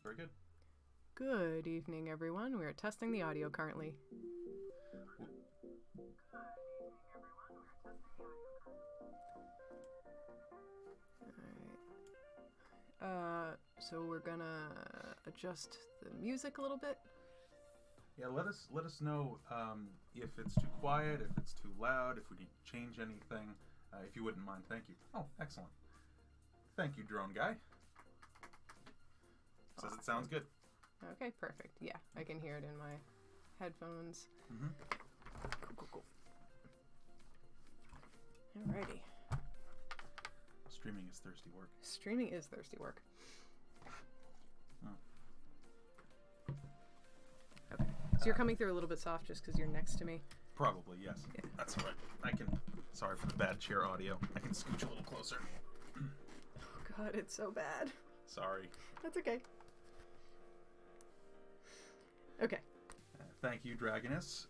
Very good. Good evening, everyone. We are testing the audio currently. Alright. So we're gonna adjust the music a little bit. Yeah, let us know if it's too quiet, if it's too loud, if we need to change anything. If you wouldn't mind, thank you. Oh, excellent. Thank you, drone guy. Says it sounds good. Okay, perfect. Yeah, I can hear it in my headphones. Mm-hmm. Cool. Alrighty. Streaming is thirsty work. Streaming is thirsty work. Oh. Okay. So you're coming through a little bit soft just because you're next to me? Probably, yes. Yeah. That's all right. I can... Sorry for the bad chair audio. I can scooch a little closer. Oh god, it's so bad. Sorry. That's okay. Okay. Thank you, Dragoness.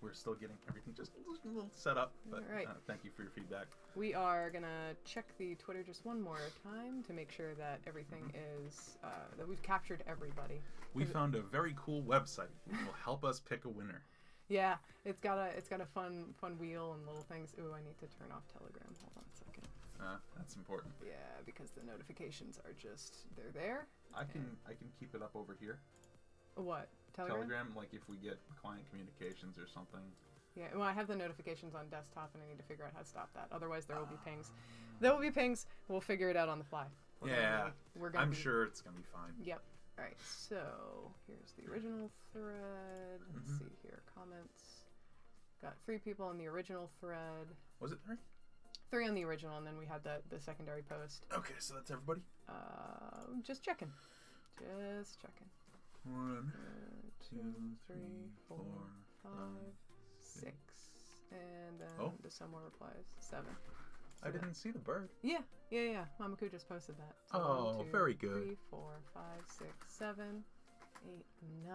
We're still getting everything just a little set up, but Right. Thank you for your feedback. We are gonna check the Twitter just one more time to make sure that everything is that we've captured everybody. We found a very cool website which will help us pick a winner. Yeah, it's got a fun wheel and little things. Ooh, I need to turn off Telegram. Hold on a second. That's important. Yeah, because the notifications are just they're there. I can keep it up over here. What? Telegram? Like if we get client communications or something. Yeah, well, I have the notifications on desktop, and I need to figure out how to stop that. Otherwise, there will be pings. There will be pings. We'll figure it out on the fly. I'm sure it's gonna be fine. Yep. All right. So here's the original thread. Let's see here. Comments. Got 3 people on the original thread. Was it 3? 3 on the original, and then we had the secondary post. Okay, so that's everybody. Just checking. Just checking. 1, 2, 3, 4, 5, 6, and then there's some more replies. 7. So I didn't see the bird. Yeah. Mamaku just posted that. So oh, 1, 2, very good. 3, 4, 5, 6, 7, 8, 9.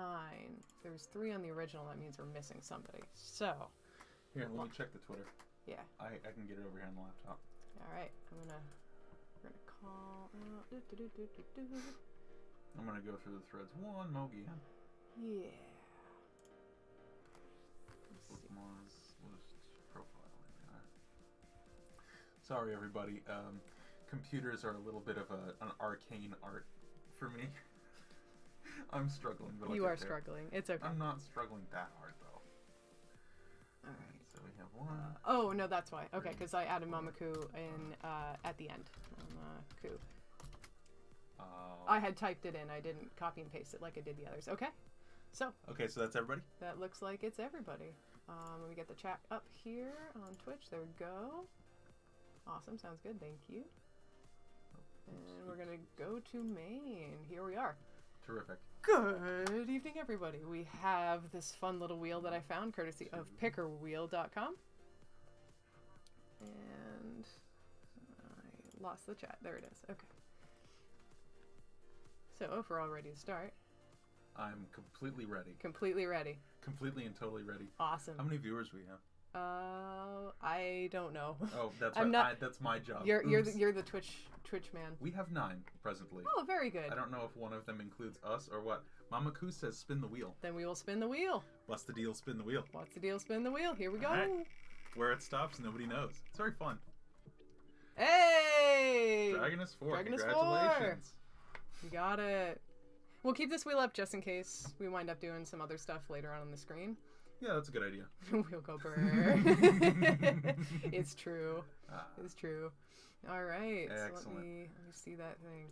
If there's 3 on the original, that means we're missing somebody. So here, let me check the Twitter. Yeah. I can get it over here on the laptop. All right. We're gonna call out. I'm gonna go through the threads one more again. Yeah. Let's see. List profile. Sorry, everybody. Computers are a little bit of an arcane art for me. I'm struggling. But You are struggling. It's okay. I'm not struggling that hard though. All right. So we have 1. Oh no, that's why. Okay, because I added Mamaku in at the end. Mamaku. I had typed it in. I didn't copy and paste it like I did the others. Okay. So. Okay, so that's everybody? That looks like it's everybody. Let me get the chat up here on Twitch. There we go. Awesome. Sounds good. Thank you. And we're going to go to main. Here we are. Terrific. Good evening, everybody. We have this fun little wheel that I found courtesy of pickerwheel.com. And I lost the chat. There it is. Okay. So, if we're all ready to start. I'm completely ready. Completely ready. Completely and totally ready. Awesome. How many viewers we have? I don't know. Oh, that's right. That's my job. You're the Twitch man. We have 9 presently. Oh, very good. I don't know if one of them includes us or what. Mamaku says spin the wheel. Then we will spin the wheel. What's the deal? Spin the wheel. What's the deal? Spin the wheel. Here we go. Right. Where it stops, nobody knows. It's very fun. Hey! Dragoness 4. Dragoness Congratulations. 4. You got it. We'll keep this wheel up just in case we wind up doing some other stuff later on the screen. Yeah, that's a good idea. We'll go burr. It's true. It's true. All right. Excellent. So let me see that thing.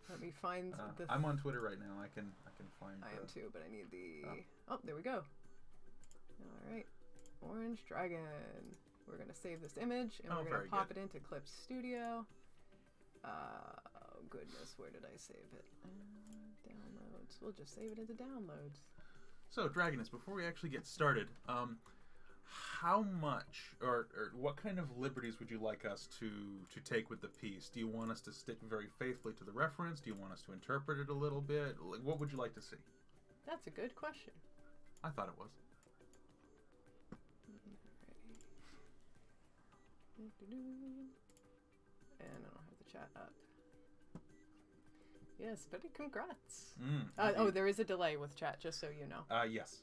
Let me find the. I'm on Twitter right now. I can find. I am too, but I need the. Oh, there we go. All right. Orange Dragon. We're gonna save this image and we're gonna pop it into Clip Studio. Oh goodness, where did I save it? Downloads. We'll just save it into downloads. So, Dragoness, before we actually get started, how much or what kind of liberties would you like us to take with the piece? Do you want us to stick very faithfully to the reference? Do you want us to interpret it a little bit? Like, what would you like to see? That's a good question. I thought it was. And I don't have the chat up. Yes, but congrats. Oh, there is a delay with chat, just so you know. Yes. Yes.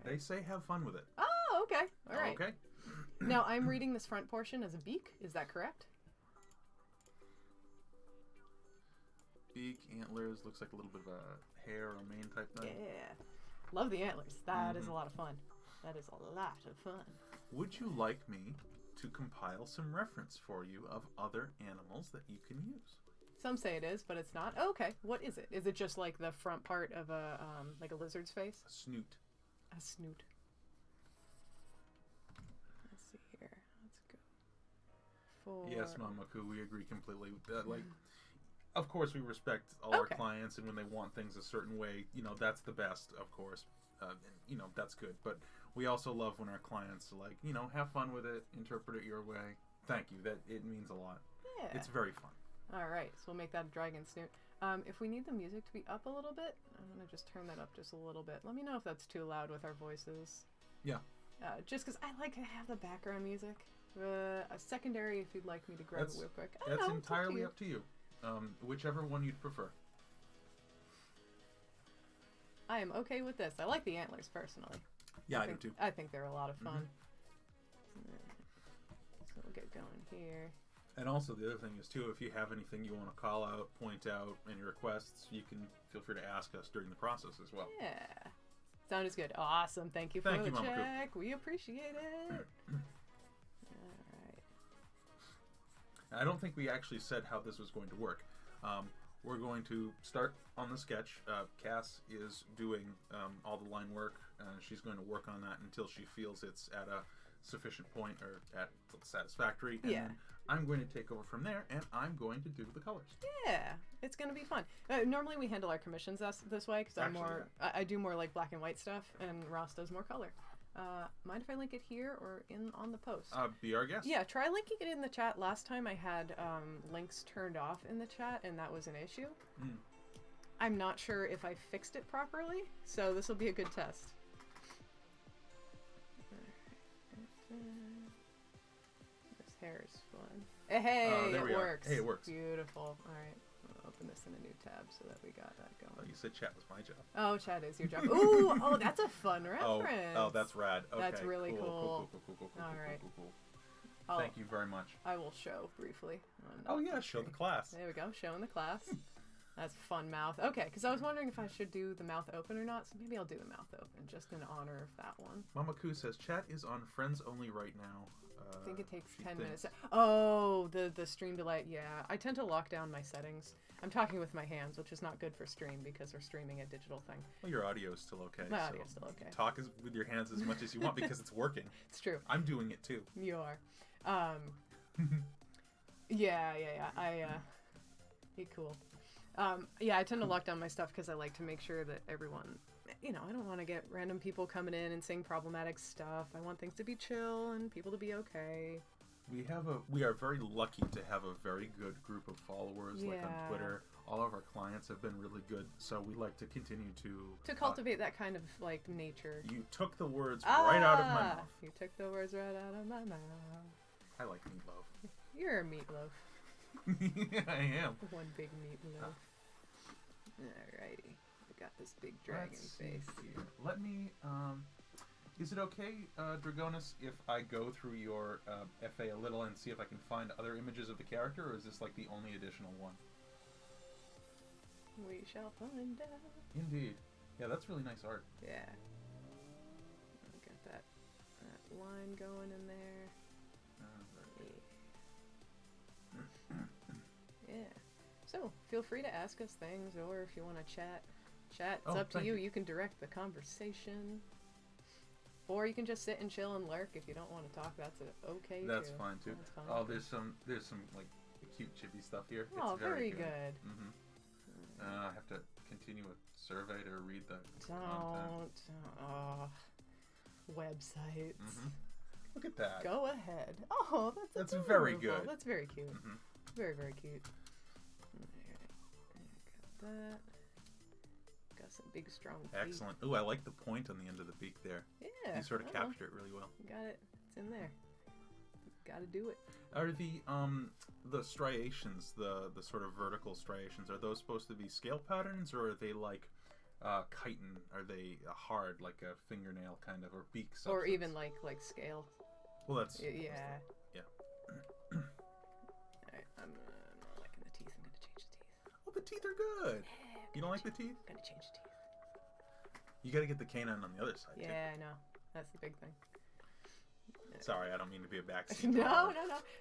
They say have fun with it. Oh, okay. All right. Okay. Now, I'm reading this front portion as a beak. Is that correct? Beak, antlers, looks like a little bit of a hair or mane type thing. Yeah. Love the antlers. That is a lot of fun. That is a lot of fun. Would you like me to compile some reference for you of other animals that you can use? Some say it is, but it's not. Oh, okay. What is it? Is it just like the front part of a like a lizard's face? A snoot. A snoot. Let's see here. Let's go. Yes, Mamaku, we agree completely. Of course, we respect all our clients, and when they want things a certain way, that's the best, of course. And, that's good. But we also love when our clients have fun with it, interpret it your way. Thank you. That it means a lot. Yeah. It's very fun. All right, so we'll make that a dragon snoot. If we need the music to be up a little bit, I'm gonna just turn that up just a little bit. Let me know if that's too loud with our voices. Yeah. Just because I like to have the background music. A secondary, if you'd like me to grab it real quick. That's entirely up to you. Whichever one you'd prefer. I am okay with this. I like the antlers personally. Yeah, I do too. I think they're a lot of fun. So we'll get going here. And also the other thing is too, if you have anything you want to call out, point out, any requests, you can feel free to ask us during the process as well. Yeah. Sound is good. Awesome. Thank you for the check. We appreciate it. Alright. I don't think we actually said how this was going to work. We're going to start on the sketch. Cass is doing all the line work. She's going to work on that until she feels it's at a sufficient point or at satisfactory. And then I'm going to take over from there, and I'm going to do the colors. Yeah, it's going to be fun. Normally we handle our commissions this way because I do more like black and white stuff, and Ross does more color. Mind if I link it here or on the post? Be our guest. Yeah, try linking it in the chat. Last time I had links turned off in the chat, and that was an issue. I'm not sure if I fixed it properly, so this will be a good test. This hair is fun. Hey, it works. Hey, it works. Beautiful. All right. I'll open this in a new tab so that we got that going. Oh, you said chat was my job. Oh, chat is your job. Ooh, oh, that's a fun reference. Oh, that's rad. Okay, that's really cool. Cool. All right. Cool. Thank you very much. I will show briefly. Oh yeah, show the class. There we go, showing the class. That's fun mouth. Okay, because I was wondering if I should do the mouth open or not, so maybe I'll do the mouth open, just in honor of that one. Mama Koo says, chat is on friends only right now. I think it takes 10 minutes. Oh, the stream delay. Yeah, I tend to lock down my settings. I'm talking with my hands, which is not good for stream because we're streaming a digital thing. Well, your audio is still okay. My audio is still okay. Talk with your hands as much as you want because it's working. It's true. I'm doing it too. You are. Yeah. Be cool. Yeah, I tend to lock down my stuff because I like to make sure that everyone, I don't want to get random people coming in and saying problematic stuff. I want things to be chill and people to be okay. We are very lucky to have a very good group of followers, like on Twitter. All of our clients have been really good, so we like to continue to cultivate that kind of like nature. You took the words right out of my mouth. You took the words right out of my mouth. I like meatloaf. You're a meatloaf. I am. One big meatloaf. Alrighty. We got this big dragon face. Here. Let me, is it okay, Dragonis, if I go through your FA a little and see if I can find other images of the character, or is this like the only additional one? We shall find out. Indeed. Yeah, that's really nice art. Yeah. Got that line going in there. Yeah. So, feel free to ask us things, or if you want to chat, it's up to you. You can direct the conversation. Or you can just sit and chill and lurk if you don't want to talk. That's okay That's too. Fine too. That's fine. Oh, there's some like cute chibi stuff here. Oh, it's very good. I have to continue a survey to read the content. Websites. Look at that. Go ahead. Oh, that's very good. That's very cute. Very, very cute. Got that. Got some big, strong feet. Excellent. Ooh, I like the point on the end of the beak there. Yeah. You sort of captured it really well. Got it. It's in there. gotta do it. Are the striations, the sort of vertical striations, are those supposed to be scale patterns, or are they like chitin? Are they hard, like a fingernail kind of, or beak substance? Or even like scale. Well, that's... Yeah. Yeah. Alright, I'm not liking the teeth. I'm gonna change the teeth. Oh, the teeth are good. Yeah, You don't like the teeth? I'm gonna change the teeth. You got to get the canine on the other side, too. Yeah, I know. That's the big thing. Sorry, I don't mean to be a backseat. No.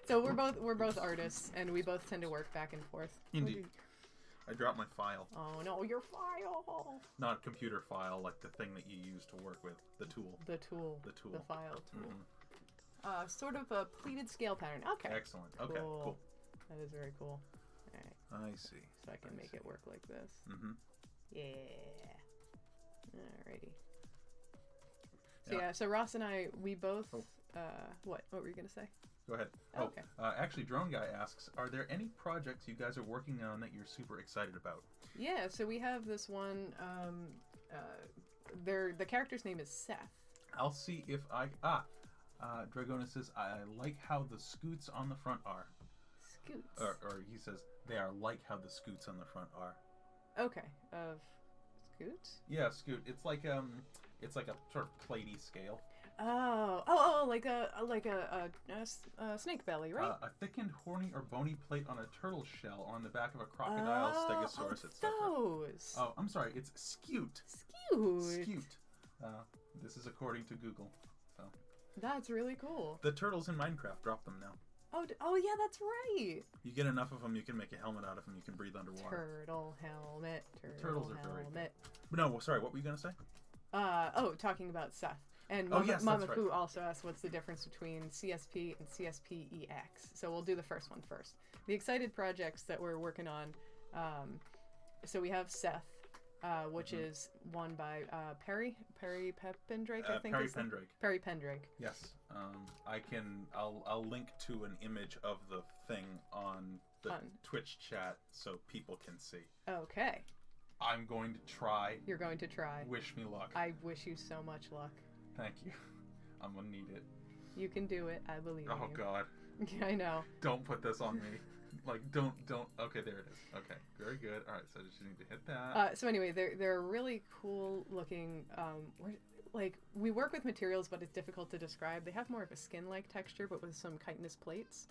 So we're both artists, and we both tend to work back and forth. Indeed. I dropped my file. Oh no, your file! Not a computer file, like the thing that you use to work with. The tool. The tool. The tool. The file tool. Mm-hmm. Sort of a pleated scale pattern. Okay. Excellent. Okay, cool. That is very cool. Alright. I see. So I can make it work like this. Mm-hmm. Yeah. Alrighty. So yeah, so Ross and I, we both... What were you going to say? Go ahead. Oh, okay. Actually, Drone Guy asks, are there any projects you guys are working on that you're super excited about? Yeah, so we have this one, the character's name is Seth. I'll see if Dragona says, I like how the scoots on the front are. Scoots? Or he says, they are like how the scoots on the front are. Okay, of scoots? Yeah, scoot. It's like a sort of platey scale. Oh, like a snake belly, right? A thickened, horny, or bony plate on a turtle shell on the back of a crocodile, stegosaurus, etc. Those. Oh, I'm sorry. It's scute. Scute. Scute. This is according to Google. So. That's really cool. The turtles in Minecraft drop them now. Oh yeah, that's right. You get enough of them, you can make a helmet out of them. You can breathe underwater. Turtle helmet. Turtles are very good. No, sorry. What were you gonna say? Talking about Seth. And yes, Mama Pooh right. also asked what's the difference between CSP and CSP-EX. So we'll do the first one first. The excited projects that we're working on. So we have Seth, which is one by Perry Pendrake, I think. Perry Pendrake. Yes. I'll link to an image of the thing on the Twitch chat so people can see. Okay. I'm going to try. You're going to try. Wish me luck. I wish you so much luck. Thank you. I'm gonna need it. You can do it. I believe in you. Oh God. Yeah, I know. Don't put this on me. Like, don't. Okay, there it is. Okay, very good. All right, so I just need to hit that. So anyway, they're really cool looking. We work with materials, but it's difficult to describe. They have more of a skin-like texture, but with some chitinous plates.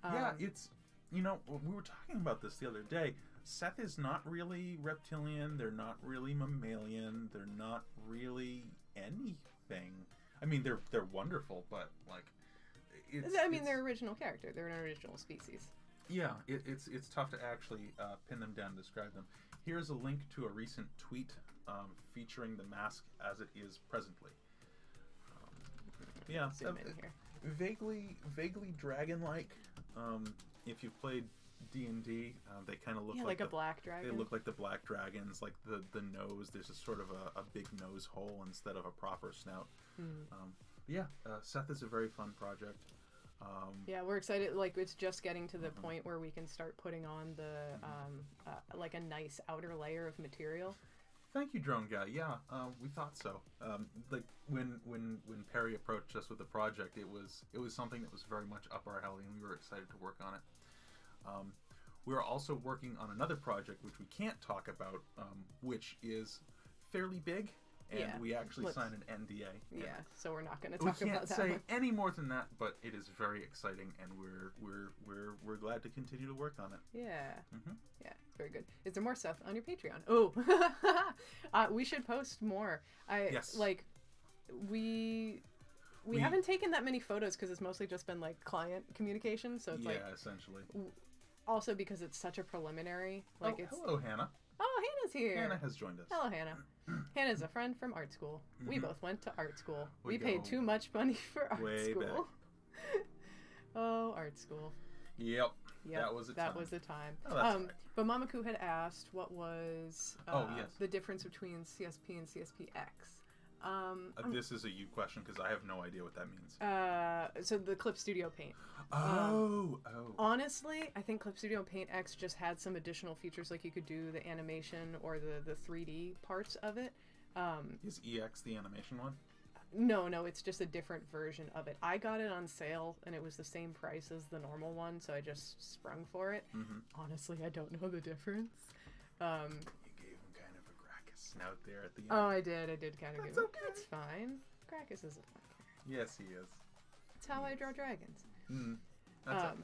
Yeah, it's. We were talking about this the other day. Seth is not really reptilian. They're not really mammalian. They're not really anything. I mean, they're wonderful, but like, they're original character. They're an original species. Yeah, it's tough to actually pin them down and describe them. Here's a link to a recent tweet featuring the mask as it is presently. Yeah, zoom in here. Vaguely dragon-like. If you've played D&D, they kind of look like a black dragon. They look like the black dragons. Like the nose, there's a sort of a big nose hole instead of a proper snout. Seth is a very fun project. Yeah, we're excited. Like, it's just getting to the point where we can start putting on the like a nice outer layer of material. Thank you, Drone Guy. Yeah, we thought so. Like when Perry approached us with the project, it was something that was very much up our alley, and we were excited to work on it. We are also working on another project which we can't talk about, which is fairly big, and we actually signed an NDA. Yeah, so we're not going to talk about that. We can't say any more than that, but it is very exciting, and we're glad to continue to work on it. Yeah, yeah, very good. Is there more stuff on your Patreon? Oh, we should post more. Yes. Like, we haven't taken that many photos because it's mostly just been like client communication. So it's essentially. Also because it's such a preliminary. Like hello, Hannah. Oh, Hannah's here. Hannah has joined us. Hello, Hannah. Hannah's a friend from art school. We both went to art school. We paid too much money for art school. Oh, art school. Yep. That was a time. That was a time. Oh, that's right. But Mama Koo had asked what was yes. the difference between CSP and CSPX. This is a you question because I have no idea what that means. So the Clip Studio Paint. Honestly, I think Clip Studio Paint X just had some additional features, like you could do the animation or the 3D parts of it. Is EX the animation one? No, it's just a different version of it. I got it on sale, and it was the same price as the normal one, so I just sprung for it. Honestly, I don't know the difference. You gave him kind of a Gracchus snout there at the end. Oh, I did kind of give him. Okay. That's fine. Gracchus is a fun character. Yes, he is. That's how I draw dragons. That's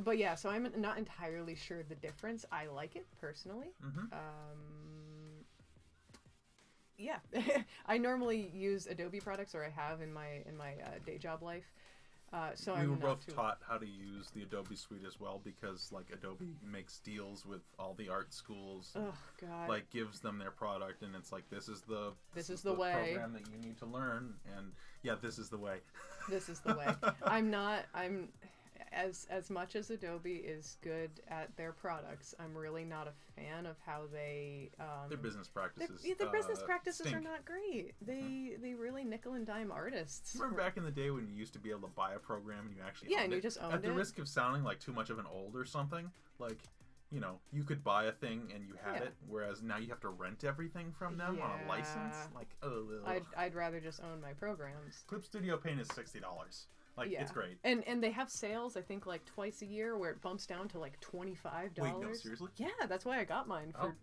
But yeah, so I'm not entirely sure the difference. I like it personally. Yeah, I normally use Adobe products, or I have in my day job life. So we were both taught how to use the Adobe suite as well, because like Adobe makes deals with all the art schools. Oh God! Like gives them their product, and it's like this is the way program that you need to learn, and yeah, this is the way. This is the way. I'm as much as Adobe is good at their products, I'm really not a fan of how they their business practices. Their business practices stink. are not great. They really nickel and dime artists. Remember back in the day when you used to be able to buy a program and you actually and owned you it? just owned at the it. risk of sounding like too much of an old or something, like, you know, you could buy a thing and you had it, whereas now you have to rent everything from them on a license. Like, I'd rather just own my programs. Clip Studio Paint is $60. Like, it's great. And they have sales, I think, like twice a year where it bumps down to like $25. Wait, no, seriously? Yeah, that's why I got mine. For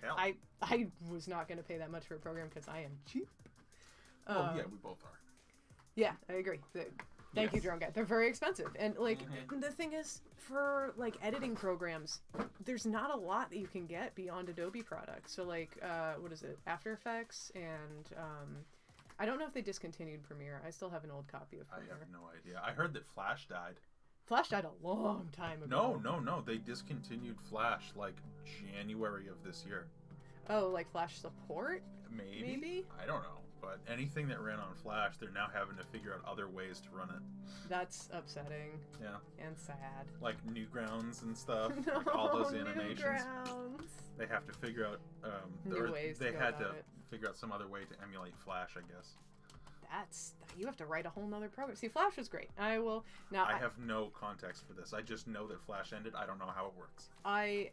hell. I was not going to pay that much for a program because I am cheap. Well, yeah, we both are. Yeah, I agree. Thank you, Drone Guy. They're very expensive. And like the thing is, for like editing programs, there's not a lot that you can get beyond Adobe products. So like, what is it? After Effects and I don't know if they discontinued Premiere. I still have an old copy of Premiere. I have no idea. I heard that Flash died. Flash died a long time ago. No. They discontinued Flash like January of this year. Oh, like Flash support? Maybe? I don't know. But anything that ran on Flash, they're now having to figure out other ways to run it. That's upsetting. Yeah. And sad. Like Newgrounds and stuff. No, like all those animations. Newgrounds. They have to figure out new ways they to had to about it. figure out some other way to emulate Flash, I guess. You have to write a whole nother program. See, Flash was great. I have no context for this. I just know that Flash ended. I don't know how it works. I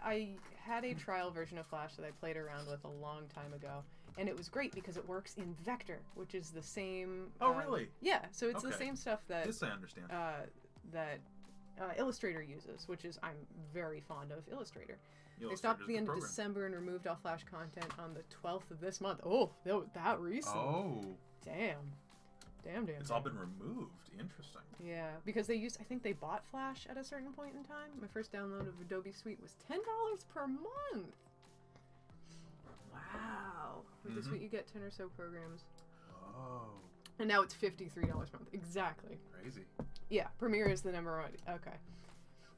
had a trial version of Flash that I played around with a long time ago, and it was great because it works in Vector, which is the same. Oh, really? Yeah. So it's the same stuff that this I understand. That Illustrator uses, which is I'm very fond of Illustrator. They Illustrator's stopped at the end of program. December and removed all Flash content on the 12th of this month. Oh, that recent. Oh. Damn. It's all been removed. Interesting. Yeah, because I think they bought Flash at a certain point in time. My first download of Adobe Suite was $10 per month. Wow. With the Suite, you get 10 or so programs. Oh. And now it's $53 per month. Exactly. Crazy. Yeah, Premiere is the number one. Okay.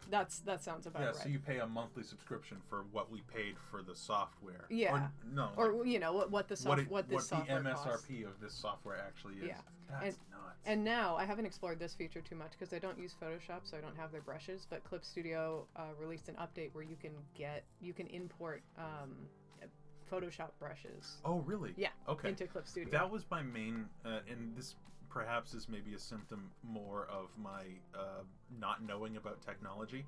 That sounds about right. Yeah, so you pay a monthly subscription for what we paid for the software. Yeah. Or, no. Or you know what this software costs. What the MSRP of this software actually is. Yeah. That's nuts. And now I haven't explored this feature too much because I don't use Photoshop, so I don't have their brushes. But Clip Studio released an update where you can import Photoshop brushes. Oh, really? Yeah. Okay. Into Clip Studio. That was my main, and this perhaps is maybe a symptom more of my not knowing about technology.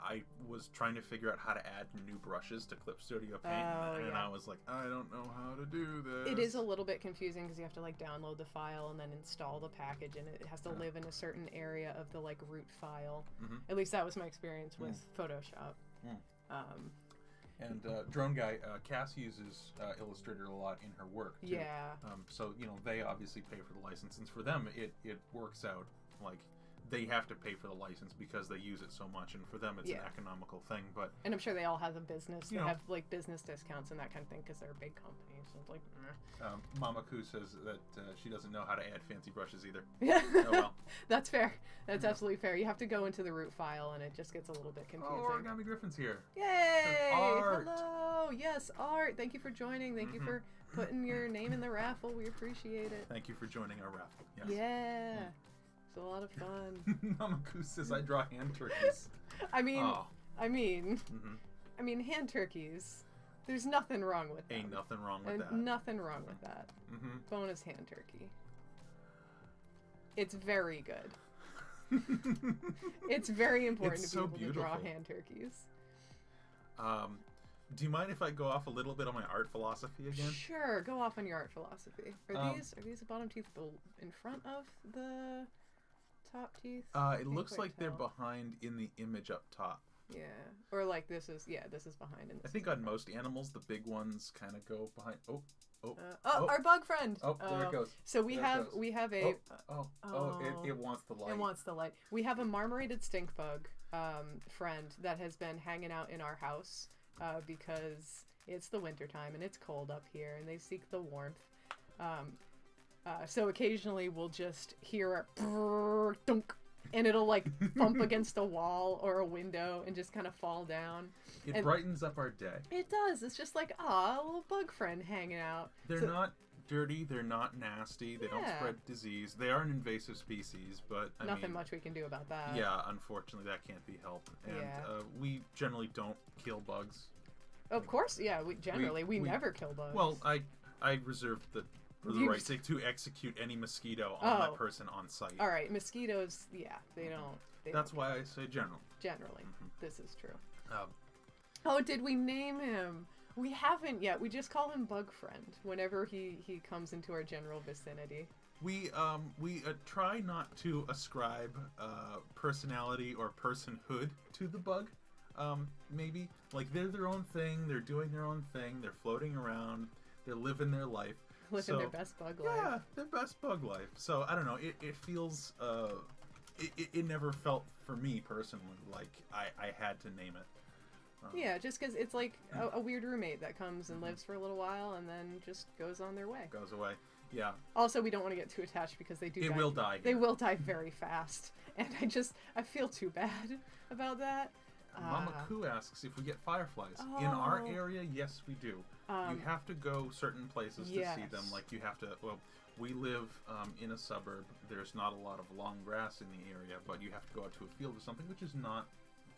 I was trying to figure out how to add new brushes to Clip Studio Paint, and I was like, I don't know how to do this. It is a little bit confusing because you have to like download the file and then install the package, and it has to live in a certain area of the like root file. At least that was my experience with Photoshop. And Drone Guy, Cass uses Illustrator a lot in her work, too. Yeah. So, you know, they obviously pay for the license. And for them, it works out. Like, they have to pay for the license because they use it so much. And for them, it's an economical thing. And I'm sure they all have a business. They have, like, business discounts and that kind of thing because they're big companies. So it's like, Mama Koo says that she doesn't know how to add fancy brushes either. Oh, well. That's fair. That's absolutely fair. You have to go into the root file, and it just gets a little bit confusing. Oh, Origami Griffin's here. Yay! Art. Hello! Yes, Art. Thank you for joining. Thank you for putting your name in the raffle. We appreciate it. Thank you for joining our raffle. Yes. Yeah. It's a lot of fun. Mama Koo says I draw hand turkeys. I mean, hand turkeys. There's nothing wrong with that. Ain't nothing wrong with that. Nothing wrong with that. Bonus hand turkey. It's very good. It's very important to be able to draw hand turkeys. Do you mind if I go off a little bit on my art philosophy again? Sure, go off on your art philosophy. Are these the bottom teeth in front of the top teeth? It looks like they're behind in the image up top. Yeah, or like this is behind. I think on most animals, the big ones kind of go behind. Our bug friend. Oh, there it goes. So we have a. It wants the light. It wants the light. We have a marmorated stink bug friend that has been hanging out in our house because it's the wintertime and it's cold up here and they seek the warmth. So occasionally we'll just hear a brrr, dunk, and it'll like bump against a wall or a window and just kind of fall down. It brightens up our day. It does. It's just like, a little bug friend hanging out. They're not dirty. They're not nasty. They don't spread disease. They are an invasive species, but nothing much we can do about that. Yeah, unfortunately, that can't be helped. And we generally don't kill bugs. Of course, yeah. We never kill bugs. Well, I reserve the right to execute any mosquito on that person on site. All right, mosquitoes. Yeah, they don't. That's why I say general. Generally, this is true. Did we name him? We haven't yet. We just call him Bug Friend whenever he comes into our general vicinity. We try not to ascribe personality or personhood to the bug. Maybe like they're their own thing. They're doing their own thing. They're floating around. They're living their life. Living their best bug life. Yeah, their best bug life. So I don't know. It feels. It never felt for me personally like I had to name it. Yeah, just because it's like a weird roommate that comes and lives for a little while and then just goes on their way. Goes away. Yeah. Also, we don't want to get too attached because they do. It will die. They will die very fast, and I feel too bad about that. Mama Koo asks if we get fireflies. In our area, yes, we do. You have to go certain places to see them. Like you have to. Well, we live in a suburb. There's not a lot of long grass in the area, but you have to go out to a field or something, which is not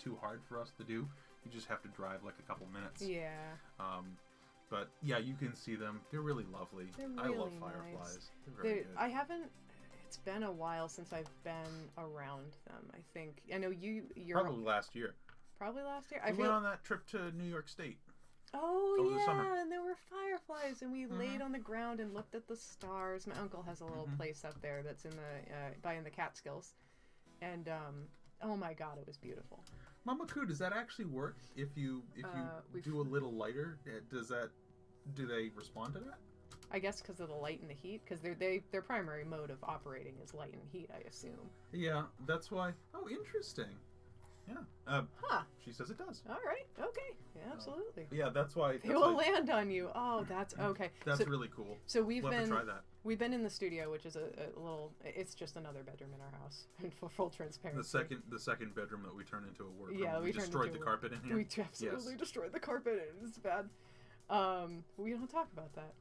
too hard for us to do. You just have to drive like a couple minutes. Yeah. But yeah, you can see them. They're really lovely. They're really I love fireflies. Nice. They're very good. I haven't. It's been a while since I've been around them. I think. I know you're probably last year. Probably last year. We went on that trip to New York State. Oh over the summer. And there were fireflies, and we laid on the ground and looked at the stars. My uncle has a little place up there that's in the Catskills, and oh my God, it was beautiful. Mama Koo, does that actually work if you do a little lighter? Do they respond to that? I guess because of the light and the heat, because their primary mode of operating is light and heat, I assume. Yeah, that's why. Oh, interesting. Yeah. She says it does. All right. Okay. Yeah, absolutely. Yeah, that's why. They will land on you. Oh, that's okay. That's really cool. So we'll have to try that. We've been in the studio, which is a little. It's just another bedroom in our house. For full transparency. The second bedroom that we turned into a workroom. Yeah, we destroyed the carpet in here. We absolutely destroyed the carpet, and it's bad. We don't talk about that.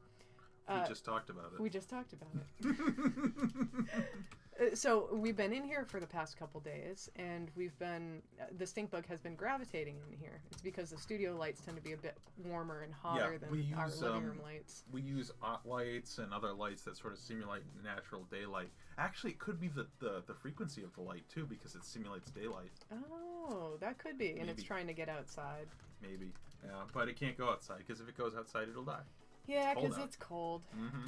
We just talked about it. We just talked about it. So we've been in here for the past couple days, and the stink bug has been gravitating in here. It's because the studio lights tend to be a bit warmer and hotter than our living room lights. We use OT lights and other lights that sort of simulate natural daylight. Actually, it could be the frequency of the light too, because it simulates daylight. Oh, that could be. Maybe. And it's trying to get outside. Maybe, yeah, but it can't go outside, because if it goes outside, it'll die. Yeah, because it's cold.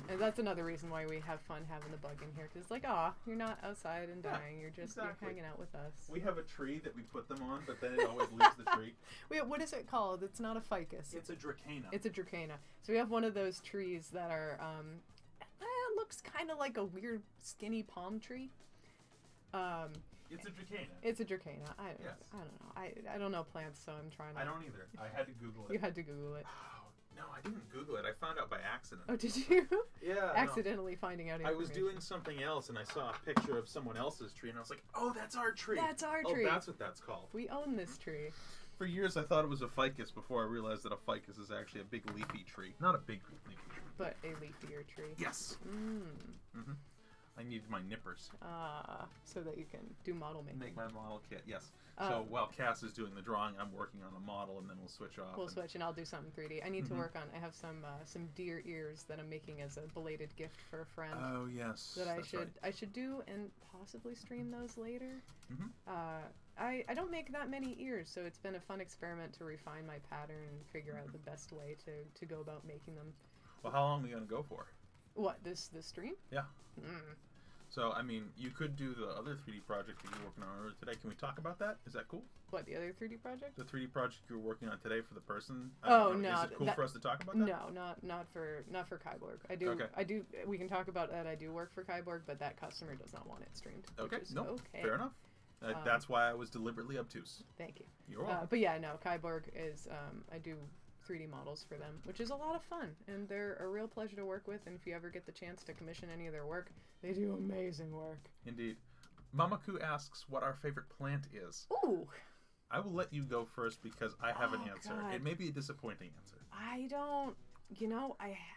And that's another reason why we have fun having the bug in here. Because, like, you're not outside and dying. You're just you're hanging out with us. We have a tree that we put them on, but then it always leaves the tree. Wait, what is it called? It's not a ficus. It's a dracana. It's a dracana. So we have one of those trees that are, it looks kind of like a weird skinny palm tree. It's a dracana. It's a dracana. I don't know. I don't know plants, so I'm trying to... I don't either. I had to Google it. You had to Google it. No, I didn't Google it. I found out by accident. Oh, did you? Yeah. Accidentally finding out information. I was doing something else, and I saw a picture of someone else's tree, and I was like, oh, that's our tree. That's our tree. Oh, that's what that's called. We own this tree. For years, I thought it was a ficus before I realized that a ficus is actually a big leafy tree. Not a big leafy tree. But a leafier tree. Yes. I needed my nippers. So that you can do model making. Make my model kit, yes. So while Cass is doing the drawing, I'm working on a model, and then we'll switch off. We'll switch, and I'll do something 3D. I need to work on. I have some deer ears that I'm making as a belated gift for a friend. Oh yes. That I should do and possibly stream those later. I don't make that many ears, so it's been a fun experiment to refine my pattern and figure out the best way to go about making them. Well, how long are we gonna go for? What, this stream? Yeah. So, I mean, you could do the other 3D project that you're working on earlier today. Can we talk about that? Is that cool? What, the other 3D project? The 3D project you were working on today for the person? No. Is it cool for us to talk about that? No, not for Kyborg. I do. We can talk about that. I do work for Kyborg, but that customer does not want it streamed. Okay, okay. Fair enough. That's why I was deliberately obtuse. Thank you. You're welcome. But yeah, no, Kyborg is, I do 3D models for them, which is a lot of fun, and they're a real pleasure to work with, and if you ever get the chance to commission any of their work, they do amazing work. Indeed. Mamaku asks what our favorite plant is. Ooh! I will let you go first because I have an answer. God. It may be a disappointing answer. I don't,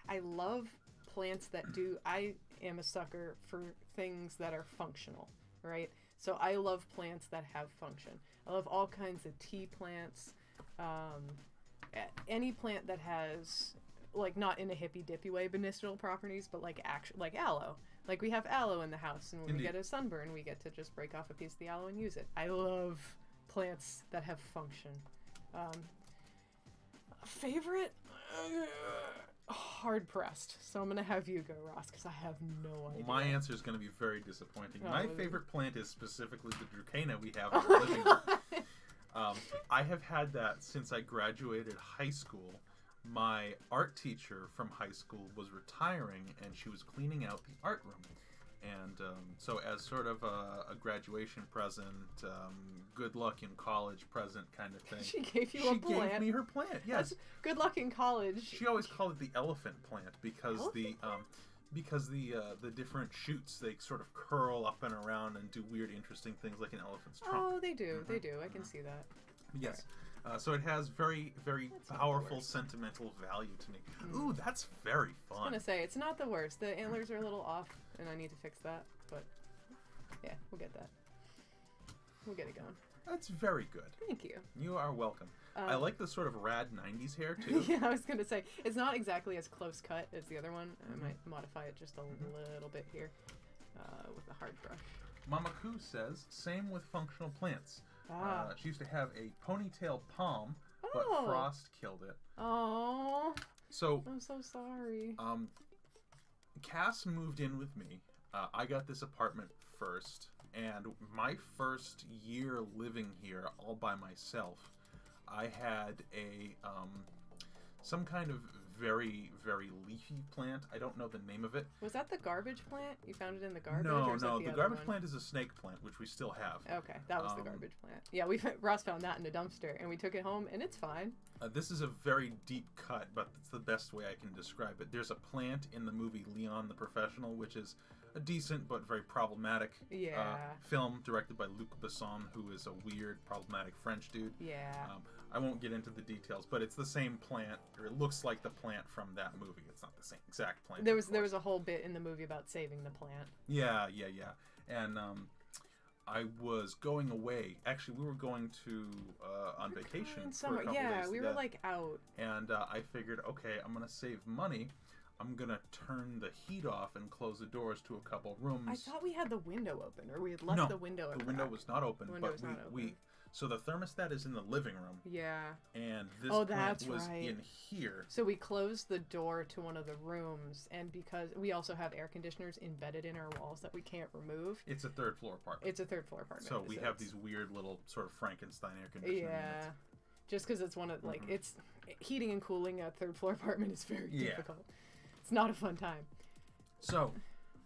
I love plants that do, I am a sucker for things that are functional, right? So I love plants that have function. I love all kinds of tea plants, any plant that has, like, not in a hippy dippy way medicinal properties, but like aloe. Like, we have aloe in the house, and when we get a sunburn, we get to just break off a piece of the aloe and use it. I love plants that have function. Favorite? Hard pressed. So I'm gonna have you go, Ross, because I have no idea. My answer is going to be very disappointing. My favorite plant is specifically the Drucana we have in the living room. I have had that since I graduated high school. My art teacher from high school was retiring, and she was cleaning out the art room. And so as sort of a graduation present, good luck in college present kind of thing. She gave you a plant. She gave me her plant, yes. That's good luck in college. She always called it the elephant plant because the different shoots, they sort of curl up and around and do weird, interesting things like an elephant's trunk. Oh, they do. They do. I can see that. Yes. So it has very, very powerful sentimental value to me. Ooh, that's very fun. I was going to say, it's not the worst. The antlers are a little off, and I need to fix that. But, yeah, we'll get that. We'll get it going. That's very good. Thank you. You are welcome. I like the sort of rad 90s hair, too. Yeah, I was going to say, it's not exactly as close cut as the other one. I might modify it just a little bit here with a hard brush. Mama Koo says, same with functional plants. She used to have a ponytail palm, but frost killed it. Oh, so I'm so sorry. Cass moved in with me. I got this apartment first, and my first year living here all by myself, I had a some kind of very, very leafy plant. I don't know the name of it. Was that the garbage plant? You found it in the garbage? No, or the garbage plant is a snake plant, which we still have. Okay, that was the garbage plant. Yeah, Ross found that in a dumpster, and we took it home, and it's fine. This is a very deep cut, but it's the best way I can describe it. There's a plant in the movie Leon the Professional, which is a decent but very problematic film directed by Luc Besson, who is a weird, problematic French dude. Yeah. I won't get into the details, but it's the same plant, or it looks like the plant from that movie. It's not the same exact plant. There was a whole bit in the movie about saving the plant. Yeah. And I was going away. Actually, we were going to on vacation for a couple days. Yeah, we were like out. And I figured, okay, I'm gonna save money. I'm gonna turn the heat off and close the doors to a couple rooms. I thought we had the window open, or we had left the window open. The window was not open. So the thermostat is in the living room. Yeah. And this plant was in here. So we closed the door to one of the rooms, and because we also have air conditioners embedded in our walls that we can't remove. It's a third floor apartment. So we have these weird little sort of Frankenstein air conditioning units. Just because it's one of, like, it's heating and cooling a third floor apartment is very difficult. It's not a fun time. So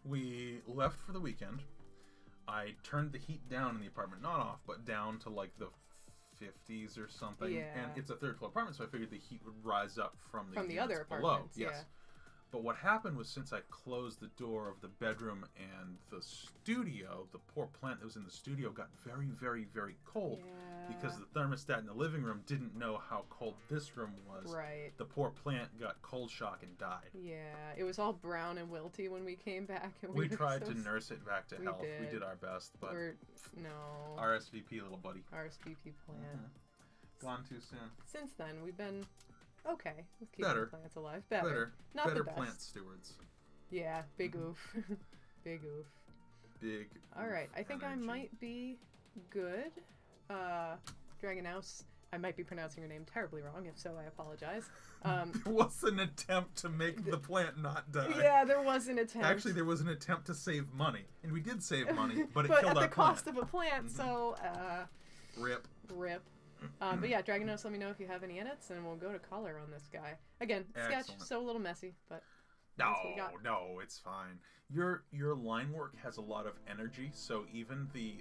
we left for the weekend. I turned the heat down in the apartment, not off, but down to like the 50s or something. Yeah. And it's a third floor apartment, so I figured the heat would rise up from the other apartments below. Yes. But what happened was, since I closed the door of the bedroom and the studio, the poor plant that was in the studio got very, very, very cold. Yeah. Because the thermostat in the living room didn't know how cold this room was. Right. The poor plant got cold shock and died. Yeah, it was all brown and wilty when we came back. And we tried to nurse it back to health. Did. We did our best, but no. RSVP, little buddy. RSVP plant. Gone too soon. Since then, we've been okay with keeping plants alive. Better. Not better the best. Plant stewards. Yeah, big oof. Big oof. Big All right, I think energy. I might be good. Dragon House, I might be pronouncing your name terribly wrong. If so, I apologize. There was an attempt to make the plant not die. Yeah, there was an attempt. Actually, there was an attempt to save money, and we did save money, but it but killed at our the cost plant. of a plant. So, Rip. But yeah, Dragon House, let me know if you have any edits, and we'll go to color on this guy. Again, sketch, so a little messy, but no, it's fine. Your line work has a lot of energy, so even the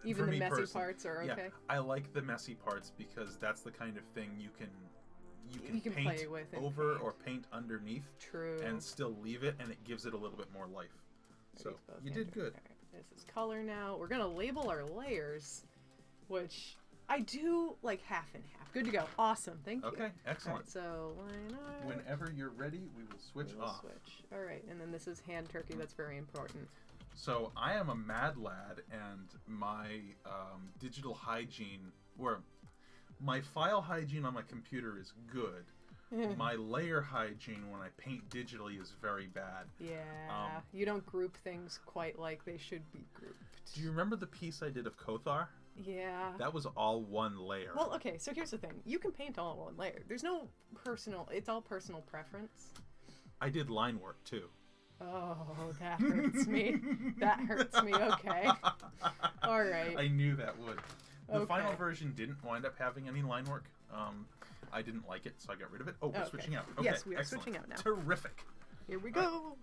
even the messy parts are okay. Yeah, I like the messy parts because that's the kind of thing you can paint play with over or paint underneath. True. And still leave it, and it gives it a little bit more life. So you did good. Right, this is color now. We're gonna label our layers, which I do like half and half. Good to go. Awesome. Thank you. Okay, excellent. Right, so line art. Whenever you're ready, we will switch off. All right, and then this is hand turkey. That's very important. So I am a mad lad, and my digital hygiene, or my file hygiene on my computer is good. My layer hygiene when I paint digitally is very bad. Yeah, you don't group things quite like they should be grouped. Do you remember the piece I did of Kothar? Yeah. That was all one layer. Well, okay, so here's the thing. You can paint all in one layer. There's no it's all personal preference. I did line work too. Oh, that hurts me. That hurts me, okay. All right. I knew that would. The final version didn't wind up having any line work. I didn't like it, so I got rid of it. Oh, we're switching out. Okay, yes, we are excellent. switching out now. Terrific. Here we go.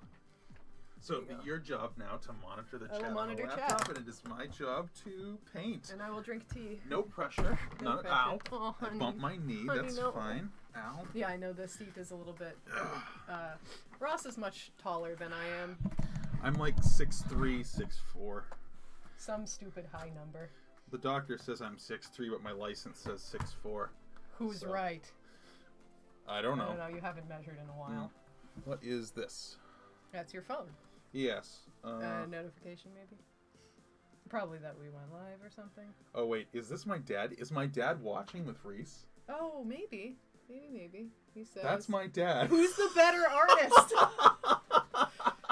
So it'll be your job now to monitor the chat will monitor on the laptop, and it is my job to paint. And I will drink tea. No pressure. No pressure. Ow. Oh, I bumped my knee. Honey, That's no. fine. Ow. Yeah, I know the seat is a little bit... Ross is much taller than I am. I'm like 6'3", 6'4". Some stupid high number. The doctor says I'm 6'3", but my license says 6'4". Who's right? I don't know. I don't know. You haven't measured in a while. What is this? That's your phone. Yes. Notification, maybe? Probably that we went live or something. Oh, wait. Is this my dad? Is my dad watching with Reese? Oh, maybe. Maybe. He says... That's my dad. Who's the better artist?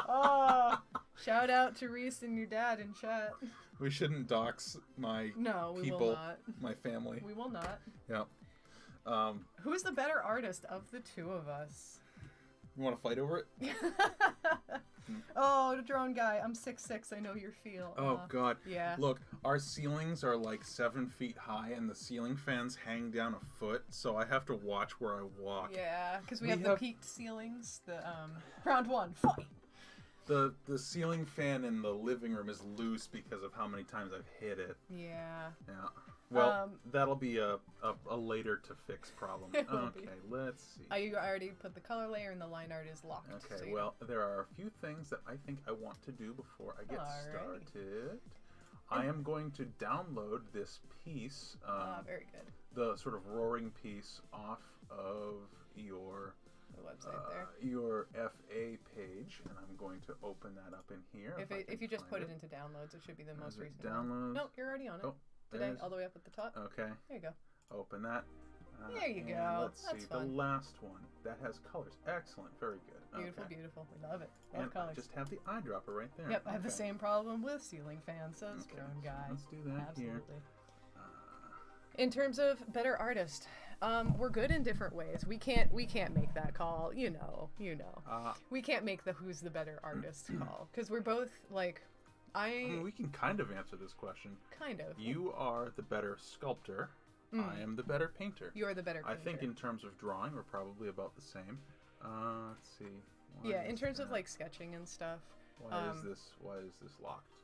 Oh, shout out to Reese and your dad in chat. We shouldn't dox my we people, will not. My family. We will not. Yeah. Who's the better artist of the two of us? You want to fight over it? Oh, the drone guy. I'm 6'6". I know your feel. Oh, God. Yeah. Look, our ceilings are like 7 feet high, and the ceiling fans hang down a foot, so I have to watch where I walk. Yeah, because we have the peaked ceilings. The round one, fight! The ceiling fan in the living room is loose because of how many times I've hit it. Yeah. Yeah. Well, that'll be a later to fix problem. Okay, let's see. I already put the color layer and the line art is locked. Okay, so well, there are a few things that I think I want to do before I get started. I am going to download this piece. Very good. The sort of roaring piece off of your website there. Your FA page, and I'm going to open that up in here. If you just put it into downloads, it should be the most recent downloads? No, you're already on it. Oh, today, all the way up at the top. Okay. There you go. Open that. There you go. Let's see fun. the last one. That has colors. Excellent. Very good. Beautiful, beautiful. We love it. Love and colors. I just have the eyedropper right there. Yep, I have the same problem with ceiling fans, says drone guy. Let's do that Absolutely. here. In terms of better artist, we're good in different ways. We can't make that call. You know. We can't make the who's the better artist call because we're both like. I mean, we can kind of answer this question. Kind of. You are the better sculptor. I am the better painter. You're the better painter. I think in terms of drawing, we're probably about the same. Let's see. Yeah, in terms of like sketching and stuff. Why is this locked?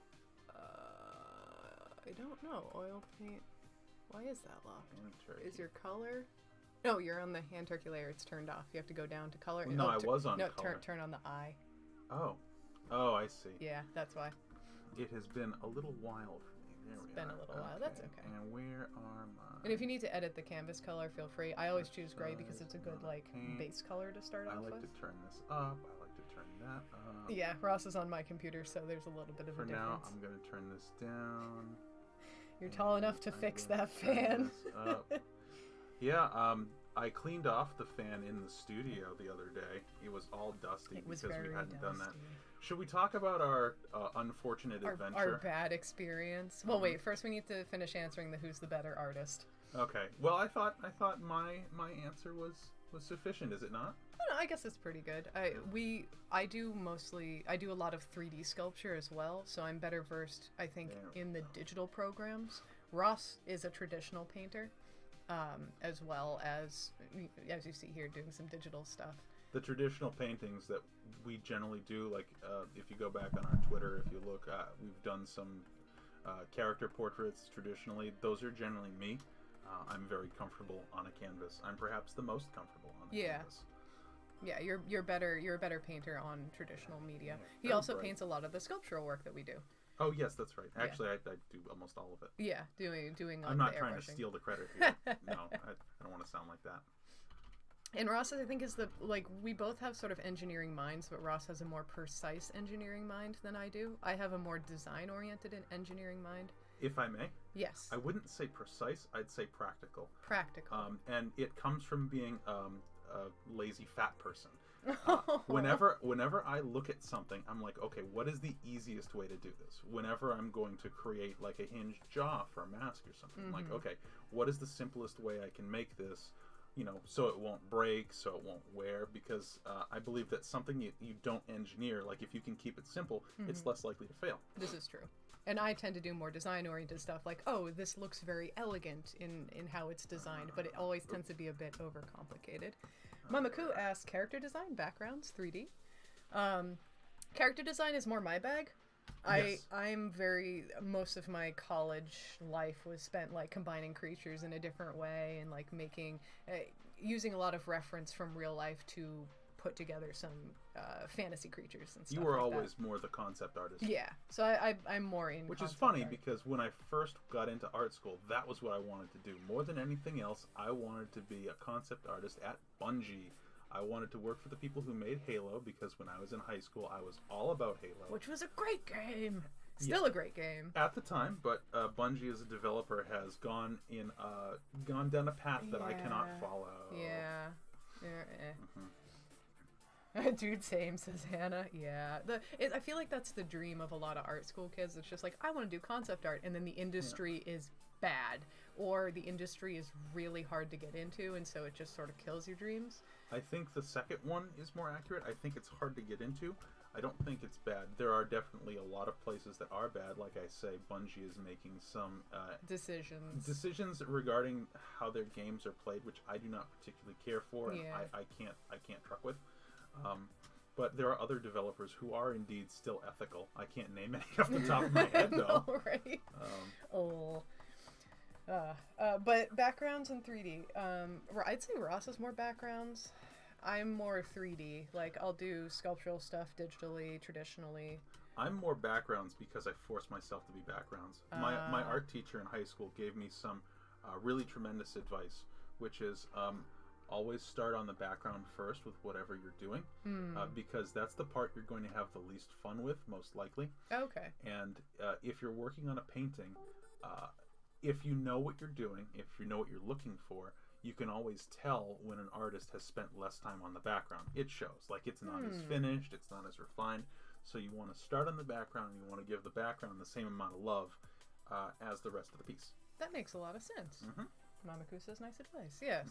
I don't know. Oil paint. Why is that locked? Is your color? No, you're on the hand turkey layer. It's turned off. You have to go down to color. Well, no, I was on color. No, turn on the eye. Oh. Oh, I see. Yeah, that's why. It has been a little while for me. There it's been a little while. That's okay. And where are my... And if you need to edit the canvas color, feel free. I always choose gray because it's a good, like, base color to start off with. I like to turn this up. I like to turn that up. Yeah, Ross is on my computer, so there's a little bit of a difference. For now, I'm going to turn this down. You're tall enough to fix that fan. Yeah, I cleaned off the fan in the studio the other day. It was all dusty because we hadn't done that. Should we talk about our unfortunate adventure? Our bad experience. Well, wait. First, we need to finish answering the who's the better artist. Okay. Well, I thought my answer was sufficient. Is it not? No, I guess it's pretty good. I do a lot of 3D sculpture as well, so I'm better versed, I think, in the digital programs. Ross is a traditional painter, as well as you see here, doing some digital stuff. The traditional paintings that we generally do, like if you go back on our Twitter, if you look, we've done some character portraits traditionally. Those are generally me. I'm very comfortable on a canvas. I'm perhaps the most comfortable on a canvas. Yeah, you're a better painter on traditional media. He also paints a lot of the sculptural work that we do. Oh yes, that's right. Actually, I do almost all of it. Yeah, doing. I'm not trying to steal the credit here. No, I don't want to sound like that. And Ross, I think, is we both have sort of engineering minds, but Ross has a more precise engineering mind than I do. I have a more design-oriented engineering mind. If I may? Yes. I wouldn't say precise, I'd say practical. Practical. And it comes from being a lazy fat person. Whenever I look at something, I'm like, okay, what is the easiest way to do this? Whenever I'm going to create like a hinged jaw for a mask or something, I'm like, okay, what is the simplest way I can make this, so it won't break, so it won't wear? Because I believe that something you don't engineer, like if you can keep it simple, it's less likely to fail. This is true. And I tend to do more design-oriented stuff, like, oh, this looks very elegant in how it's designed, but it always tends to be a bit overcomplicated. Mamaku asks, character design, backgrounds, 3D. Character design is more my bag. Yes. Most of my college life was spent, like, combining creatures in a different way and, like, using a lot of reference from real life to put together some fantasy creatures and stuff. You were always more the concept artist. Yeah, so I'm more in Which is funny because when I first got into art school, that was what I wanted to do. More than anything else, I wanted to be a concept artist at Bungie. I wanted to work for the people who made Halo because when I was in high school, I was all about Halo. Which was a great game. Still a great game. At the time, but Bungie as a developer has gone down a path that I cannot follow. Yeah. Dude, same, says Hannah. Yeah. I feel like that's the dream of a lot of art school kids. It's just like, I want to do concept art, and then the industry is bad, or the industry is really hard to get into, and so it just sort of kills your dreams. I think the second one is more accurate. I think it's hard to get into. I don't think it's bad. There are definitely a lot of places that are bad. Like I say, Bungie is making some decisions regarding how their games are played, which I do not particularly care for, and I can't truck with. But there are other developers who are indeed still ethical. I can't name any off the top of my head, though. Know, right? But backgrounds in 3D. I'd say Ross has more backgrounds. I'm more 3D. Like, I'll do sculptural stuff digitally, traditionally. I'm more backgrounds because I force myself to be backgrounds. My art teacher in high school gave me some really tremendous advice, which is always start on the background first with whatever you're doing, because that's the part you're going to have the least fun with, most likely. Okay. And if you're working on a painting, if you know what you're doing, if you know what you're looking for, you can always tell when an artist has spent less time on the background. It shows. Like, it's not as finished, it's not as refined. So you want to start on the background, and you want to give the background the same amount of love as the rest of the piece. That makes a lot of sense. Mamaku says nice advice. Yes.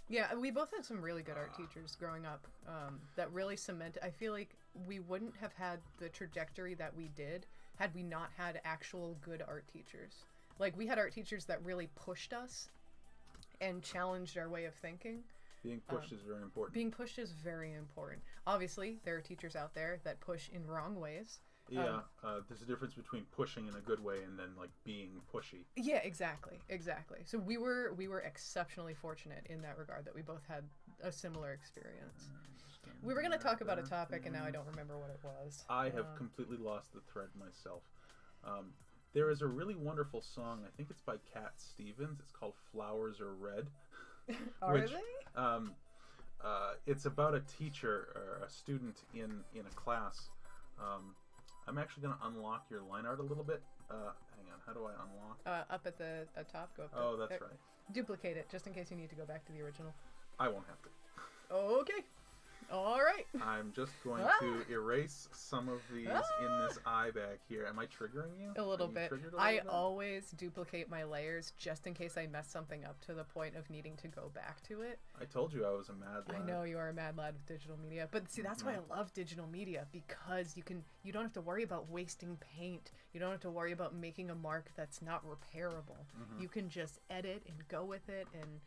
Yeah, we both had some really good art teachers growing up that really cemented. I feel like we wouldn't have had the trajectory that we did had we not had actual good art teachers. Like, we had art teachers that really pushed us and challenged our way of thinking. Being pushed is very important. Being pushed is very important. Obviously, there are teachers out there that push in wrong ways. Yeah, there's a difference between pushing in a good way and then like being pushy. Yeah, exactly. So we were exceptionally fortunate in that regard that we both had a similar experience. We were going to talk about a topic, and now I don't remember what it was. I have completely lost the thread myself. There is a really wonderful song. I think it's by Cat Stevens. It's called "Flowers Are Red." Are they? It's about a teacher or a student in a class. I'm actually going to unlock your line art a little bit. Hang on, how do I unlock? Up at the top. Go up Oh, that's right. Duplicate it, just in case you need to go back to the original. I won't have to. Okay. All right. I'm just going to erase some of these in this eye bag here. Am I triggering you? A little bit. I always duplicate my layers just in case I mess something up to the point of needing to go back to it. I told you I was a mad lad. I know you are a mad lad with digital media, but see, that's why I love digital media, because you don't have to worry about wasting paint. You don't have to worry about making a mark that's not repairable. You can just edit and go with it and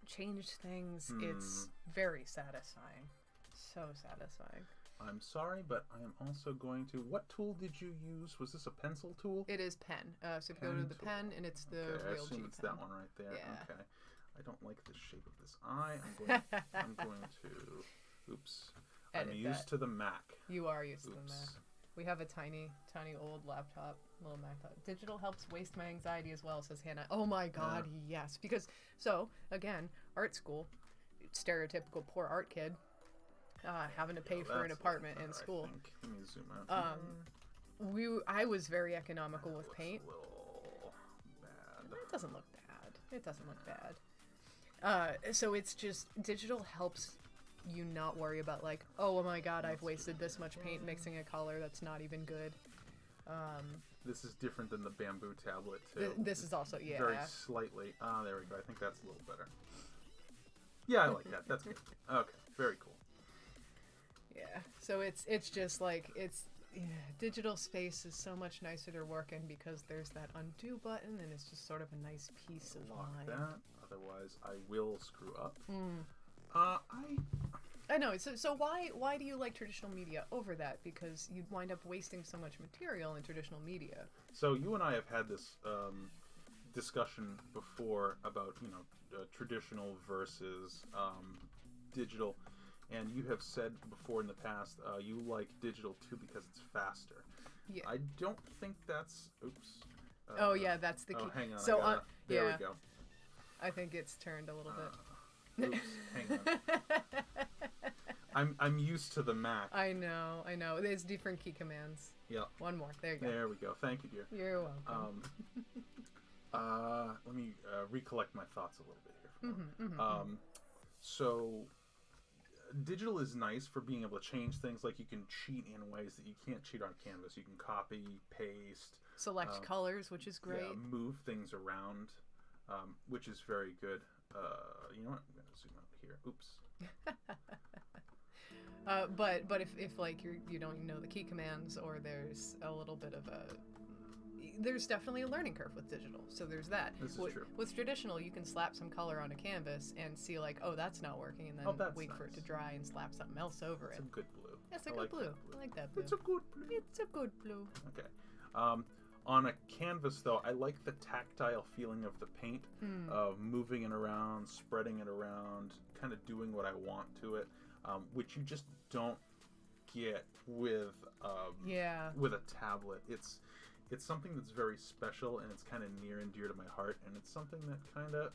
change things. It's very satisfying. So satisfying. I'm sorry, but I am also going to... What tool did you use? Was this a pencil tool? It is pen. So if you go to the pen, and it's the real G pen. I assume it's that one right there. Yeah. Okay. I don't like the shape of this eye. I'm going to... Oops. Edit I'm used to the Mac. You are used to the Mac. We have a tiny old laptop, little Mac. Digital helps waste my anxiety as well, says Hannah. Oh my God, yes. Because, so, again, art school, stereotypical poor art kid, having to pay for an apartment in school. Let me zoom out. I was very economical with paint. A little bad. It doesn't look bad. So it's just, digital helps you not worry about like, oh my God, I've wasted this much paint mixing a color that's not even good. This is different than the bamboo tablet too. This is also, yeah. Very slightly. There we go. I think that's a little better. Yeah, I like that. That's good. Okay, very cool. Yeah. So it's just like digital space is so much nicer to work in because there's that undo button and it's just sort of a nice piece of mind. That. Otherwise, I will screw up. I know. So why do you like traditional media over that? Because you'd wind up wasting so much material in traditional media. So you and I have had this discussion before about traditional versus digital, and you have said before in the past you like digital too because it's faster. Yeah. I don't think that's. Oops. Oh yeah, that's the key. Oh, hang on. So there we go. I think it's turned a little bit. Oops, hang on. I'm used to the Mac. I know. There's different key commands. Yeah. One more. There you go. There we go. Thank you, dear. You're welcome. Let me recollect my thoughts a little bit here. So, digital is nice for being able to change things. Like you can cheat in ways that you can't cheat on canvas. You can copy, paste. Select colors, which is great. Yeah, move things around, which is very good. You know what? I'm gonna zoom out here. Oops. But if like you don't know the key commands, or there's a little bit of there's definitely a learning curve with digital. So there's that. This is true. With traditional, you can slap some color on a canvas and see like, oh, that's not working, and then wait for it to dry and slap something else over it. It's a good blue. That's a good blue. I like that blue. It's a good blue. It's a good blue. Okay. On a canvas, though, I like the tactile feeling of the paint, of moving it around, spreading it around, kind of doing what I want to it, which you just don't get with a tablet. It's something that's very special, and it's kind of near and dear to my heart, and it's something that kind of,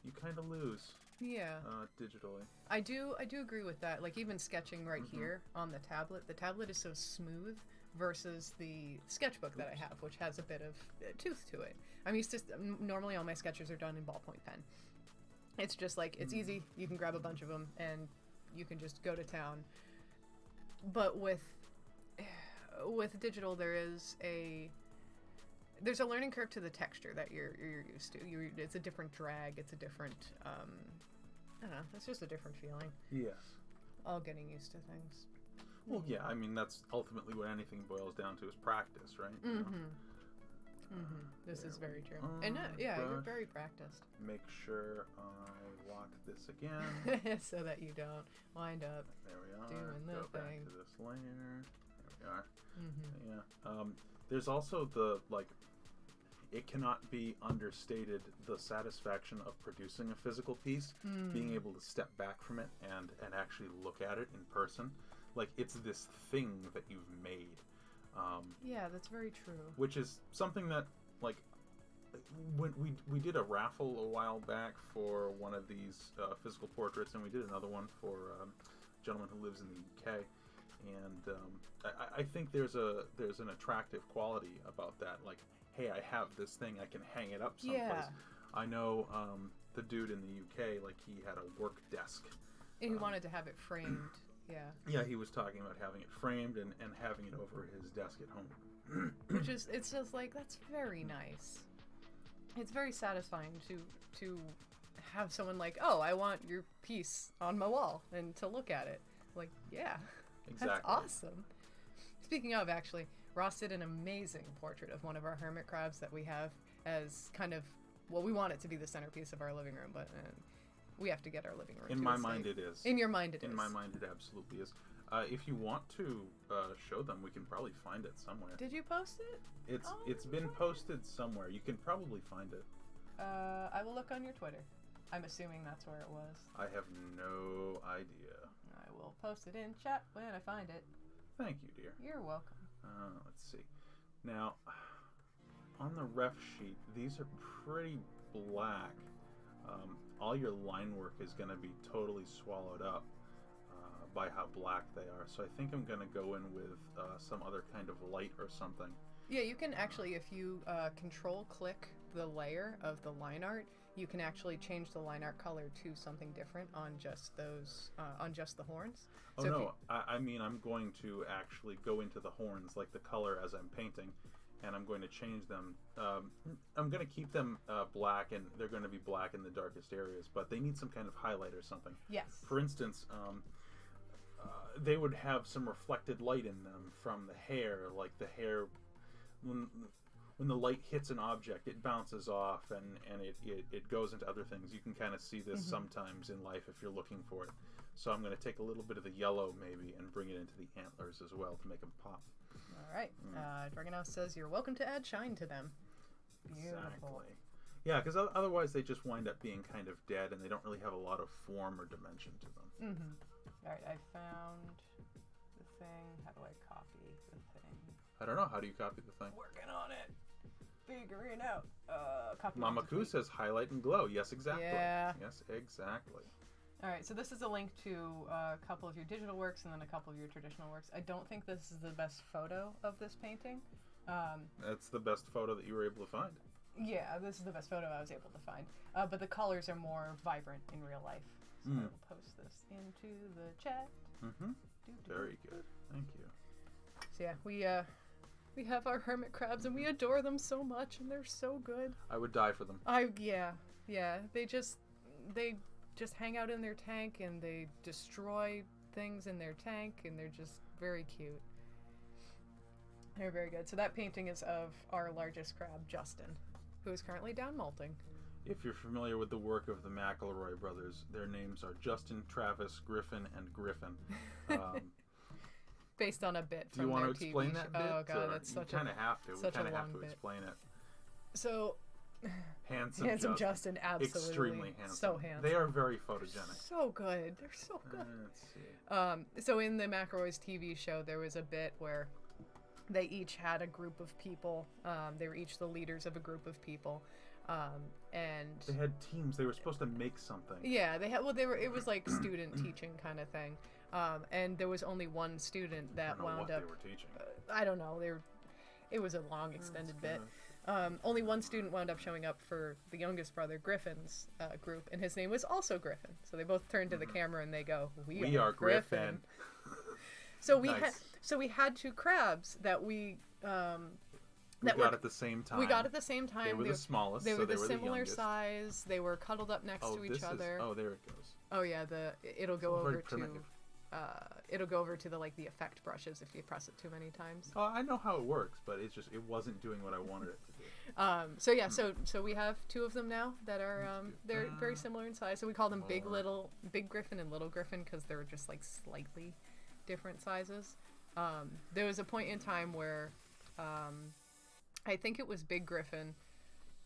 you kind of lose. Yeah. Digitally. I do agree with that. Like even sketching right here on the tablet is so smooth versus the sketchbook that I have, which has a bit of tooth to it. I'm used to, normally all my sketches are done in ballpoint pen. It's just like, it's easy. You can grab a bunch of them and you can just go to town. But with digital, there's a learning curve to the texture that you're used to. It's a different drag. It's a different, I don't know. It's just a different feeling. Yes. All getting used to things. Well, yeah. I mean, that's ultimately what anything boils down to is practice, right? This is very true. And yeah, you're very practiced. Make sure I lock this again. So that you don't wind up there we are. doing the Go thing. back to this layer. There we are. Yeah. There's also the, like, it cannot be understated the satisfaction of producing a physical piece, being able to step back from it and actually look at it in person. Like, it's this thing that you've made. Yeah, that's very true. Which is something that, like, when we did a raffle a while back for one of these physical portraits, and we did another one for a gentleman who lives in the UK. And I think there's an attractive quality about that. Like, hey, I have this thing, I can hang it up someplace. Yeah. I know the dude in the UK, like, he had a work desk. And he wanted to have it framed. Yeah. Yeah, he was talking about having it framed and having it over his desk at home. Which is, it's just like, that's very nice. It's very satisfying to have someone like, oh, I want your piece on my wall and to look at it. Like, yeah, exactly. That's awesome. Speaking of, actually, Ross did an amazing portrait of one of our hermit crabs that we have as kind of, well, we want it to be the centerpiece of our living room, but we have to get our living room. In my mind, it is. In your mind, it is. In my mind, it absolutely is. If you want to show them, we can probably find it somewhere. Did you post it? It's been posted somewhere. You can probably find it. I will look on your Twitter. I'm assuming that's where it was. I have no idea. I will post it in chat when I find it. Thank you, dear. You're welcome. Let's see. Now, on the ref sheet, these are pretty black. All your line work is going to be totally swallowed up by how black they are. So I think I'm going to go in with some other kind of light or something. Yeah, you can actually, if you control-click the layer of the line art, you can actually change the line art color to something different on just those, on just the horns. Oh, so no, I mean, I'm going to actually go into the horns, like the color as I'm painting, and I'm going to change them. I'm going to keep them black, and they're going to be black in the darkest areas, but they need some kind of highlight or something. Yes. For instance, they would have some reflected light in them from the hair, like the hair, when the light hits an object, it bounces off and it goes into other things. You can kind of see this sometimes in life if you're looking for it. So I'm going to take a little bit of the yellow maybe and bring it into the antlers as well to make them pop. All right. Dragonhouse says you're welcome to add shine to them. Beautiful. Exactly. Yeah, because otherwise they just wind up being kind of dead and they don't really have a lot of form or dimension to them. All right, I found the thing. How do I copy the thing? I don't know. How do you copy the thing? Working on it. Figuring it out. Copy. Mama Koo says highlight and glow. Yes, exactly. Yeah. Yes, exactly. All right, so this is a link to a couple of your digital works and then a couple of your traditional works. I don't think this is the best photo of this painting. That's the best photo that you were able to find. Yeah, this is the best photo I was able to find. But the colors are more vibrant in real life. So I will post this into the chat. Very good. Thank you. So yeah, we have our hermit crabs and we adore them so much and they're so good. I would die for them. Yeah. They just hang out in their tank and they destroy things in their tank and they're just very cute. They're very good. So that painting is of our largest crab, Justin, who is currently down molting. If you're familiar with the work of the McElroy brothers, their names are Justin, Travis, Griffin, and Griffin. Based on a bit from Do you want their to explain TV that show. bit? Oh god, that's such a... You kind of have to. Such we kind a of have long to bit. explain it. So... Handsome Justin, absolutely. Extremely handsome. So handsome. They are very photogenic. So good. They're so good. Let's see. So in the McElroy's TV show, there was a bit where they each had a group of people. They were each the leaders of a group of people. And they had teams. They were supposed to make something. Yeah, they had. Well, they were. It was like student teaching kind of thing. And there was only one student that wound up. They were teaching. I don't know. It was a long extended bit. Only one student wound up showing up for the youngest brother Griffin's group, and his name was also Griffin. So they both turned to the camera and they go, "We are Griffin." So we had two crabs that we got at the same time. We got at the same time. They were the smallest. They were the similar size. They were cuddled up next to each other. Oh, there it goes. Oh yeah, it'll go over to. it'll go over to the like the effect brushes if you press it too many times. I know how it works, but it wasn't doing what I wanted it to do. So yeah, so we have 2 of them now that are they're very similar in size. So we call them Big Griffin and Little Griffin because they're just like slightly different sizes. There was a point in time where I think it was Big Griffin.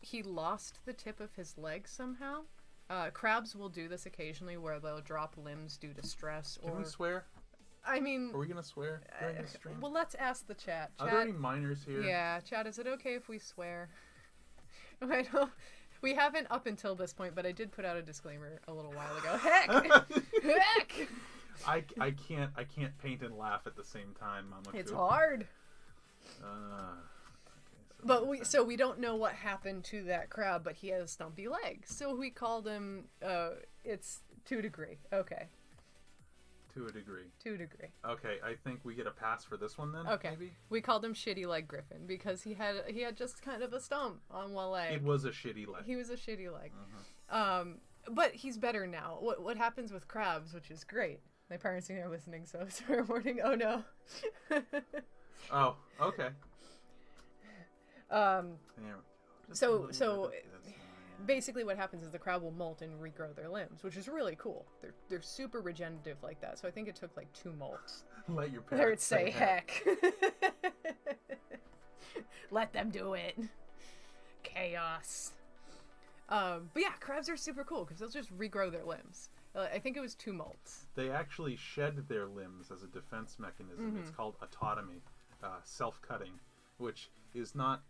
He lost the tip of his leg somehow. Crabs will do this occasionally where they'll drop limbs due to stress. Can we swear? I mean... Are we going to swear during this stream? Well, let's ask the chat. Are there any minors here? Yeah, chat, is it okay if we swear? We haven't up until this point, but I did put out a disclaimer a little while ago. Heck! I can't paint and laugh at the same time, Mama. It's hard. Okay, so we don't know what happened to that crab, but he has stumpy legs. So we called him, it's 2 degree. Okay. To a degree. 2 degree. Okay, I think we get a pass for this one then. Okay. Maybe? We called him Shitty Leg Griffin because he had just kind of a stump on one leg. It was a shitty leg. He was a shitty leg. But he's better now. What happens with crabs, which is great. My parents are listening, so sorry warning. Oh no. Oh, okay. So basically what happens is the crab will molt and regrow their limbs, which is really cool. They're super regenerative like that. So I think it took like 2 molts. Let your parents say heck. Let them do it. Chaos. But yeah, crabs are super cool because they'll just regrow their limbs. I think it was 2 molts. They actually shed their limbs as a defense mechanism. It's called autotomy, self-cutting, which is not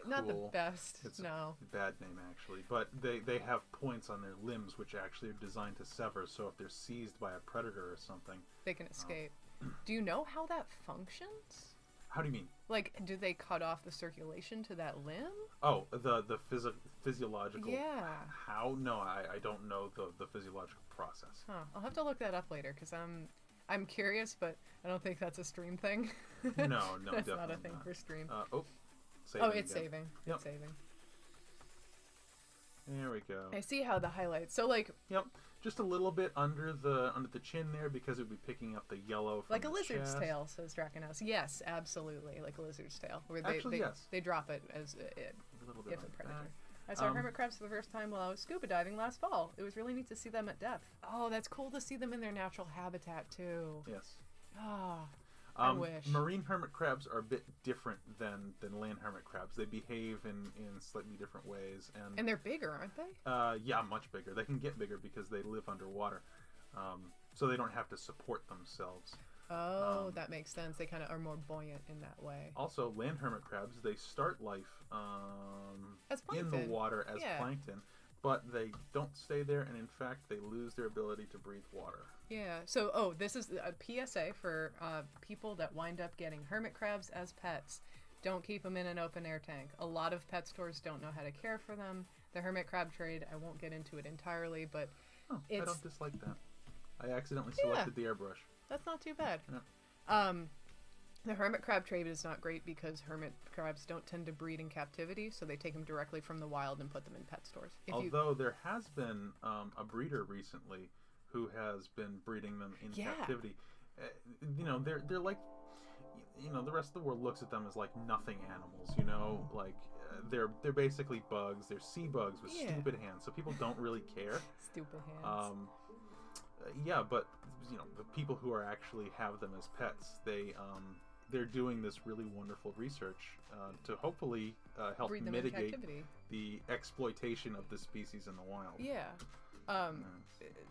cool. Not the best. It's no. a bad name, actually. But they have points on their limbs which actually are designed to sever, so if they're seized by a predator or something... They can escape. Do you know how that functions? How do you mean? Like, do they cut off the circulation to that limb? Oh, the physiological... Yeah. How? No, I don't know the physiological process. Huh. I'll have to look that up later, because I'm curious, but I don't think that's a stream thing. No, that's definitely not a thing not. for stream. Saving it's again. saving. Yep. It's saving. There we go. I see how the highlights. So like. Yep. Just a little bit under the chin there because it would be picking up the yellow from like a the lizard's chest. tail, says Drakenhouse. Yes, absolutely, like a lizard's tail. Where Yes. They drop it as A little bit if a like predator. that. I saw hermit crabs for the first time while I was scuba diving last fall. It was really neat to see them at depth. Oh, that's cool to see them in their natural habitat too. Yes. Ah. I wish. Marine hermit crabs are a bit different than land hermit crabs. They behave in slightly different ways. And they're bigger, aren't they? Yeah, much bigger. They can get bigger because they live underwater. So they don't have to support themselves. Oh, that makes sense. They kind of are more buoyant in that way. Also, land hermit crabs, they start life as in the water as plankton. But they don't stay there, and in fact, they lose their ability to breathe water. Yeah. So, this is a PSA for people that wind up getting hermit crabs as pets. Don't keep them in an open air tank. A lot of pet stores don't know how to care for them. The hermit crab trade, I won't get into it entirely, but I don't dislike that. I accidentally selected the airbrush. That's not too bad. Yeah. The hermit crab trade is not great because hermit crabs don't tend to breed in captivity, so they take them directly from the wild and put them in pet stores. Although there has been a breeder recently who has been breeding them in captivity. They're like, the rest of the world looks at them as like nothing animals. Like they're basically bugs. They're sea bugs with stupid hands, so people don't really care. Stupid hands. But the people who are actually have them as pets, they're doing this really wonderful research to hopefully help mitigate the exploitation of the species in the wild. Yeah.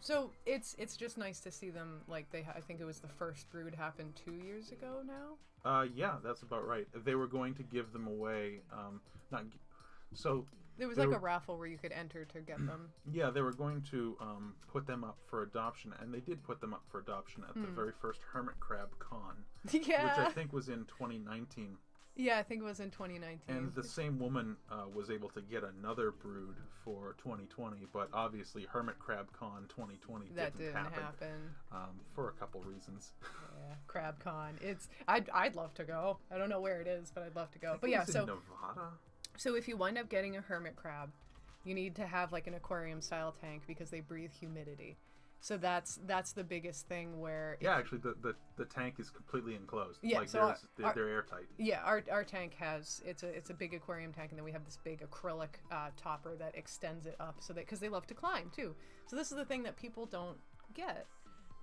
So it's just nice to see them. Like I think it was the first brood happened 2 years ago now. Yeah, that's about right. They were going to give them away. There was like a raffle where you could enter to get them. Yeah, they were going to put them up for adoption, and they did put them up for adoption at the very first Hermit Crab Con. Yeah. Which I think was in 2019. Yeah, I think it was in 2019. And the same woman was able to get another brood for 2020, but obviously Hermit Crab Con 2020 didn't happen. For a couple reasons. Yeah, Crab Con. I'd love to go. I don't know where it is, but I'd love to go. But yeah, in Nevada. So if you wind up getting a hermit crab, you need to have like an aquarium style tank because they breathe humidity. So that's the biggest thing where... Yeah, actually, the tank is completely enclosed. Yeah, like so they're airtight. Yeah, our tank has... It's a big aquarium tank, and then we have this big acrylic topper that extends it up, so that because they love to climb, too. So this is the thing that people don't get.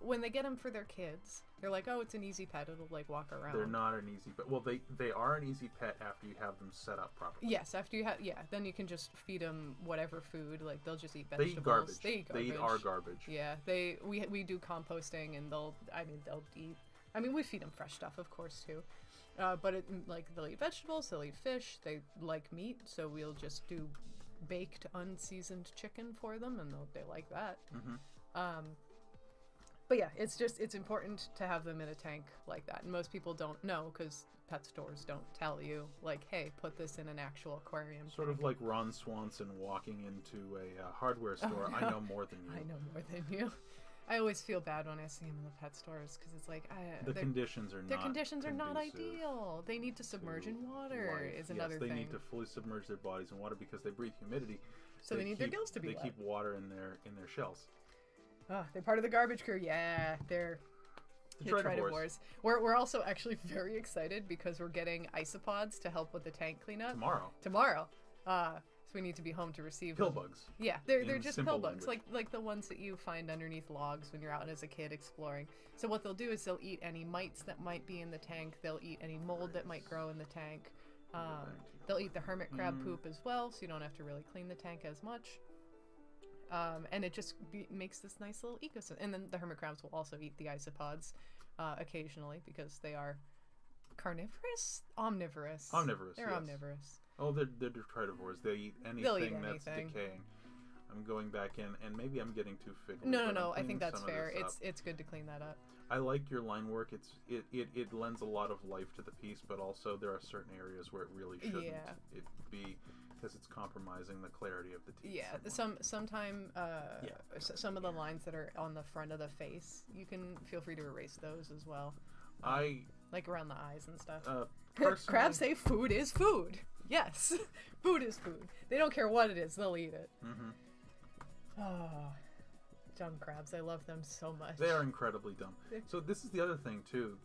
When they get them for their kids, they're like, oh, it's an easy pet. It'll, like, walk around. They're not an easy pet. Well, they are an easy pet after you have them set up properly. Yes, after you have... Yeah, then you can just feed them whatever food. Like, they'll just eat vegetables. They eat garbage. They eat garbage. They eat our garbage. Yeah, we do composting, and they'll eat... I mean, we feed them fresh stuff, of course, too. But, they'll eat vegetables, they'll eat fish, they like meat, so we'll just do baked, unseasoned chicken for them, and they like that. Mm-hmm. But yeah, it's important to have them in a tank like that. And most people don't know because pet stores don't tell you, like, hey, put this in an actual aquarium Sort tank. of like Ron Swanson walking into a hardware store. Oh, no. I know more than you. I know more than you. I always feel bad when I see them in the pet stores because it's like... the conditions are not Their conditions are not conducive ideal. They need to submerge in water is another thing. Yes, they need to fully submerge their bodies in water because they breathe humidity. So they need their gills to be wet. They wet. keep water in their shells. Oh, they're part of the garbage crew. Yeah, they're the Tridivores. We're also actually very excited because we're getting isopods to help with the tank cleanup. Tomorrow. So we need to be home to receive pill them. bugs. Yeah, they're just pill bugs, language. like the ones that you find underneath logs when you're out as a kid exploring. So what they'll do is they'll eat any mites that might be in the tank. They'll eat any mold that might grow in the tank. They'll eat the hermit crab poop as well, so you don't have to really clean the tank as much. And it just makes this nice little ecosystem. And then the hermit crabs will also eat the isopods occasionally because they are carnivorous? Omnivorous. They're yes. omnivorous. Oh, they're detritivores. They eat anything that's decaying. I'm going back in, and maybe I'm getting too fiddly. No. I think that's fair. It's good to clean that up. I like your line work. It lends a lot of life to the piece, but also there are certain areas where it really shouldn't it be. Because it's compromising the clarity of the teeth. Yeah, sometimes some of the lines that are on the front of the face, you can feel free to erase those as well. Like around the eyes and stuff. Crabs say food is food. Yes, food is food. They don't care what it is; they'll eat it. Mm-hmm. Oh, dumb crabs! I love them so much. They are incredibly dumb. So this is the other thing too.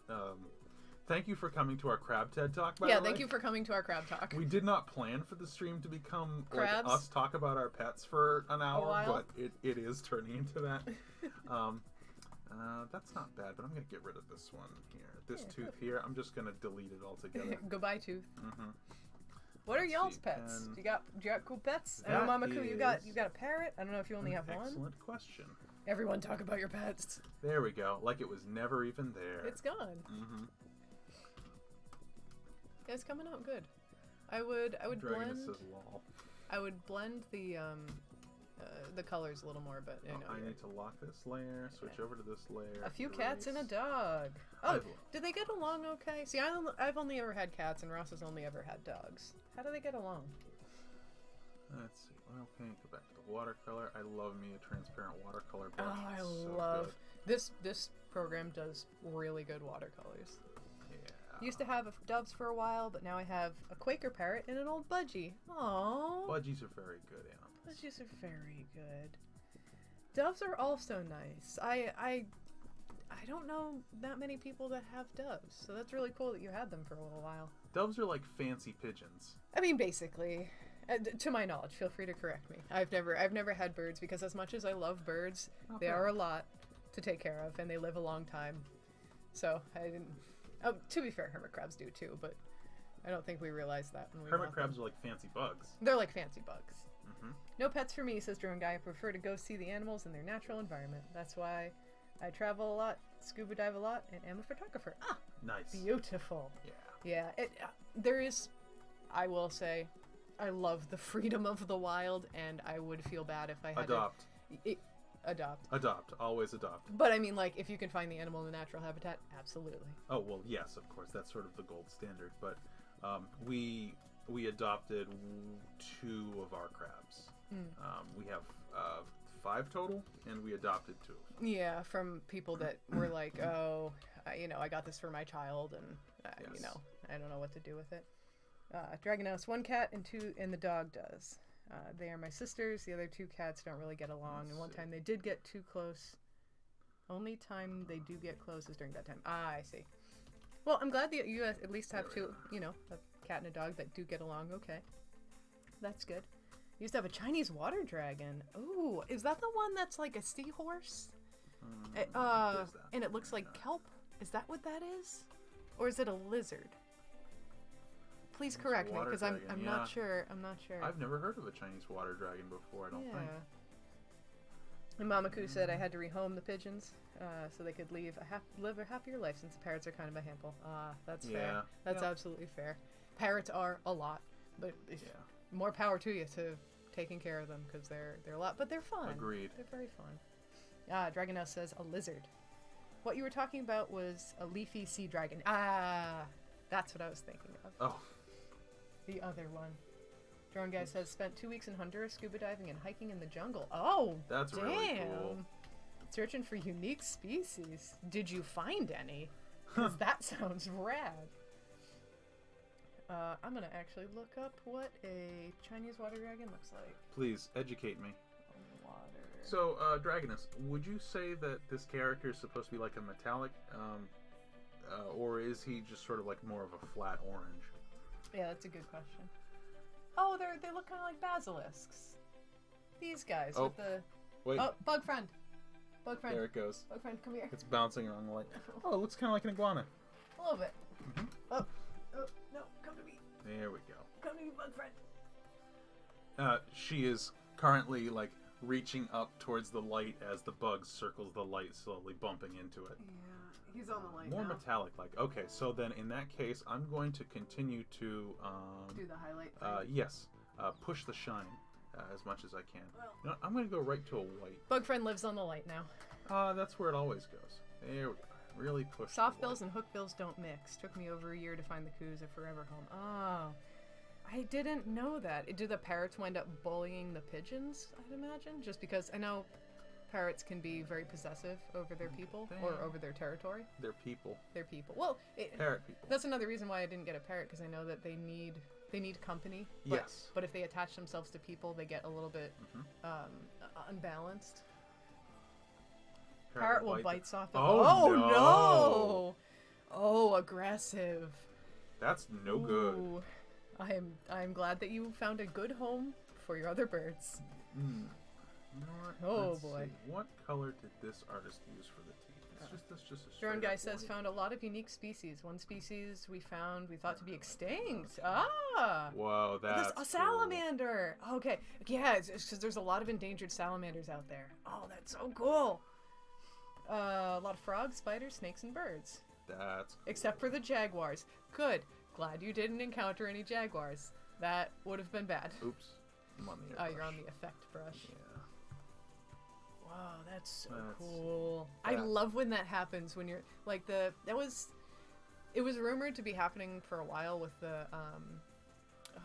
Thank you for coming to our Crab TED Talk, by the way. Thank you for coming to our Crab Talk. We did not plan for the stream to become Crabs? like us talk about our pets for an hour, but it is turning into that. That's not bad, but I'm going to get rid of this one here. This tooth here, I'm just going to delete it altogether. Goodbye, tooth. Mm-hmm. What are y'all's pets? Do you got cool pets? I know, Mama Koo, you got a parrot? I don't know if you only have one. Excellent question. Everyone talk about your pets. There we go. Like it was never even there. It's gone. Mm-hmm. It's coming out good. I would blend. Says lol. I would blend the colors a little more, but I need to lock this layer. Switch over to this layer. A few cats and a dog. Oh, do they get along okay? See, I've only ever had cats, and Ross has only ever had dogs. How do they get along? Let's see. Oil paint. Go back to the watercolor. I love me a transparent watercolor brush. Oh, I love this. This program does really good watercolors. Used to have doves for a while, but now I have a Quaker parrot and an old budgie. Aww. Budgies are very good animals. Budgies are very good. Doves are also nice. I don't know that many people that have doves, so that's really cool that you had them for a little while. Doves are like fancy pigeons. I mean, basically. To my knowledge, feel free to correct me. I've never had birds because as much as I love birds, they are a lot to take care of, and they live a long time. So I didn't. Oh, to be fair, hermit crabs do too, but I don't think we realized that when we Hermit crabs are like fancy bugs. They're like fancy bugs. Mm-hmm. No pets for me, says Drone Guy. I prefer to go see the animals in their natural environment. That's why I travel a lot, scuba dive a lot, and am a photographer. Ah, nice. Beautiful. Yeah. Yeah. There is, I will say, I love the freedom of the wild, and I would feel bad if I had Adopt. Adopt. Always adopt. But I mean, like, if you can find the animal in the natural habitat, absolutely. Oh, well, yes, of course. That's sort of the gold standard. But we adopted 2 of our crabs. We have 5 total, and we adopted 2. Yeah, from people that were like, oh, I got this for my child, and, I don't know what to do with it. Dragonhouse, 1 cat and the dog does. They are my sisters. The other 2 cats don't really get along. And one time they did get too close Only time they do get close is during that time. Ah, I see. Well, I'm glad that you at least have two, you know, a cat and a dog that do get along okay. That's good. You used to have a Chinese water dragon. Ooh, is that the one that's like a seahorse? And it looks like kelp? Is that what that is? Or is it a lizard? Please correct me, because I'm not sure. I'm not sure. I've never heard of a Chinese water dragon before, I don't think. And Mamaku said I had to rehome the pigeons so they could live a happier life since the parrots are kind of a handful. That's fair. That's absolutely fair. Parrots are a lot, but more power to you to taking care of them because they're a lot, but they're fun. Agreed. They're very fun. Dragonhouse says a lizard. What you were talking about was a leafy sea dragon. That's what I was thinking of. Oh. The other one. Drone Guy says, spent 2 weeks in Honduras scuba diving and hiking in the jungle. Oh, that's damn. Really cool. Searching for unique species. Did you find any? Because that sounds rad. I'm going to actually look up what a Chinese water dragon looks like. Please, educate me. Water. So, Dragonus, would you say that this character is supposed to be like a metallic, or is he just sort of like more of a flat orange? Yeah, that's a good question. Oh, they look kind of like basilisks. These guys with the... Wait. Oh, bug friend. Bug friend. There it goes. Bug friend, come here. It's bouncing around the light. Oh, it looks kind of like an iguana. A little bit. Mm-hmm. Oh, no, come to me. There we go. Come to me, bug friend. She is currently, like, reaching up towards the light as the bug circles the light, slowly bumping into it. Yeah, he's on the light More now. Metallic-like. Okay, so then in that case, I'm going to continue to... do the highlight thing? Yes. Push the shine as much as I can. Well, you know, I'm going to go right to a white. Bug friend lives on the light now. That's where it always goes. There we go. Really push Soft bills and hook bills don't mix. Took me over a year to find the coos a forever home. Oh. I didn't know that. Do the parrots wind up bullying the pigeons, I'd imagine? Just because I know parrots can be very possessive over their people or over their territory. They're people. They're people. Well, parrot people. That's another reason why I didn't get a parrot, because I know that they need company. But, yes. But if they attach themselves to people, they get a little bit unbalanced. Parrot will bite soft. Oh no! Oh, aggressive. That's no good. I am glad that you found a good home for your other birds. You know what? Oh Let's boy. See. What color did this artist use for the teeth? That's just a Drone Guy says found a lot of unique species. One species we thought to be extinct. Ah! Whoa, that's a salamander. Cool. Okay, yeah, it's because there's a lot of endangered salamanders out there. Oh, that's so cool. A lot of frogs, spiders, snakes, and birds. That's cool. Except for the jaguars. Good. Glad you didn't encounter any jaguars. That would have been bad. Oops. I'm on the airbrush. You're on the effect brush. Yeah. Wow, that's so cool. I love when that happens when you're like it was rumored to be happening for a while with the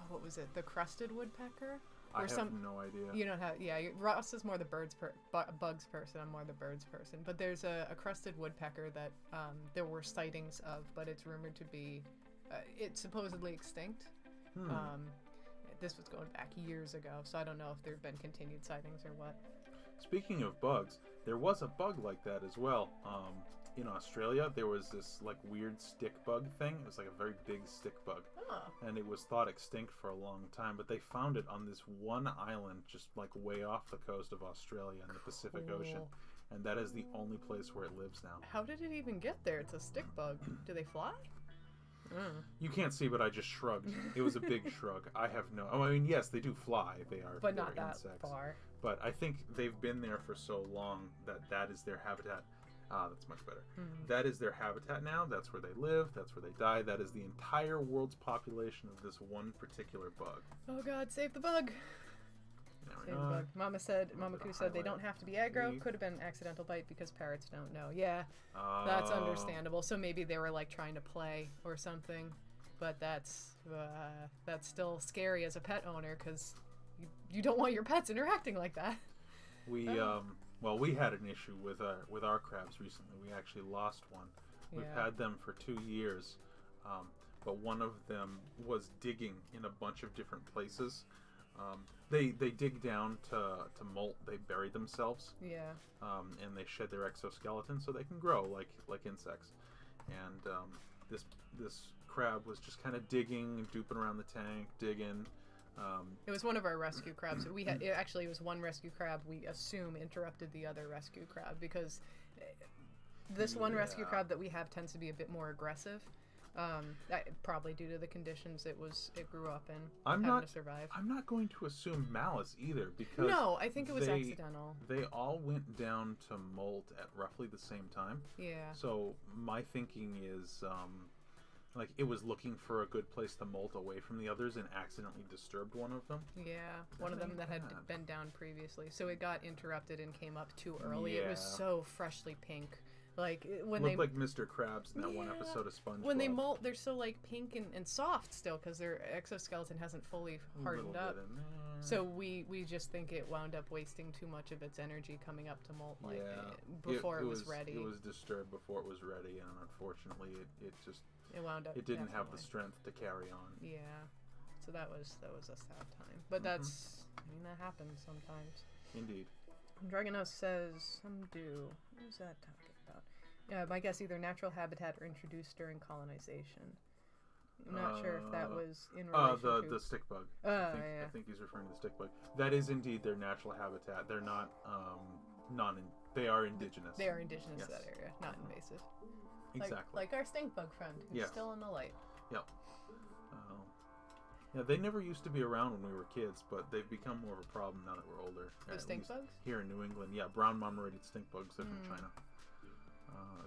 what was it? The crested woodpecker? I have no idea. You don't have, Ross is more the bugs person. I'm more the birds person. But there's a crested woodpecker that there were sightings of, but it's rumored to be, it's supposedly extinct. This was going back years ago, so I don't know if there have been continued sightings or what. Speaking of bugs, there was a bug like that as well. In Australia, there was this like weird stick bug thing. It was like a very big stick bug. And it was thought extinct for a long time, but they found it on this one island just like way off the coast of Australia in the Pacific Ocean. And that is the only place where it lives now. How did it even get there? It's a stick bug. Do they fly? You can't see, but I just shrugged. It was a big shrug. I have no... I mean, yes, they do fly. But not that insects. Far. But I think they've been there for so long that is their habitat. That's much better. That is their habitat now. That's where they live. That's where they die. That is the entire world's population of this one particular bug. Oh God, save the bug. Save the bug. Mamaku said they don't have to be aggro. Could have been accidental bite because parrots don't know. Yeah, that's understandable. So maybe they were like trying to play or something. But that's still scary as a pet owner because you don't want your pets interacting like that. We had an issue with our crabs recently. We actually lost one. We've had them for 2 years, but one of them was digging in a bunch of different places They dig down to molt. They bury themselves. Yeah. And they shed their exoskeleton so they can grow like insects. And this crab was just kind of digging, duping around the tank, digging. It was one of our rescue crabs. It was one rescue crab we assume interrupted the other rescue crab because this one rescue crab that we have tends to be a bit more aggressive. Probably due to the conditions it grew up in. Having to survive. I'm not going to assume malice either because no, I think it was accidental. They all went down to molt at roughly the same time. Yeah. So my thinking is, like it was looking for a good place to molt away from the others and accidentally disturbed one of them. Yeah, one of them that had been down previously. So it got interrupted and came up too early. Yeah. It was so freshly pink. Like when looked like Mr. Krabs in that one episode of SpongeBob. When they molt, they're so like pink and soft still because their exoskeleton hasn't fully hardened up. So we just think it wound up wasting too much of its energy coming up to molt before it was ready. It was disturbed before it was ready, and unfortunately, it wound up. It didn't have the strength to carry on. Yeah, so that was a sad time. But that's that happens sometimes. Indeed. Dragonos says some do. What was that talking about? Yeah, my guess either natural habitat or introduced during colonization. I'm not sure if that was in relation to... the stick bug. I think he's referring to the stick bug. That is indeed their natural habitat. They're not they are indigenous. They are indigenous to that area, not invasive. Exactly. Like our stink bug friend, who's still in the light. Yep. Yeah, they never used to be around when we were kids, but they've become more of a problem now that we're older. The stink bugs? Here in New England, brown marmorated stink bugs. They're from China.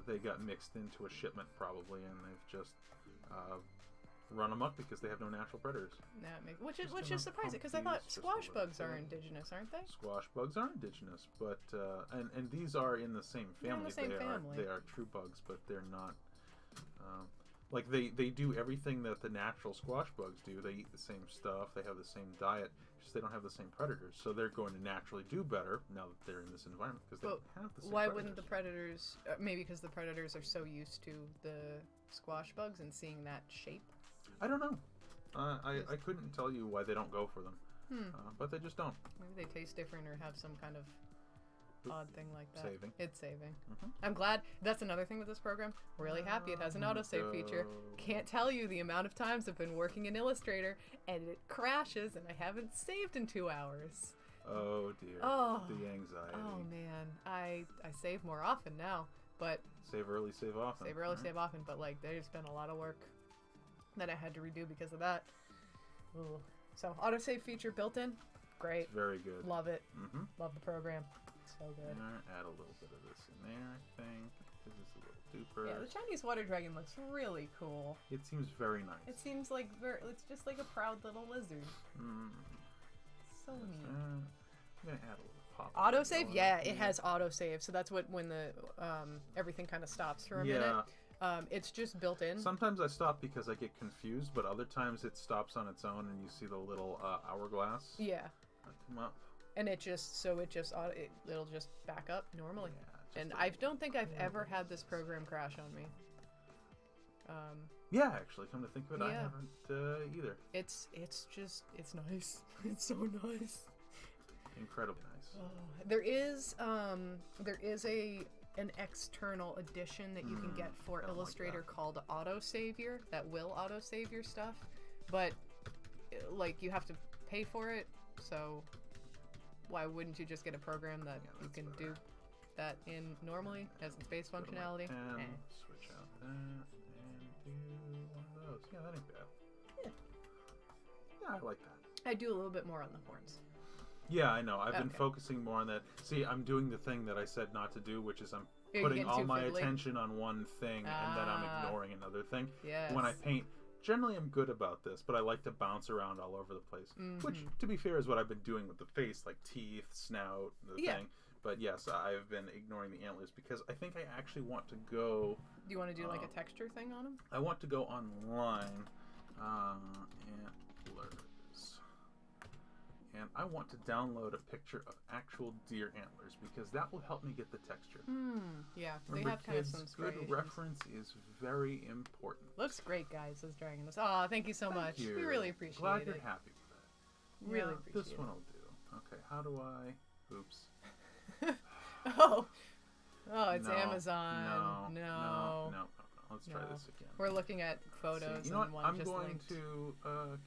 They got mixed into a shipment probably, and they've just run amok because they have no natural predators. Which is surprising because I thought squash bugs are indigenous, aren't they? Squash bugs are indigenous, but and these are in the same family. They are true bugs, but they're not. Like they do everything that the natural squash bugs do. They eat the same stuff. They have the same diet. Just they don't have the same predators, so they're going to naturally do better now that they're in this environment because they have the same. Why wouldn't the predators? Maybe because the predators are so used to the squash bugs and seeing that shape. I don't know. I couldn't tell you why they don't go for them, but they just don't. Maybe they taste different or have some kind of odd thing like that. Saving. It's saving. I'm glad. That's another thing with this program. Really happy it has an autosave feature. Can't tell you the amount of times I've been working in Illustrator and it crashes and I haven't saved in 2 hours. Oh dear. Oh. The anxiety. Oh man. I save more often now, but save early, save often. Save early, save often, but like there's been a lot of work that I had to redo because of that. Ooh. So autosave feature built in. Great. It's very good. Love it. Love the program. So good. Add a little bit of this in there, I think. This is a little duper. Yeah, the Chinese water dragon looks really cool. It seems very nice. It seems like it's just like a proud little lizard. So neat. I'm gonna add a little pop. Autosave? Yeah, it has autosave. So that's when the everything kind of stops for a minute. It's just built in. It'll stop because I get confused, but other times it stops on its own, and you see the little hourglass. Yeah. Come up. And it'll just back up normally. Yeah, and I don't think I've ever had this program crash on me. Yeah, actually, come to think of it, I haven't either. It's nice. It's so nice. Incredibly nice. Oh, there is an external edition that you can get for Illustrator called Autosavior that will autosave your stuff, but like you have to pay for it. So why wouldn't you just get a program that you can do that in normally as its base functionality? Switch out that and do one of those. Yeah, that ain't bad. Yeah, I like that. I do a little bit more on the horns. Yeah, I know. I've been focusing more on that. See, I'm doing the thing that I said not to do, which is I'm putting all my attention on one thing and then I'm ignoring another thing. Yes. When I paint, generally I'm good about this, but I like to bounce around all over the place. Which, to be fair, is what I've been doing with the face, like teeth, snout, the thing. But yes, I've been ignoring the antlers because I think I actually want to go... Do you want to do like a texture thing on them? I want to go online. Antlers. And I want to download a picture of actual deer antlers because that will help me get the texture. Yeah, remember, they have kind of some good reference is very important. Looks great, guys, says Dragonus. Oh, thank you so much. You. We really appreciate it. Glad you're happy with that. Really appreciate this one will do. Okay, how do I... Oops. Oh, it's No, Amazon. No. Let's try this again. We're looking at photos. You know what? And one I'm just going linked. to...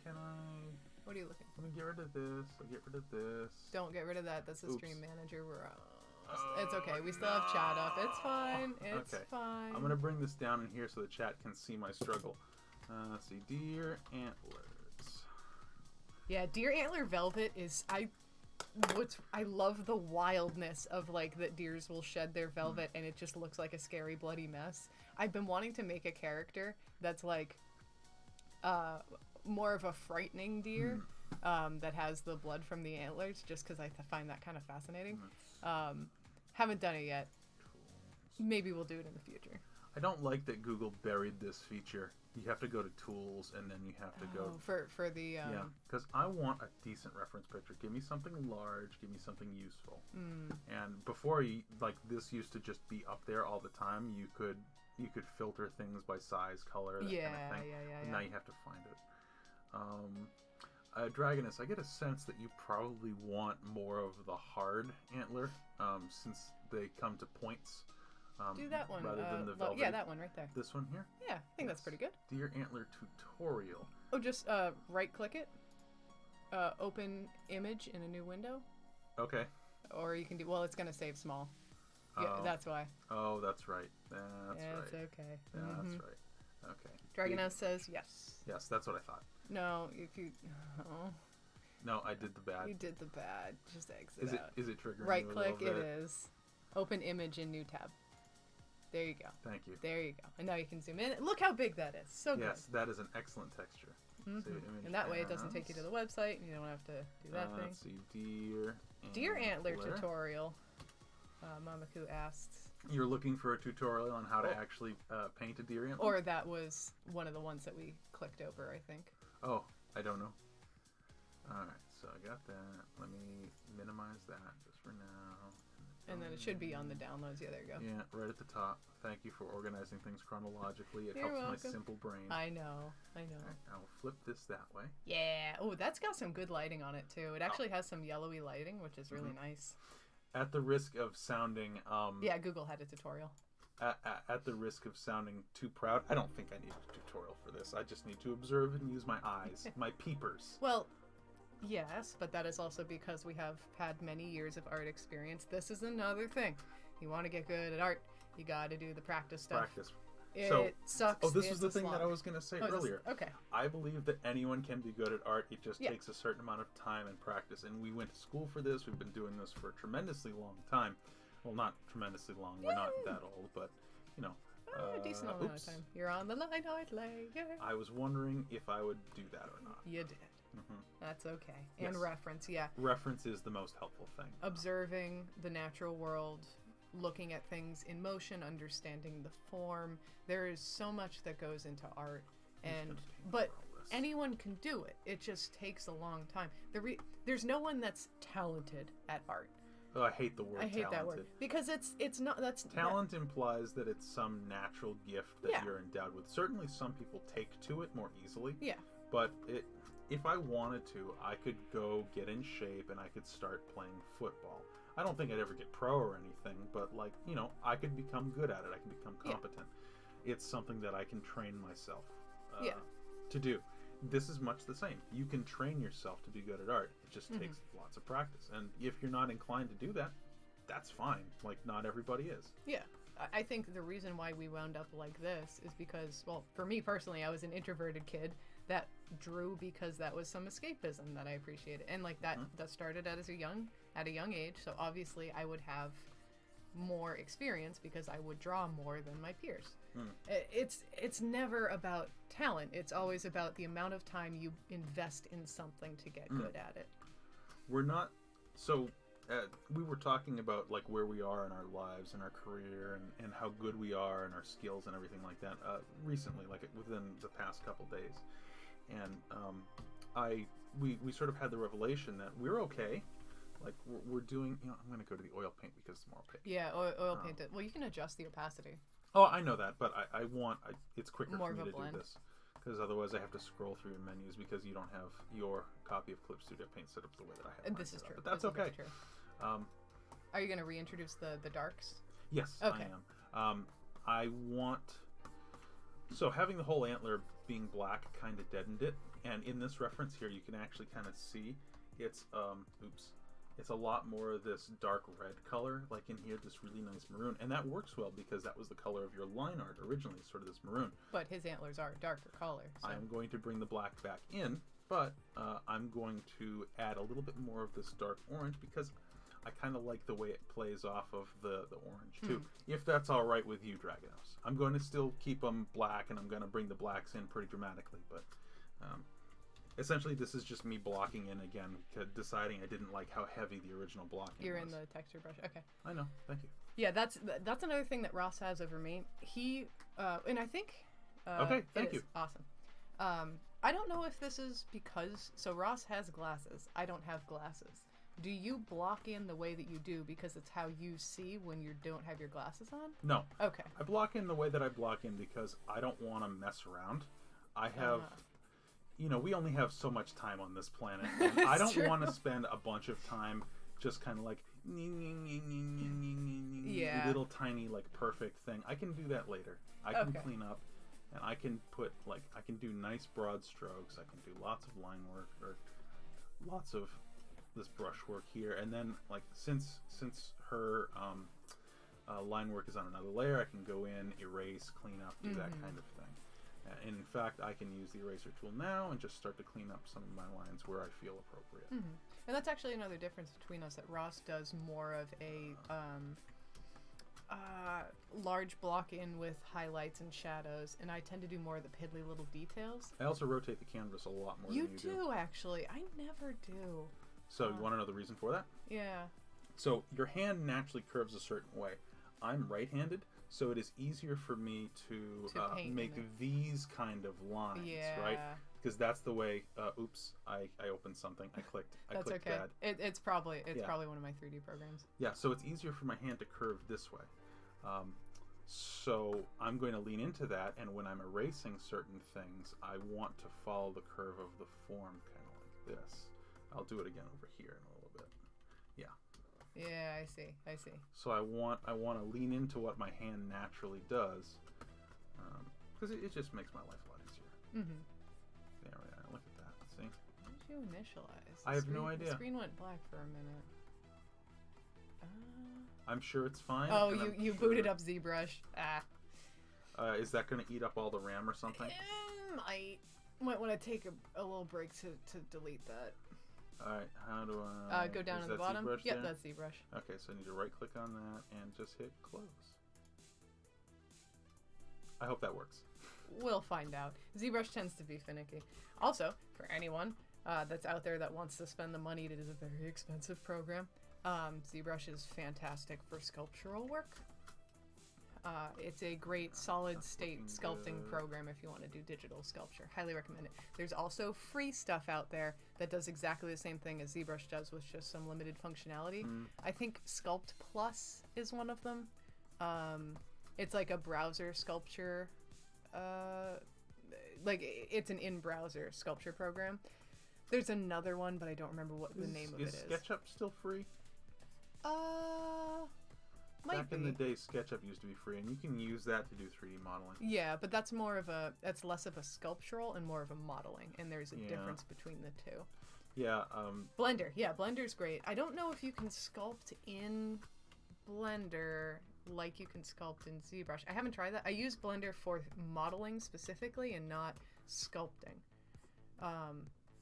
can I... What are you looking for? Let me get rid of this. I'll get rid of this. Don't get rid of that. That's the Oops. stream manager. It's okay. We still have chat up. It's fine. It's fine. I'm going to bring this down in here so the chat can see my struggle. Let's see. Deer antlers. Yeah, deer antler velvet is... I love the wildness of like that deers will shed their velvet and it just looks like a scary bloody mess. I've been wanting to make a character that's like more of a frightening deer that has the blood from the antlers, just because I find that kind of fascinating. Haven't done it yet. Maybe we'll do it in the future. I don't like that Google buried this feature. You have to go to tools and then you have to go for the yeah, because I want a decent reference picture. Give me something large, give me something useful. And before, like, this used to just be up there all the time. You could filter things by size, color, that kind of thing. And now you have to find it. Dragoness, I get a sense that you probably want more of the hard antler, since they come to points. Do that one. Rather than the velvet. Yeah, that one right there. This one here? Yeah, I think that's pretty good. Deer antler tutorial. Oh, just right click it. Open image in a new window. Okay. Or you can do, well, it's going to save small. Yeah, that's why. Oh, that's right. That's right. It's okay. That's right. Okay. Dragoness says yes. Yes, that's what I thought. No, if you... Oh. No, I did the bad. You did the bad. Just exit out. Is it triggering right you a click, little bit? it is. Open image in new tab. There you go. Thank you. There you go. And now you can zoom in. Look how big that is. So good. Yes, that is an excellent texture. And that way it doesn't take you to the website and you don't have to do that thing. Let's see, deer antler tutorial. Mamaku asks. You're looking for a tutorial on how to actually paint a deer antler? Or that was one of the ones that we clicked over, I think. Oh, I don't know. Alright, so I got that. Let me minimize that just for now. And then it should be on the downloads. Yeah, there you go. Yeah, right at the top. Thank you for organizing things chronologically. It You're helps welcome. my simple brain. I know. Right, I'll flip this that way. Yeah. Oh, that's got some good lighting on it, too. It actually has some yellowy lighting, which is really nice. At the risk of sounding... yeah, Google had a tutorial. At the risk of sounding too proud, I don't think I need a tutorial for this. I just need to observe and use my eyes, my peepers. Well... Yes, but that is also because we have had many years of art experience. This is another thing. You want to get good at art, you got to do the practice stuff. Practice. It sucks. Oh, this was the thing that I was going to say earlier. Okay. I believe that anyone can be good at art. It just takes a certain amount of time and practice. And we went to school for this. We've been doing this for a tremendously long time. Well, not tremendously long. We're not that old, but, you know. A decent amount of time. You're on the line, I'd lay. I was wondering if I would do that or not. You did. That's okay. And reference, Reference is the most helpful thing. Observing the natural world, looking at things in motion, understanding the form. There is so much that goes into art, but anyone can do it. It just takes a long time. There's no one that's talented at art. Oh, I hate the word. I hate that word because it's not. That's talent implies that it's some natural gift that you're endowed with. Certainly, some people take to it more easily. Yeah. But if I wanted to, I could go get in shape and I could start playing football. I don't think I'd ever get pro or anything, but, like, you know, I could become good at it. I can become competent. It's something that I can train myself to do. This is much the same. You can train yourself to be good at art. It just takes lots of practice. And if you're not inclined to do that, that's fine. Like, not everybody is. Yeah. I think the reason why we wound up like this is because, well, for me personally, I was an introverted kid that drew because that was some escapism that I appreciated. And, like, that started at a young age. So obviously I would have more experience because I would draw more than my peers. It's never about talent. It's always about the amount of time you invest in something to get good at it. We're not so we were talking about, like, where we are in our lives and our career and how good we are and our skills and everything like that recently, like within the past couple days. And we sort of had the revelation that we're okay. Like, we're doing, you know, I'm going to go to the oil paint because it's more opaque. Yeah, oil paint it. Well, you can adjust the opacity. Oh, I know that, but I want, it's quicker more for me of a to blend. do this. because otherwise I have to scroll through your menus because you don't have your copy of Clip Studio Paint set up the way that I have. This is true. But that's okay. Are you going to reintroduce the darks? Yes, okay. I am. I want... So having the whole antler being black kind of deadened it. And in this reference here, you can actually kind of see it's, it's a lot more of this dark red color, like in here, this really nice maroon. And that works well because that was the color of your line art originally, sort of this maroon. But his antlers are a darker color. So. I'm going to bring the black back in, but I'm going to add a little bit more of this dark orange because I kind of like the way it plays off of the orange too. If that's all right with you, Dragonos. I'm going to still keep them black, and I'm going to bring the blacks in pretty dramatically, but essentially this is just me blocking in again, deciding I didn't like how heavy the original blocking You're was. in the texture brush. Okay. I know. Thank you. Yeah, that's another thing that Ross has over me. He and I think okay, thank you. Awesome. I don't know if this is because Ross has glasses. I don't have glasses. Do you block in the way that you do because it's how you see when you don't have your glasses on? No. Okay. I block in the way that I block in because I don't want to mess around. I have, you know, we only have so much time on this planet. And I don't want to spend a bunch of time just kind of like little tiny like perfect thing. I can do that later. I can clean up, and I can put like, I can do nice broad strokes. I can do lots of line work or lots of this brush work here, and then like since her line work is on another layer, I can go in, erase, clean up, do that kind of thing. And in fact, I can use the eraser tool now and just start to clean up some of my lines where I feel appropriate. And that's actually another difference between us, that Ross does more of a large block in with highlights and shadows, and I tend to do more of the piddly little details. I also rotate the canvas a lot more than you do. You do, actually. I never do. So you want to know the reason for that? Yeah. So your hand naturally curves a certain way. I'm right-handed, so it is easier for me to make these kind of lines, right? Because that's the way. Oops, I opened something. I clicked. That's clicked okay. bad. It's probably one of my 3D programs. Yeah. So it's easier for my hand to curve this way. So I'm going to lean into that, and when I'm erasing certain things, I want to follow the curve of the form, kind of like this. I'll do it again over here in a little bit. Yeah. Yeah, I see. So I want to lean into what my hand naturally does, because it just makes my life a lot easier. There we are. Look at that. See? What did you initialize? I have no idea. The screen went black for a minute. I'm sure it's fine. Oh, you booted up ZBrush. Is that going to eat up all the RAM or something? Might want to take a little break to delete that. Alright, how do I... go down to the bottom. Yep, that's ZBrush. Okay, so I need to right-click on that and just hit close. I hope that works. We'll find out. ZBrush tends to be finicky. Also, for anyone that's out there that wants to spend the money, it is a very expensive program. ZBrush is fantastic for sculptural work. It's a great solid state sculpting program if you want to do digital sculpture. Highly recommend it. There's also free stuff out there that does exactly the same thing as ZBrush does with just some limited functionality. I think Sculpt Plus is one of them. It's like a browser sculpture. Like it's an in-browser sculpture program. There's another one, but I don't remember what the name of it is. Is SketchUp still free? Back in the day, SketchUp used to be free, and you can use that to do 3D modeling. Yeah, but that's less of a sculptural and more of a modeling, and there's a difference between the two. Yeah. Blender. Yeah, Blender's great. I don't know if you can sculpt in Blender like you can sculpt in ZBrush. I haven't tried that. I use Blender for modeling specifically and not sculpting.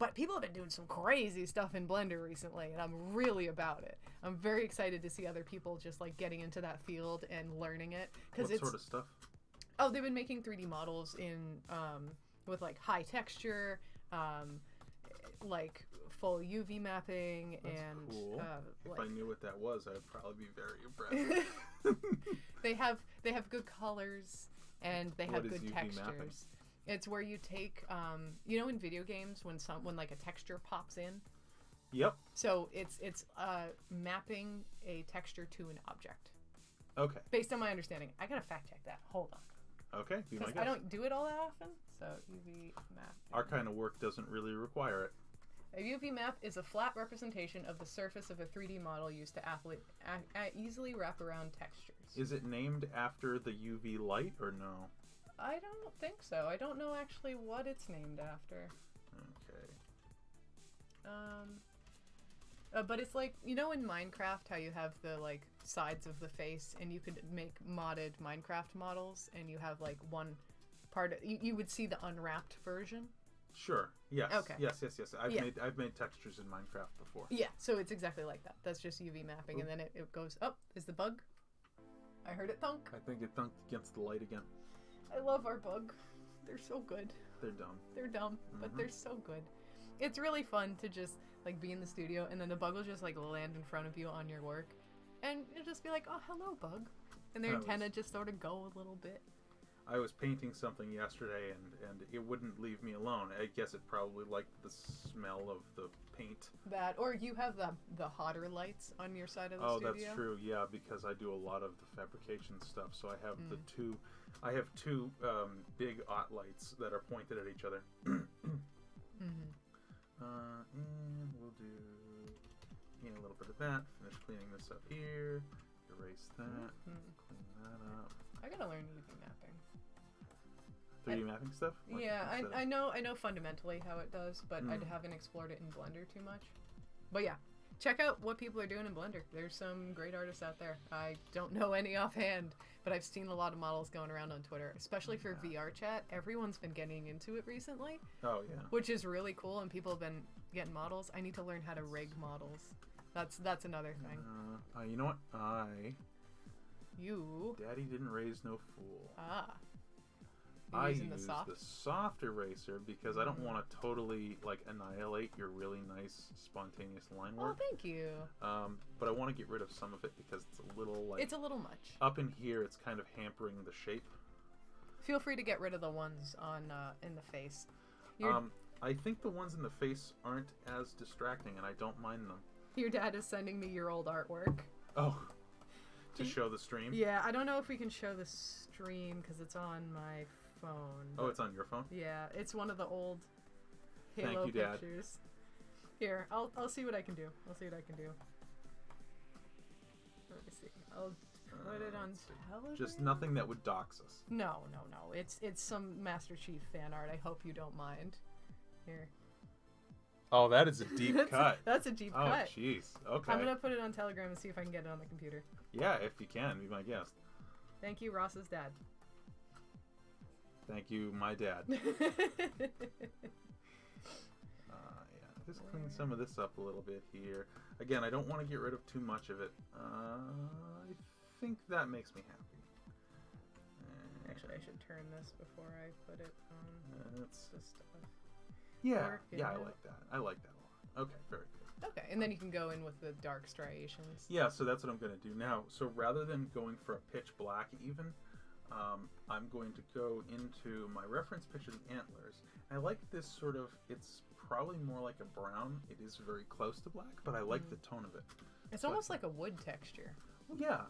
But people have been doing some crazy stuff in Blender recently, and I'm really about it. I'm very excited to see other people just like getting into that field and learning it. What sort of stuff? Oh, they've been making 3D models in with like high texture, like full UV mapping. That's and cool. If I knew what that was, I'd probably be very impressed. They have good colors and they have good UV textures. mapping? It's where you take, you know, in video games when like a texture pops in. Yep. So it's mapping a texture to an object. Okay. Based on my understanding, I gotta fact check that. Hold on. Okay, be my Because guest. I don't do it all that often, so UV map. Our kind of work doesn't really require it. A UV map is a flat representation of the surface of a 3D model used to easily wrap around textures. Is it named after the UV light or no? I don't think so. I don't know actually what it's named after. Okay. But it's like, you know in Minecraft how you have the like sides of the face and you could make modded Minecraft models and you have like one part of, you would see the unwrapped version? Sure. Yes. Okay. Yes. I've made textures in Minecraft before. Yeah, so it's exactly like that. That's just UV mapping. Oop. And then it goes, oh, is the bug? I heard it thunk. I think it thunked against the light again. I love our bug. They're so good. They're dumb. They're dumb, but they're so good. It's really fun to just like be in the studio and then the bug will just like land in front of you on your work. And you'll just be like, oh, hello, bug. And their antenna just sort of go a little bit. I was painting something yesterday and it wouldn't leave me alone. I guess it probably liked the smell of the paint. That, or you have the hotter lights on your side of the studio. Oh, that's true. Yeah, because I do a lot of the fabrication stuff. So I have I have two big OT lights that are pointed at each other. And we'll do a little bit of that. Finish cleaning this up here. Erase that. Clean that up. I gotta learn UV mapping. 3D mapping stuff? Like, yeah, I know fundamentally how it does, but I haven't explored it in Blender too much. But yeah, check out what people are doing in Blender. There's some great artists out there. I don't know any offhand, but I've seen a lot of models going around on Twitter, especially for VR chat. Everyone's been getting into it recently. Oh, yeah. Which is really cool, and people have been getting models. I need to learn how to rig models. That's another thing. You know what? Daddy didn't raise no fool. I use the soft eraser because I don't want to totally like annihilate your really nice spontaneous line work. Oh, thank you. But I want to get rid of some of it because it's a little like it's a little much. Up in here, it's kind of hampering the shape. Feel free to get rid of the ones on in the face. I think the ones in the face aren't as distracting, and I don't mind them. Your dad is sending me your old artwork. Oh. To show the stream? Yeah, I don't know if we can show the stream because it's on my phone. Oh, it's on your phone? Yeah, it's one of the old Halo pictures. Dad. Here, I'll see what I can do. Let me see. I'll put it on Telegram. Just nothing that would dox us. No. It's some Master Chief fan art. I hope you don't mind. Here. Oh, that is a deep cut. That's a deep cut. Oh, jeez. Okay. I'm gonna put it on Telegram and see if I can get it on the computer. Yeah, if you can, be my guest. Thank you, Ross's dad. Thank you, my dad. Yeah, just clean some of this up a little bit here. Again, I don't want to get rid of too much of it. I think that makes me happy. Actually, I should turn this before I put it on the stuff. Yeah, I like that. I like that a lot. Okay, very good. Okay, and then you can go in with the dark striations. Yeah, so that's what I'm going to do now. So rather than going for a pitch black even, I'm going to go into my reference picture, the antlers. I like this sort of, it's probably more like a brown. It is very close to black, but I like the tone of it. It's almost like a wood texture. Yeah.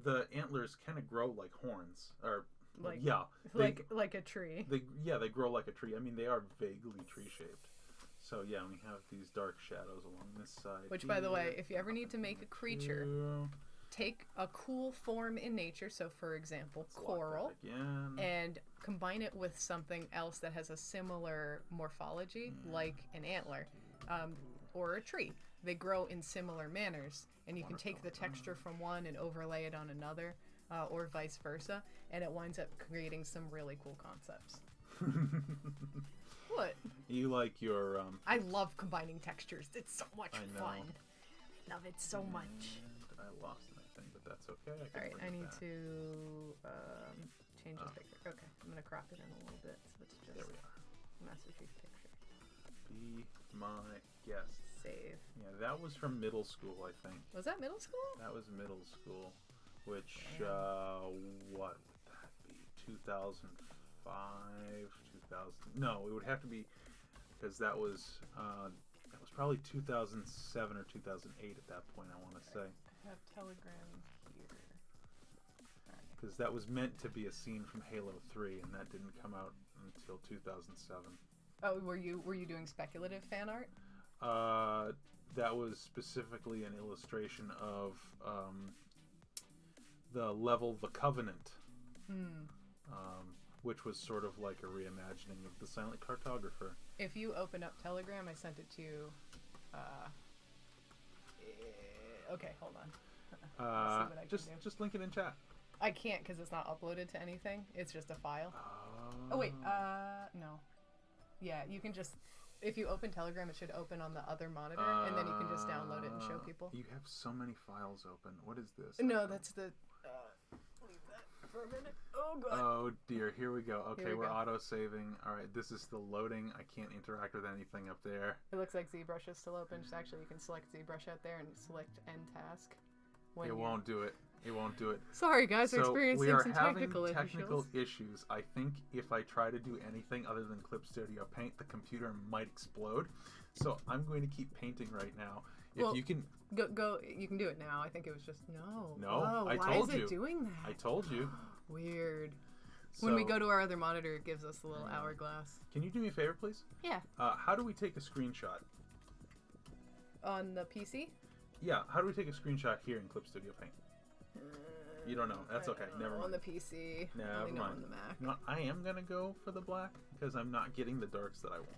The antlers kind of grow like horns, or like like a tree. They grow like a tree. I mean, they are vaguely tree shaped. So yeah, we have these dark shadows along this side. Which, by the way, if you ever need to make a creature, take a cool form in nature. So, for example, coral, and combine it with something else that has a similar morphology, like an antler, or a tree. They grow in similar manners, and you can take the texture from one and overlay it on another. Or vice versa, and it winds up creating some really cool concepts. What? You like your... I love combining textures. It's so much fun. I love it so much. I lost my thing, but that's okay. Alright, I need to change this picture. Okay, I'm going to crop it in a little bit, so it's just there we are. Master Chief picture. Be my guest. Save. Yeah, that was from middle school, I think. Was that middle school? That was middle school. Which, what would that be? 2005, 2000? No, it would have to be, because that was probably 2007 or 2008 at that point, I want to say. I have Telegram here. Alright. because that was meant to be a scene from Halo 3, and that didn't come out until 2007. Oh, were you doing speculative fan art? That was specifically an illustration of the level The Covenant, which was sort of like a reimagining of the Silent Cartographer. If you open up Telegram, I sent it to you. Okay, hold on. Just link it in chat. I can't because it's not uploaded to anything. It's just a file. Oh wait, no. Yeah, you can just, if you open Telegram, it should open on the other monitor, and then you can just download it and show people. You have so many files open. What is this? No, that's the. Leave that for a minute. Oh god. Oh dear, here we go. Okay, we're auto-saving. All right, this is still loading. I can't interact with anything up there. It looks like ZBrush is still open. Just actually, you can select ZBrush out there and select End Task. It won't do it. It won't do it. Sorry guys, we're experiencing some technical issues. I think if I try to do anything other than Clip Studio Paint, the computer might explode. So I'm going to keep painting right now. If you can go, you can do it now. I think it was just no. No, I told you. Why is it doing that? I told you. Weird. So, when we go to our other monitor, it gives us a little hourglass. Can you do me a favor, please? Yeah. How do we take a screenshot? On the PC? Yeah. How do we take a screenshot here in Clip Studio Paint? You don't know. That's okay. Never mind. On the PC. Never mind. On the Mac. No, I am going to go for the black because I'm not getting the darks that I want.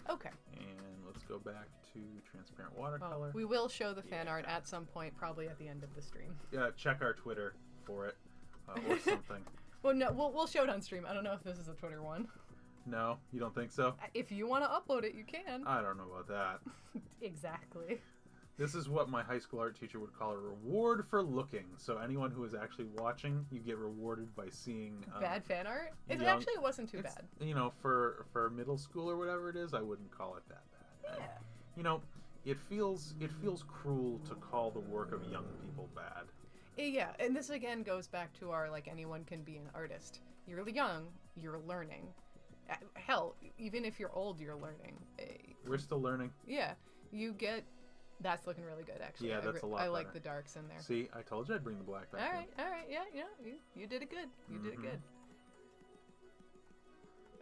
Okay. And let's go back to transparent watercolor. We will show the fan art at some point, probably at the end of the stream. Yeah, check our Twitter for it or something. Well, no, we'll show it on stream. I don't know if this is a Twitter one. No, you don't think so? If you want to upload it, you can. I don't know about that. Exactly. This is what my high school art teacher would call a reward for looking. So anyone who is actually watching, you get rewarded by seeing bad fan art. It wasn't too bad. You know, for middle school or whatever it is, I wouldn't call it that bad. Yeah. You know, it feels cruel to call the work of young people bad. Yeah, and this again goes back to our anyone can be an artist. You're young, you're learning. Hell, even if you're old, you're learning. We're still learning. Yeah, you get. That's looking really good, actually. Yeah, that's a lot better. I like the darks in there. See, I told you I'd bring the black back. All right, yeah, you did it good. You did it good.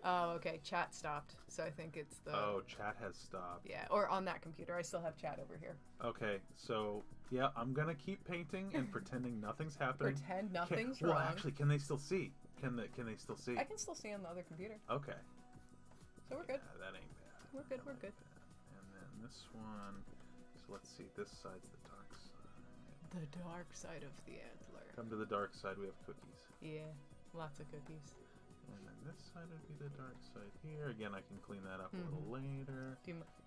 Oh, okay, chat stopped, so I think it's the... Oh, chat has stopped. Yeah, or on that computer. I still have chat over here. Okay, so, yeah, I'm gonna keep painting and pretending nothing's happening. Pretend nothing's wrong. Well, actually, can they still see? Can they still see? I can still see on the other computer. Okay. So we're good. Yeah, that ain't bad. We're good, we're good. And then this one... So let's see, this side's the dark side. The dark side of the antler. Come to the dark side, we have cookies. Yeah, lots of cookies. And then this side would be the dark side here. Again, I can clean that up a little later.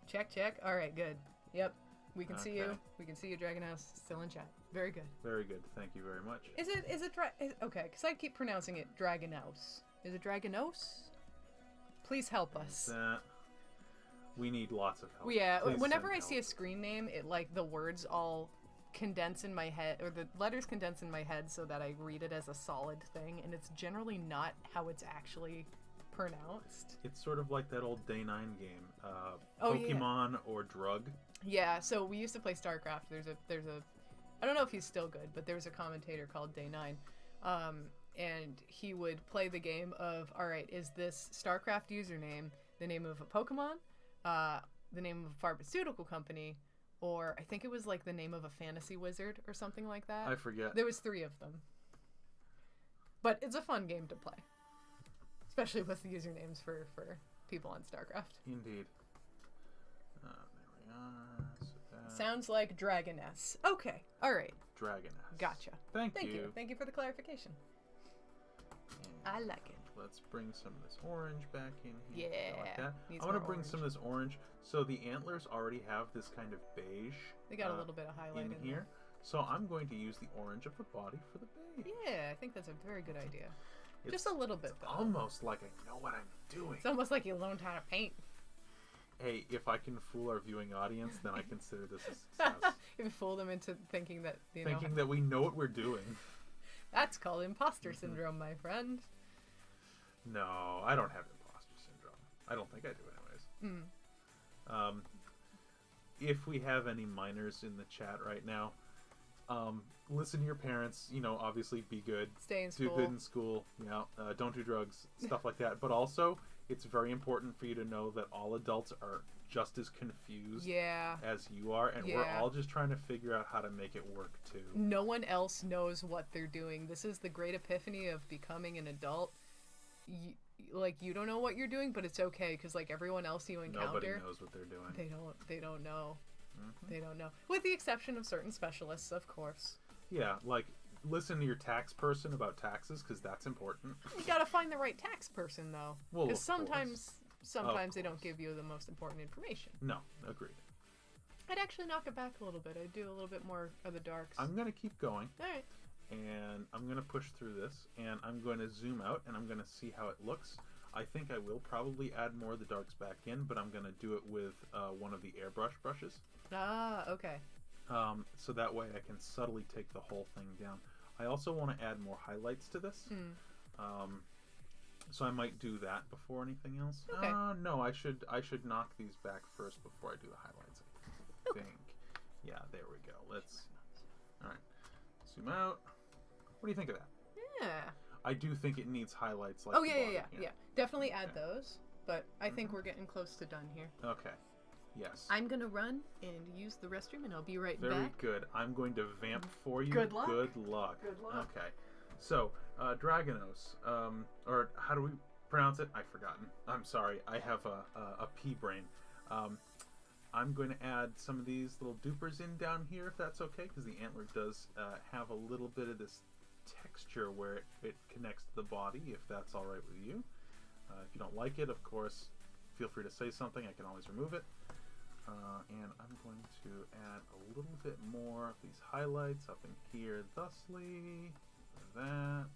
Check. All right, good. Yep, we can see you. We can see you, Dragon House, still in chat. Very good. Very good. Thank you very much. Okay, because I keep pronouncing it Dragon House. Is it Dragonos? Please help us. We need lots of help. Yeah, Please whenever I see a screen name, it the words all condense in my head, or the letters condense in my head so that I read it as a solid thing, and it's generally not how it's actually pronounced. It's sort of like that old Day 9 game, Pokemon or Drug. Yeah, so we used to play StarCraft. There's a I don't know if he's still good, but there was a commentator called Day 9. And he would play the game of, all right, is this StarCraft username the name of a Pokemon? The name of a pharmaceutical company, or I think it was the name of a fantasy wizard or something like that. I forget. There was 3 of them. But it's a fun game to play. Especially with the usernames for people on StarCraft. Indeed. There we are. So sounds like Dragoness. Okay. All right. Dragoness. Gotcha. Thank you. Thank you for the clarification. I like it. Let's bring some of this orange back in here. Yeah. Like that. I want to bring some of this orange. So the antlers already have this kind of beige. They got a little bit of highlight in here. there. So I'm going to use the orange of the body for the beige. Yeah, I think that's a very good idea. Just a little bit, though. Almost like I know what I'm doing. It's almost like you learned how to paint. Hey, if I can fool our viewing audience, then I consider this a success. You can fool them into thinking that that we know what we're doing. That's called imposter syndrome, my friend. No, I don't have imposter syndrome. I don't think I do anyways. If we have any minors in the chat right now, Listen to your parents. You know, obviously be good. Stay in school. Do good in school. You know, don't do drugs, stuff like that. But also, it's very important for you to know that all adults are just as confused as you are, and we're all just trying to figure out how to make it work too. No one else knows what they're doing. This is the great epiphany of becoming an adult. You don't know what you're doing, but it's okay, because like everyone else you encounter, nobody knows what they're doing. They don't know. Mm-hmm. They don't know, with the exception of certain specialists, of course. Yeah, like listen to your tax person about taxes, because that's important. You gotta find the right tax person though, well, because sometimes they don't give you the most important information. No, agreed. I'd actually knock it back a little bit. I'd do a little bit more of the darks. I'm gonna keep going. All right. And I'm gonna push through this, and I'm going to zoom out, and I'm gonna see how it looks. I think I will probably add more of the darks back in, but I'm gonna do it with one of the airbrush brushes. Ah, okay. So that way I can subtly take the whole thing down. I also want to add more highlights to this. So I might do that before anything else. Okay. No, I should knock these back first before I do the highlights. I think. Yeah, there we go. All right. Zoom out. What do you think of that? Yeah. I do think it needs highlights. Like Yeah. Definitely add those. But I think we're getting close to done here. Okay. Yes. I'm gonna run and use the restroom, and I'll be right back. Very good. I'm going to vamp for you. Good luck. Good luck. Good luck. Okay. So, Dragonos, or how do we pronounce it? I've forgotten. I'm sorry. I have a pea brain. I'm going to add some of these little dupers in down here, if that's okay, because the antler does have a little bit of this texture where it connects to the body, if that's all right with you. If you don't like it, of course, feel free to say something. I can always remove it. And I'm going to add a little bit more of these highlights up in here, thusly, that.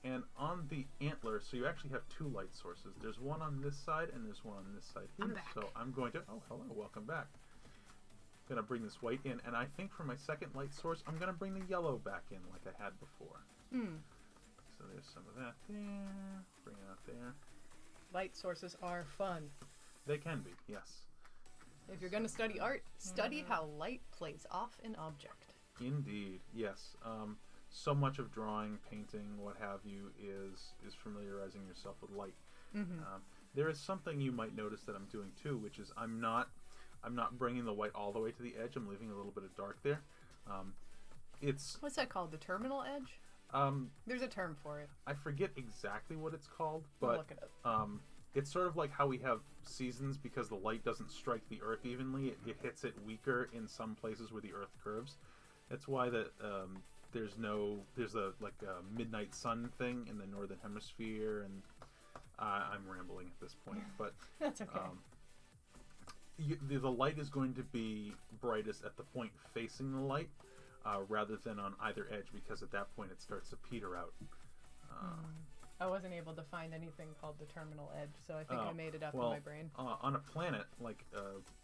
And on the antler, so you actually have two light sources. There's one on this side and there's one on this side here. I'm back. So I'm going to, oh, hello, welcome back. I'm going to bring this white in, and I think for my second light source, I'm going to bring the yellow back in like I had before. So there's some of that there, bring it out there. Light sources are fun. They can be, yes. If you're going to study art, study how light plays off an object. Indeed, yes. So much of drawing, painting, what have you, is familiarizing yourself with light. There is something you might notice that I'm doing too, which is I'm not bringing the white all the way to the edge. I'm leaving a little bit of dark there. What's that called? The terminal edge? There's a term for it. I forget exactly what it's called, but I'll look it up. It's sort of like how we have seasons because the light doesn't strike the earth evenly. It hits it weaker in some places where the earth curves. That's why there's a midnight sun thing in the northern hemisphere, and I'm rambling at this point, but that's okay. The light is going to be brightest at the point facing the light, rather than on either edge, because at that point it starts to peter out. I wasn't able to find anything called the terminal edge, so I think I made it up in my brain. On a planet like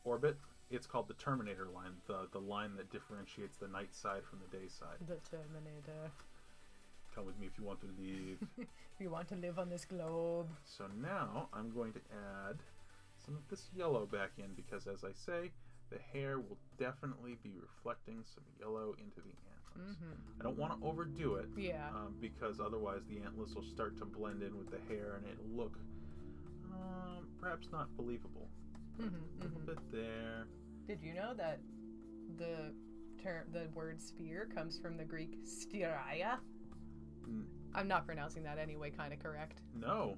orbit, it's called the Terminator line, the line that differentiates the night side from the day side. The Terminator. Come with me if you want to live. If you want to live on this globe. So now I'm going to add some of this yellow back in, because as I say, the hair will definitely be reflecting some yellow into the antlers. I don't want to overdo it, because otherwise the antlers will start to blend in with the hair and it'll look perhaps not believable. A little bit there. Did you know that the word sphere comes from the Greek spheria? I'm not pronouncing that anyway kind of correct. No,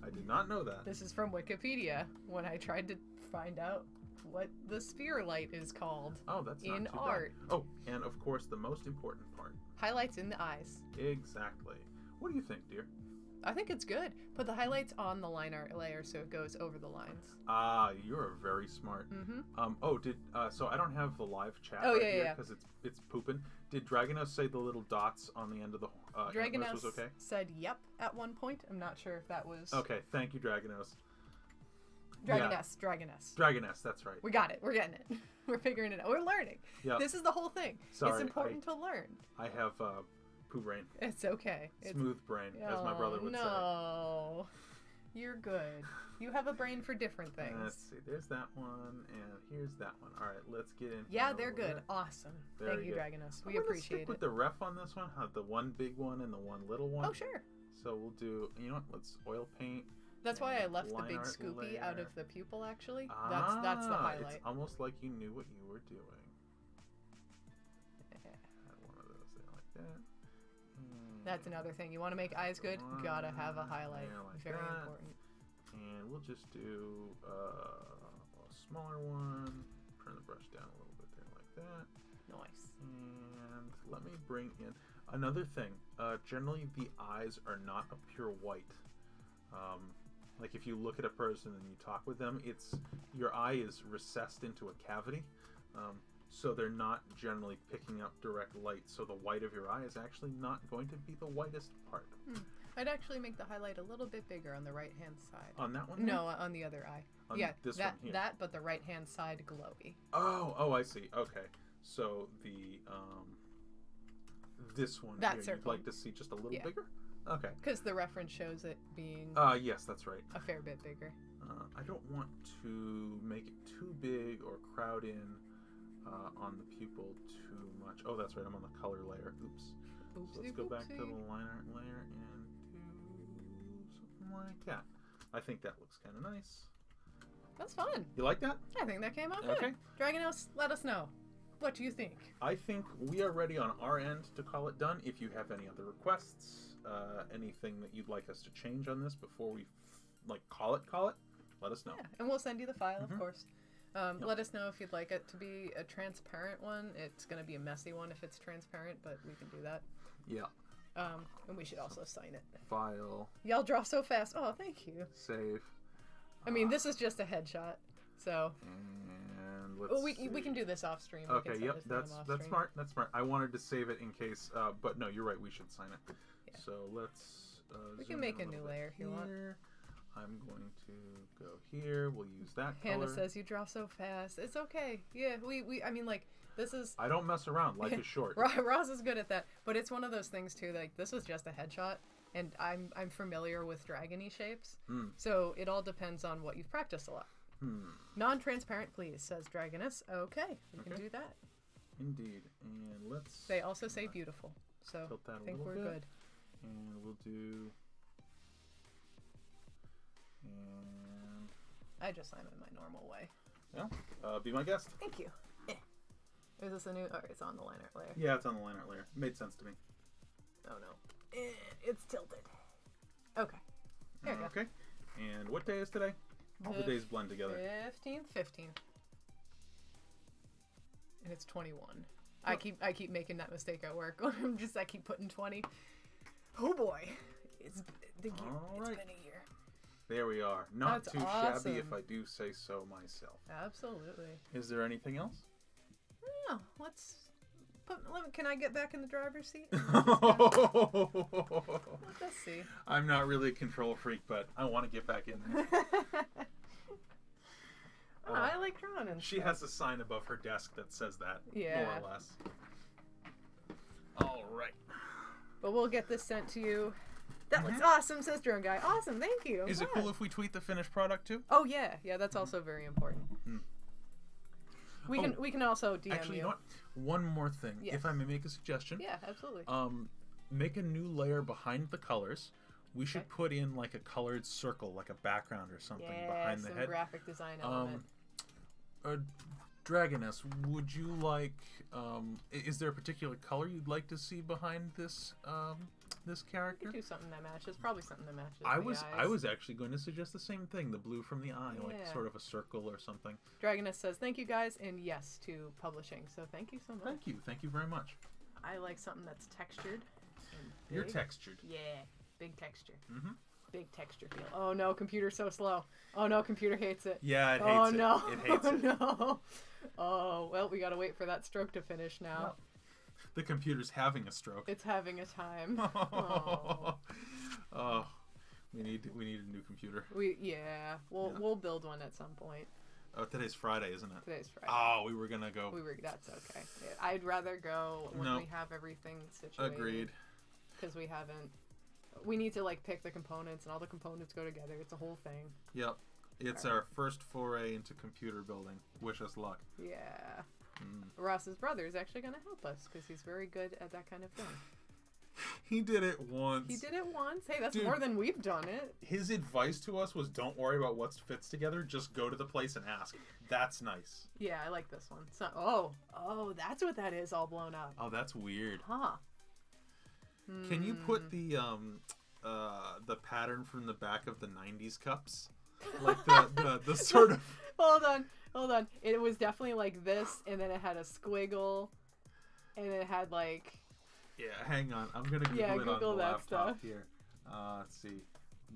I did not know that. This is from Wikipedia when I tried to find out what the sphere light is called. Oh, that's not in too art. Bad. Oh, and of course the most important part. Highlights in the eyes. Exactly. What do you think, dear? I think it's good. Put the highlights on the line art layer so it goes over the lines. You're very smart. So I don't have the live chat here because it's pooping. Did Dragonos say the little dots on the end of the Dragonos was okay? said yep at one point. I'm not sure if that was... Okay, thank you, Dragonos. Dragoness, that's right. We got it. We're getting it. We're figuring it out. We're learning. Yep. This is the whole thing. Sorry, it's important to learn. I have poo brain. It's okay. Smooth brain, as my brother would say. No. you're good. You have a brain for different things. Let's see. There's that one, and here's that one. All right, let's get in. Yeah, they're good. Awesome. Thank you, Dragonus. We appreciate it. Stick with the ref on this one. Have the one big one and the one little one. Oh, sure. So we'll do. You know what? Let's oil paint. That's why I left the big scoopy out of the pupil. Actually, Ah, that's the highlight. It's almost like you knew what you were doing. Add one of those there like that. That's another thing. You want to make eyes good? Gotta have a highlight. Like Very that. important. And we'll just do a smaller one. Turn the brush down a little bit there like that. Nice. And let me bring in another thing. Generally, the eyes are not a pure white. Like if you look at a person and you talk with them, your eye is recessed into a cavity. So they're not generally picking up direct light. So the white of your eye is actually not going to be the whitest part. I'd actually make the highlight a little bit bigger on the right-hand side. On that one? No, on the other eye. On this that, one here. that, but the right-hand side glowy. Oh, I see. Okay. So the this one that here, circle. You'd like to see just a little bigger? Okay. Because the reference shows it being yes, that's right. a fair bit bigger. I don't want to make it too big or crowd in on the pupil too much. Oh, that's right. I'm on the color layer. Oops. So let's go back to the line art layer and do something like that. I think that looks kind of nice. That's fun. You like that? I think that came out good. Okay. Dragonhouse, let us know. What do you think? I think we are ready on our end to call it done. If you have any other requests, anything that you'd like us to change on this before we call it, let us know. Yeah, and we'll send you the file, of course. Let us know if you'd like it to be a transparent one. It's going to be a messy one if it's transparent, but we can do that. Yeah. And we should also sign it. File. Y'all draw so fast. Oh, thank you. Save. I mean, this is just a headshot, so. And let's we can do this off stream. Okay. Yep. That's smart. That's smart. I wanted to save it in case, but no, you're right. We should sign it. Yeah. So let's. We can make a new layer if you want. I'm going to go here. We'll use that Hannah color. says you draw so fast. It's okay. Yeah, I mean, like, this is... I don't mess around. Life is short. Ross is good at that. But it's one of those things, too, like, this was just a headshot, and I'm familiar with dragon-y shapes. So it all depends on what you've practiced a lot. Non-transparent, please, says Dragonus. Okay, we can do that. Indeed. And let's... They also say beautiful, so I think we're good. And we'll do... And I just sign it in my normal way. Yeah. Be my guest. Thank you. Is this a new... Oh, it's on the line art layer. Yeah, it's on the line art layer. Made sense to me. Oh, no. It's tilted. Okay. There we go. Okay. And what day is today? All the days blend together. 15th. And it's 21. I keep making that mistake at work. I keep putting 20. Oh boy. It's been a year. There we are. Not That's too awesome. shabby if I do say so myself. Absolutely. Is there anything else? No, can I get back in the driver's seat? Let us see. I'm not really a control freak, but I want to get back in there. I like drawing and She has a sign above her desk that says that, yeah. more or less. All right. But we'll get this sent to you. That looks awesome, says Drone Guy. Awesome, thank you. Is it cool if we tweet the finished product too? Oh yeah, that's also very important. We can also DM actually, you know what? One more thing, if I may make a suggestion. Yeah, absolutely. Make a new layer behind the colors. We should put in like a colored circle, like a background or something behind the head. Some graphic design element. Dragoness, would you like? Is there a particular color you'd like to see behind this this character? You do something that matches. Probably something that matches. I was actually going to suggest the same thing. The blue from the eye, like sort of a circle or something. Dragoness says thank you guys and yes to publishing. So thank you so much. Thank you very much. I like something that's textured. You're textured. Yeah, big texture. Big texture feel. Oh no, computer's so slow. Oh no, computer hates it. Yeah, it hates it. Oh no, it hates it. No. Oh well, we gotta wait for that stroke to finish now. Well, the computer's having a stroke. It's having a time. Oh, we need a new computer. We'll build one at some point. Oh, today's Friday, isn't it? Today's Friday. Oh, we were gonna go. That's okay. I'd rather go when we have everything situated. Agreed. Because we haven't. we need to like pick the components, and all the components go together. It's a whole thing. Yep. It's our first foray into computer building. Wish us luck. Yeah. Ross's brother is actually going to help us because he's very good at that kind of thing. He did it once. He did it once. Hey, that's Dude, more than we've done it. His advice to us was don't worry about what fits together. Just go to the place and ask. That's nice. Yeah, I like this one. So, oh, that's what that is all blown up. Oh, that's weird. Huh. Can you put the pattern from the back of the 90s cups? Like the sort of... Hold on. It was definitely like this, and then it had a squiggle, and it had like... Yeah, hang on. I'm going to Google it Google on the that laptop stuff. here. Let's see.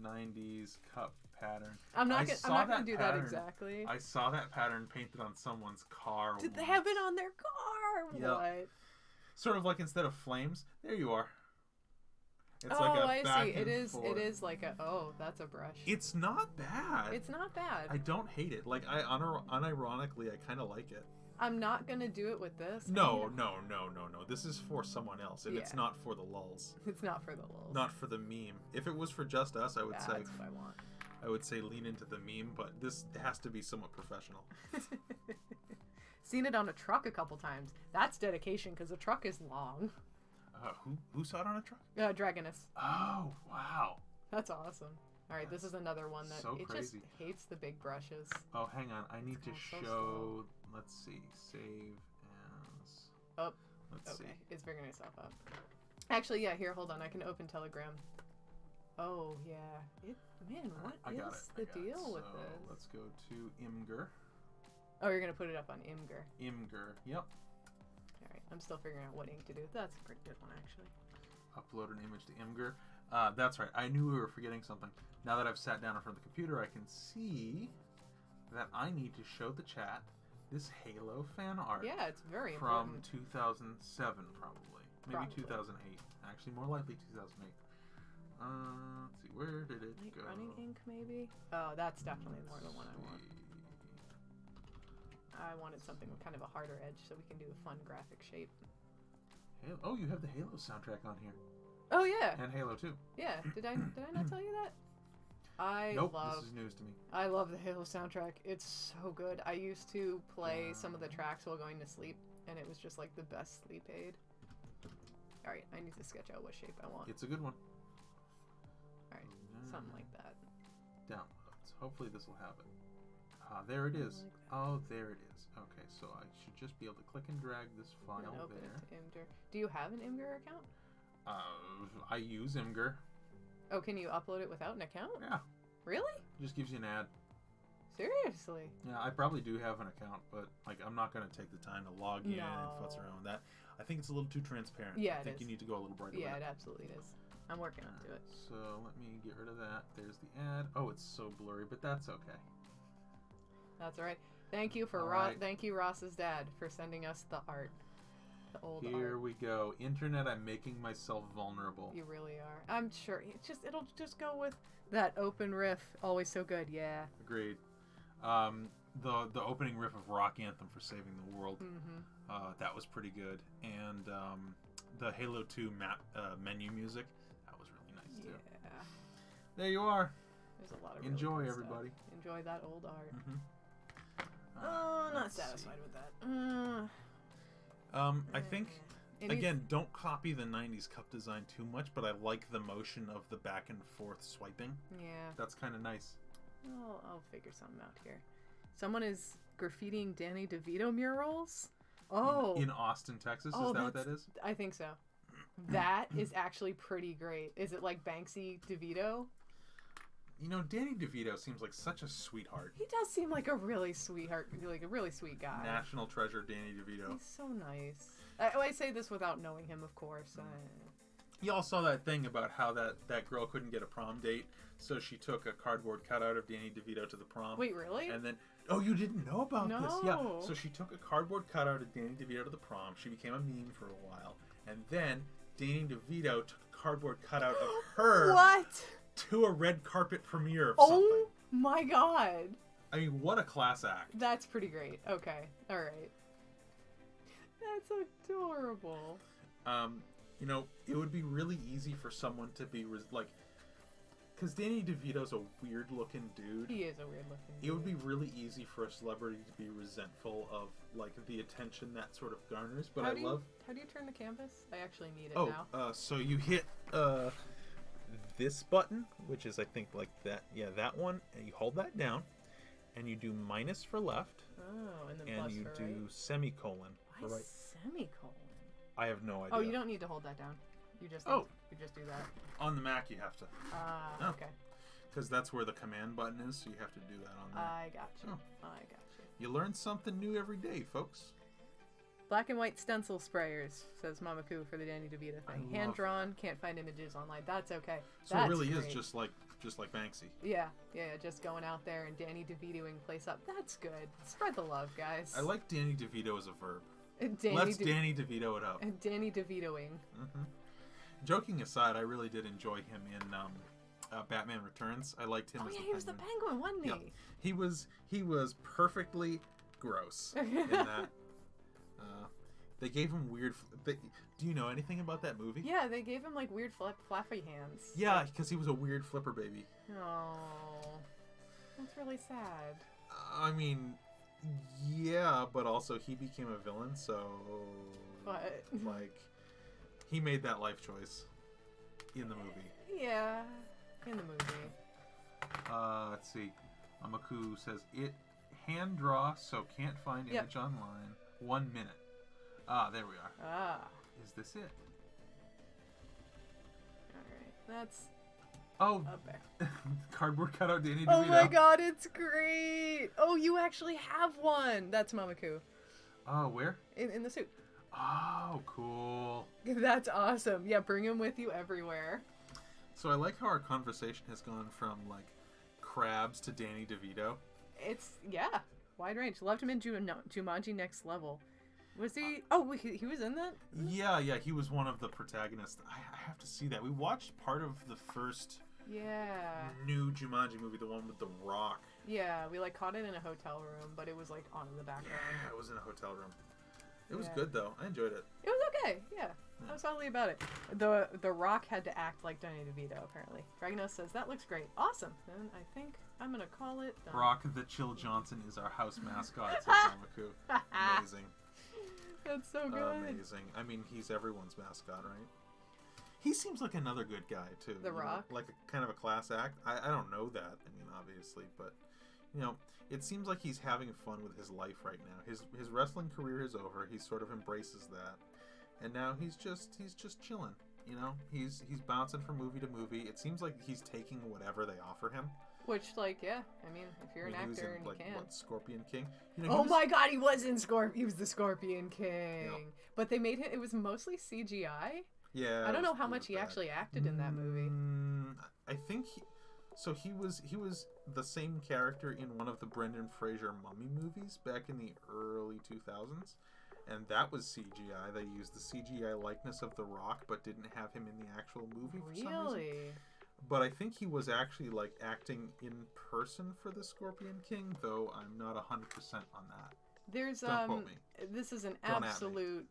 90s cup pattern. I'm not going to do that exactly. I saw that pattern painted on someone's car. Did they have it on their car? Yep. What? Sort of like instead of flames, there you are. It's I see. It is like a... Oh, that's a brush. It's not bad. It's not bad. I don't hate it. Like, unironically, I kind of like it. I'm not going to do it with this. No. This is for someone else, and it's not for the lulz. It's not for the lulz. Not for the meme. If it was for just us, I would say... That's what I want. I would say lean into the meme, but this has to be somewhat professional. Seen it on a truck a couple times. That's dedication, because the truck is long. Who saw it on a truck? Dragoness. Oh, wow. That's awesome. All right, this is another one that so it crazy. Just hates the big brushes. Oh, hang on. I need to show... Let's see. Save as... Oh, let's see. It's figuring itself out. Actually, yeah, here, hold on. I can open Telegram. Oh, yeah. Man, what is the deal with this? Let's go to Imgur. Oh, you're going to put it up on Imgur. Imgur, yep. Alright, I'm still figuring out what ink to do. That's a pretty good one, actually. Upload an image to Imgur. That's right. I knew we were forgetting something. Now that I've sat down in front of the computer, I can see that I need to show the chat this Halo fan art. Yeah, it's very from important. 2007, probably. Maybe 2008. Actually, more likely 2008. Let's see. Where did it go? Running ink, maybe? Oh, that's definitely more the one I want. I wanted something with kind of a harder edge so we can do a fun graphic shape. Halo. Oh, you have the Halo soundtrack on here. Oh, yeah. And Halo 2. Yeah. Did I not tell you that? Nope, this is news to me. I love the Halo soundtrack. It's so good. I used to play some of the tracks while going to sleep, and it was just like the best sleep aid. Alright, I need to sketch out what shape I want. It's a good one. Alright, something like that. Downloads. Hopefully this will have it. There it is. Oh, there it is. Okay, so I should just be able to click and drag this file and open there. it to Imgur. Do you have an Imgur account? I use Imgur. Oh, can you upload it without an account? Yeah. Really? Just gives you an ad. Seriously? Yeah, I probably do have an account, but like I'm not going to take the time to log in and futz around with that. I think it's a little too transparent. Yeah, I think you need to go a little brighter. Yeah, it absolutely is. I'm working on it. So let me get rid of that. There's the ad. Oh, it's so blurry, but that's okay. That's all right. Thank you for Thank you, Ross's dad, for sending us the art. The old art. Here we go. Internet, I'm making myself vulnerable. You really are. I'm sure. It'll just go with that open riff. Always so good. Yeah. Agreed. The opening riff of Rock Anthem for Saving the World. Mm-hmm. That was pretty good. And the Halo 2 map menu music. That was really nice too. Yeah. There you are. There's a lot of enjoy, really everybody. Stuff. Enjoy that old art. Mm-hmm. Not satisfied with that. I think, again, don't copy the 90s cup design too much, but I like the motion of the back and forth swiping. Yeah. That's kind of nice. I'll figure something out here. Someone is graffitiing Danny DeVito murals? Oh. In Austin, Texas? Is that what that is? I think so. That is actually pretty great. Is it like Banksy DeVito? You know, Danny DeVito seems like such a sweetheart. He does seem like a really sweetheart, like a really sweet guy. National treasure, Danny DeVito. He's so nice. I say this without knowing him, of course. Y'all saw that thing about how that girl couldn't get a prom date, so she took a cardboard cutout of Danny DeVito to the prom. Wait, really? And then, oh, you didn't know about this? Yeah. So she took a cardboard cutout of Danny DeVito to the prom. She became a meme for a while. And then Danny DeVito took a cardboard cutout of her. What? To a red carpet premiere of something. Oh my god. I mean, what a class act. That's pretty great. Okay. Alright. That's adorable. You know, it would be really easy for someone to be like, because Danny DeVito's a weird looking dude. He is a weird looking dude. It would be really easy for a celebrity to be resentful of like the attention that sort of garners. But how do you turn the canvas? I actually need it now. So you hit this button, which is I think like that. Yeah, that one, and you hold that down, and you do minus for left. Oh, and then and plus you for do right. semicolon for Why right. Semicolon? I have no idea. Oh, you don't need to hold that down. You just Oh. you just do that. On the Mac, you have to. Ah, okay. Because that's where the command button is, so you have to do that on there. I got you. Oh. I got you. You learn something new every day, folks. Black and white stencil sprayers, says Mamaku for the Danny DeVito thing. Hand drawn, can't find images online. That's okay. So That's it really great. is just like Banksy. Yeah, just going out there and Danny DeVitoing place up. That's good. Spread the love, guys. I like Danny DeVito as a verb. Danny Let's Danny DeVito it up. And Danny DeVitoing. Mm-hmm. Joking aside, I really did enjoy him in Batman Returns. I liked him as the he was the Penguin, wasn't he? Yeah. He was perfectly gross in that. They gave him weird... do you know anything about that movie? Yeah, they gave him like weird flappy hands. Yeah, because he was a weird flipper baby. Oh, that's really sad. I mean, yeah, but also he became a villain, so... But... Like, he made that life choice in the movie. Yeah, in the movie. Let's see. Amaku says, it hand draw, so can't find image online. 1 minute. Ah, there we are. Ah. Is this it? Alright, that's... Oh, up there. Cardboard cutout Danny DeVito. Oh my god, it's great! Oh, you actually have one! That's Mamaku. Oh, where? In the suit. Oh, cool. That's awesome. Yeah, bring him with you everywhere. So I like how our conversation has gone from, like, crabs to Danny DeVito. It's, yeah, wide range. Loved him in Jumanji Next Level. Was he... he was in that? Yeah, he was one of the protagonists. I have to see that. We watched part of the first new Jumanji movie, the one with The Rock. Yeah, we, like, caught it in a hotel room, but it was, like, on in the background. Yeah, it was in a hotel room. It was good, though. I enjoyed it. It was okay, yeah. I was solidly about it. The Rock had to act like Danny DeVito, apparently. Dragonos says, that looks great. Awesome. Then I think I'm going to call it done. Rock the Chill Johnson is our house mascot, says Mamaku. Amazing. That's so good. Amazing. I mean, he's everyone's mascot, right? He seems like another good guy, too. The Rock? Like a kind of a class act. I don't know that, I mean, obviously, but, you know, it seems like he's having fun with his life right now. His wrestling career is over. He sort of embraces that. And now he's just chilling, you know? He's bouncing from movie to movie. It seems like he's taking whatever they offer him. Which, like, yeah, I mean, if you're an actor in, and like, you can. What, Scorpion King? You know, Oh my god, he was in he was the Scorpion King. Yeah. But they made him, it was mostly CGI. Yeah. I don't know how much he actually acted in that movie. I think he was the same character in one of the Brendan Fraser Mummy movies back in the early 2000s. And that was CGI. They used the CGI likeness of The Rock, but didn't have him in the actual movie for some reason. Really? But I think he was actually, like, acting in person for the Scorpion King, though I'm not 100% on that. There's, Don't quote me. This is an absolute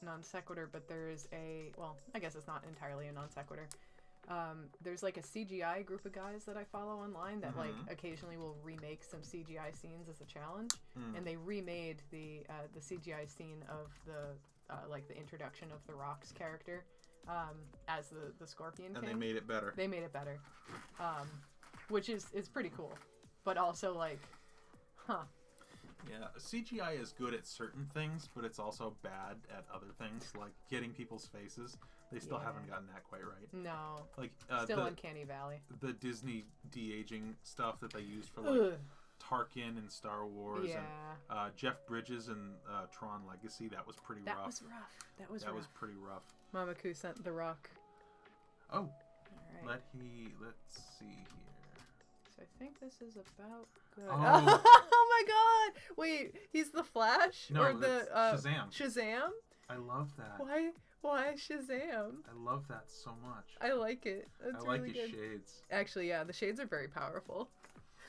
non sequitur, but there is well, I guess it's not entirely a non sequitur. There's, like, a CGI group of guys that I follow online that, like, occasionally will remake some CGI scenes as a challenge. And they remade the CGI scene of the introduction of The Rock's character as the Scorpion King. And they made it better. They made it better. Which is pretty cool. But also, like, Yeah, CGI is good at certain things, but it's also bad at other things, like getting people's faces. They still haven't gotten that quite right. No. Like still Uncanny Valley. The Disney de-aging stuff that they used for, like, Tarkin and Star Wars. Yeah. And Jeff Bridges and Tron Legacy, that was pretty rough. That was rough. That was pretty rough. Mamaku sent The Rock. Oh. All right. Let's see here. So I think this is about good. Oh, oh my god! Wait, he's the Flash? No, or the Shazam. Shazam? I love that. Why Shazam? I love that so much. I like it. That's I like really his good. shades. Actually, yeah, the shades are very powerful.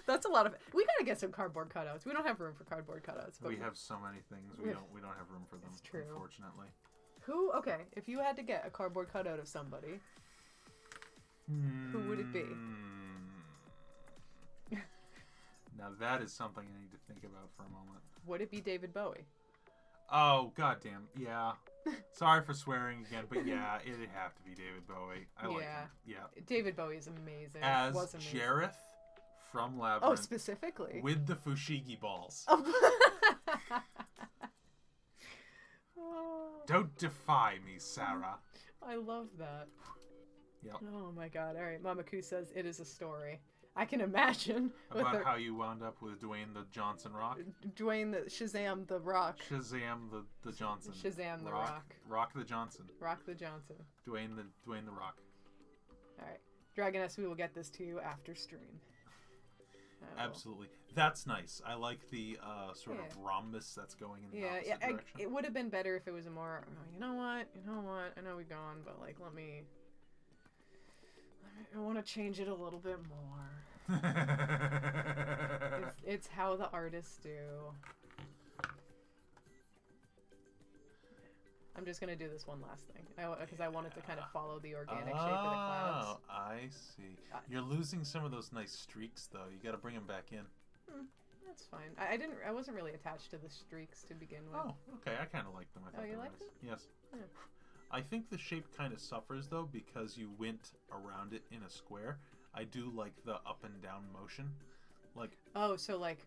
That's a lot of. We gotta get some cardboard cutouts. We don't have room for cardboard cutouts. But We have so many things. We don't have room for them. It's true. Unfortunately. Who? Okay, if you had to get a cardboard cutout of somebody, who would it be? Now that is something I need to think about for a moment. Would it be David Bowie? Oh, goddamn. Yeah. Sorry for swearing again, but yeah, it'd have to be David Bowie. I like him. Yeah. David Bowie is amazing. As was amazing. Jareth from Labyrinth. Oh, specifically. With the fushigi balls. Oh. Don't defy me, Sarah. I love that. Yep. Oh my god. All right. Mama Koo says it is a story. I can imagine. About how you wound up with Dwayne the Johnson Rock? Dwayne the Shazam the Rock. Shazam the Johnson. Shazam the Rock. Rock the Johnson. Rock the Johnson. Dwayne the Rock. Alright. Dragoness, we will get this to you after stream. Absolutely. That's nice. I like the sort of rhombus that's going in the opposite direction. It would have been better if it was a more, you know what, I know we've gone, but like, I want to change it a little bit more. It's how the artists do. I'm just going to do this one last thing. Because I wanted to kind of follow the organic shape of the clouds. Oh, I see. You're losing some of those nice streaks, though. You got to bring them back in. That's fine. I wasn't really attached to the streaks to begin with. Oh, okay. I kind of like them. I you like them? Yes. Yeah. I think the shape kind of suffers, though, because you went around it in a square. I do like the up and down motion. Like. Oh, so like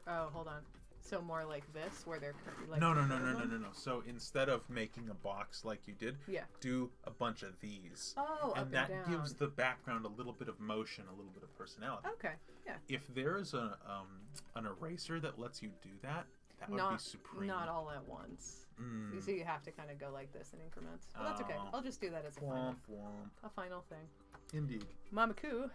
hold on. So more like this, where they're like. No. So instead of making a box like you did, do a bunch of these. Oh, and up that and down. gives the background a little bit of motion, a little bit of personality. Okay, yeah. If there is an eraser that lets you do that, that would be supreme. Not all at once. So you have to kind of go like this in increments. Well, that's okay. I'll just do that as a final thing. Indeed. Mama Koo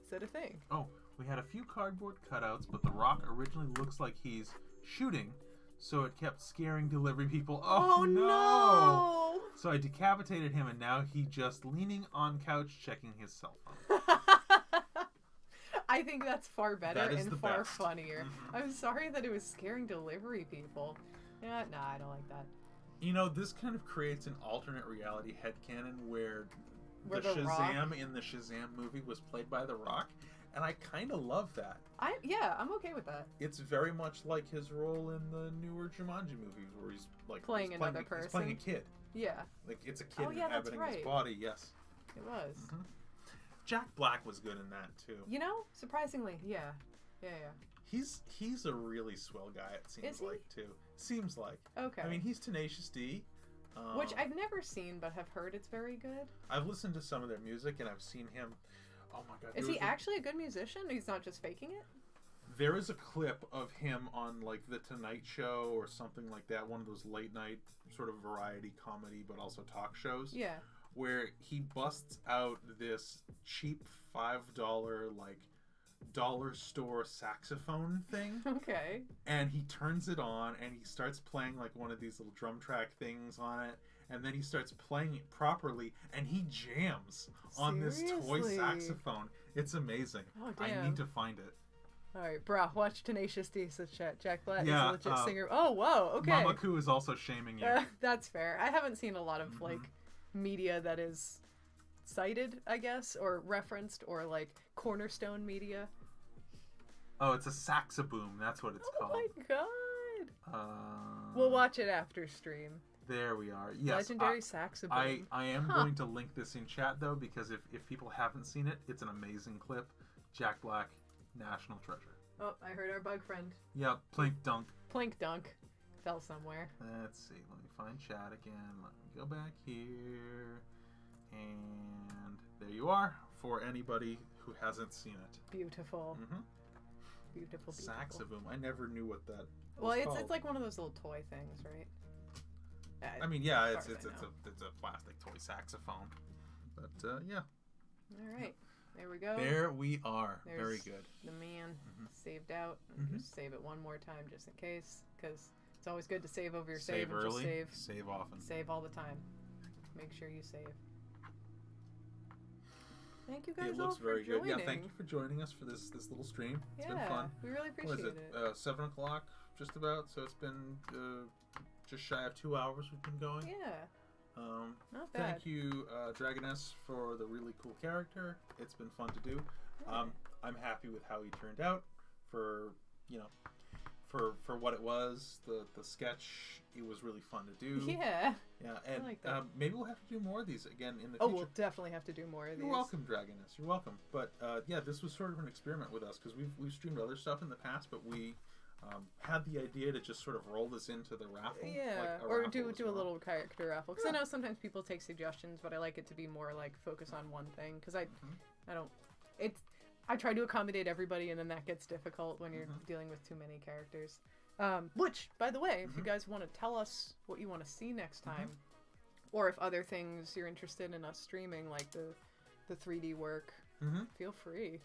said a thing. Oh, we had a few cardboard cutouts, but the rock originally looks like he's shooting, so it kept scaring delivery people. Oh no! So I decapitated him, and now he just leaning on couch checking his cell phone. I think that's far better and far best. Funnier. I'm sorry that it was scaring delivery people. Yeah, nah, I don't like that. You know, this kind of creates an alternate reality headcanon where the Shazam Rock? In the Shazam movie was played by The Rock, and I kind of love that. I'm okay with that. It's very much like his role in the newer Jumanji movies, where he's like playing another person. He's playing a kid. Yeah. Like it's a kid inhabiting his body. Yes. It was. Jack Black was good in that too. You know, surprisingly, yeah. He's a really swell guy. It seems like too. Seems like. Okay. I mean, he's Tenacious D. Which I've never seen, but have heard it's very good. I've listened to some of their music, and I've seen him. Oh my god! Is he actually a good musician? He's not just faking it? There is a clip of him on like The Tonight Show or something like that, one of those late night sort of variety comedy, but also talk shows. Yeah. Where he busts out this cheap $5 like dollar store saxophone thing. Okay. And he turns it on and he starts playing like one of these little drum track things on it. And then he starts playing it properly and he jams on this toy saxophone. It's amazing. Oh, damn. I need to find it. Alright, brah, watch Tenacious D. So Jack Black is a legit singer. Oh, whoa, okay. Mama Koo is also shaming you. That's fair. I haven't seen a lot of like media that is cited, I guess, or referenced, or like cornerstone media. Oh, it's a saxaboom. That's what it's called. Oh my god. We'll watch it after stream. There we are. Yes. Legendary saxaboom. I am going to link this in chat though, because if people haven't seen it, it's an amazing clip. Jack Black, national treasure. Oh, I heard our bug friend. Yep, Plink Dunk. Plink Dunk. Fell somewhere. Let's see. Let me find chat again. Let me go back here. And there you are, for anybody who hasn't seen it. Beautiful. Beautiful. Saxaboom. I never knew what that was called. It's like one of those little toy things, right? I mean, yeah, it's a plastic toy saxophone. But yeah. All right. There we go. There we are. There's very good. The man saved out. Just save it one more time just in case, because it's always good to save over your save and early, just save often. Save all the time. Make sure you save. Thank you guys all for very joining. good. Yeah, thank you for joining us for this little stream. It's been fun. We really appreciate it. 7 o'clock, just about. So it's been just shy of 2 hours we've been going. Yeah. Not bad. Thank you, Dragoness, for the really cool character. It's been fun to do. I'm happy with how he turned out. For for what it was, the sketch, it was really fun to do. Yeah. Yeah, and I like that. maybe we'll have to do more of these again in the future. Oh, we'll definitely have to do more of these. You're welcome, Dragoness. You're welcome. But yeah, this was sort of an experiment with us because we've streamed other stuff in the past, but we had the idea to just sort of roll this into the raffle. Yeah, or do a little character raffle. Because I know sometimes people take suggestions, but I like it to be more like focus on one thing. Because I try to accommodate everybody, and then that gets difficult when you're dealing with too many characters. Which, by the way, if you guys want to tell us what you want to see next time, or if other things you're interested in us streaming, like the 3D work, feel free.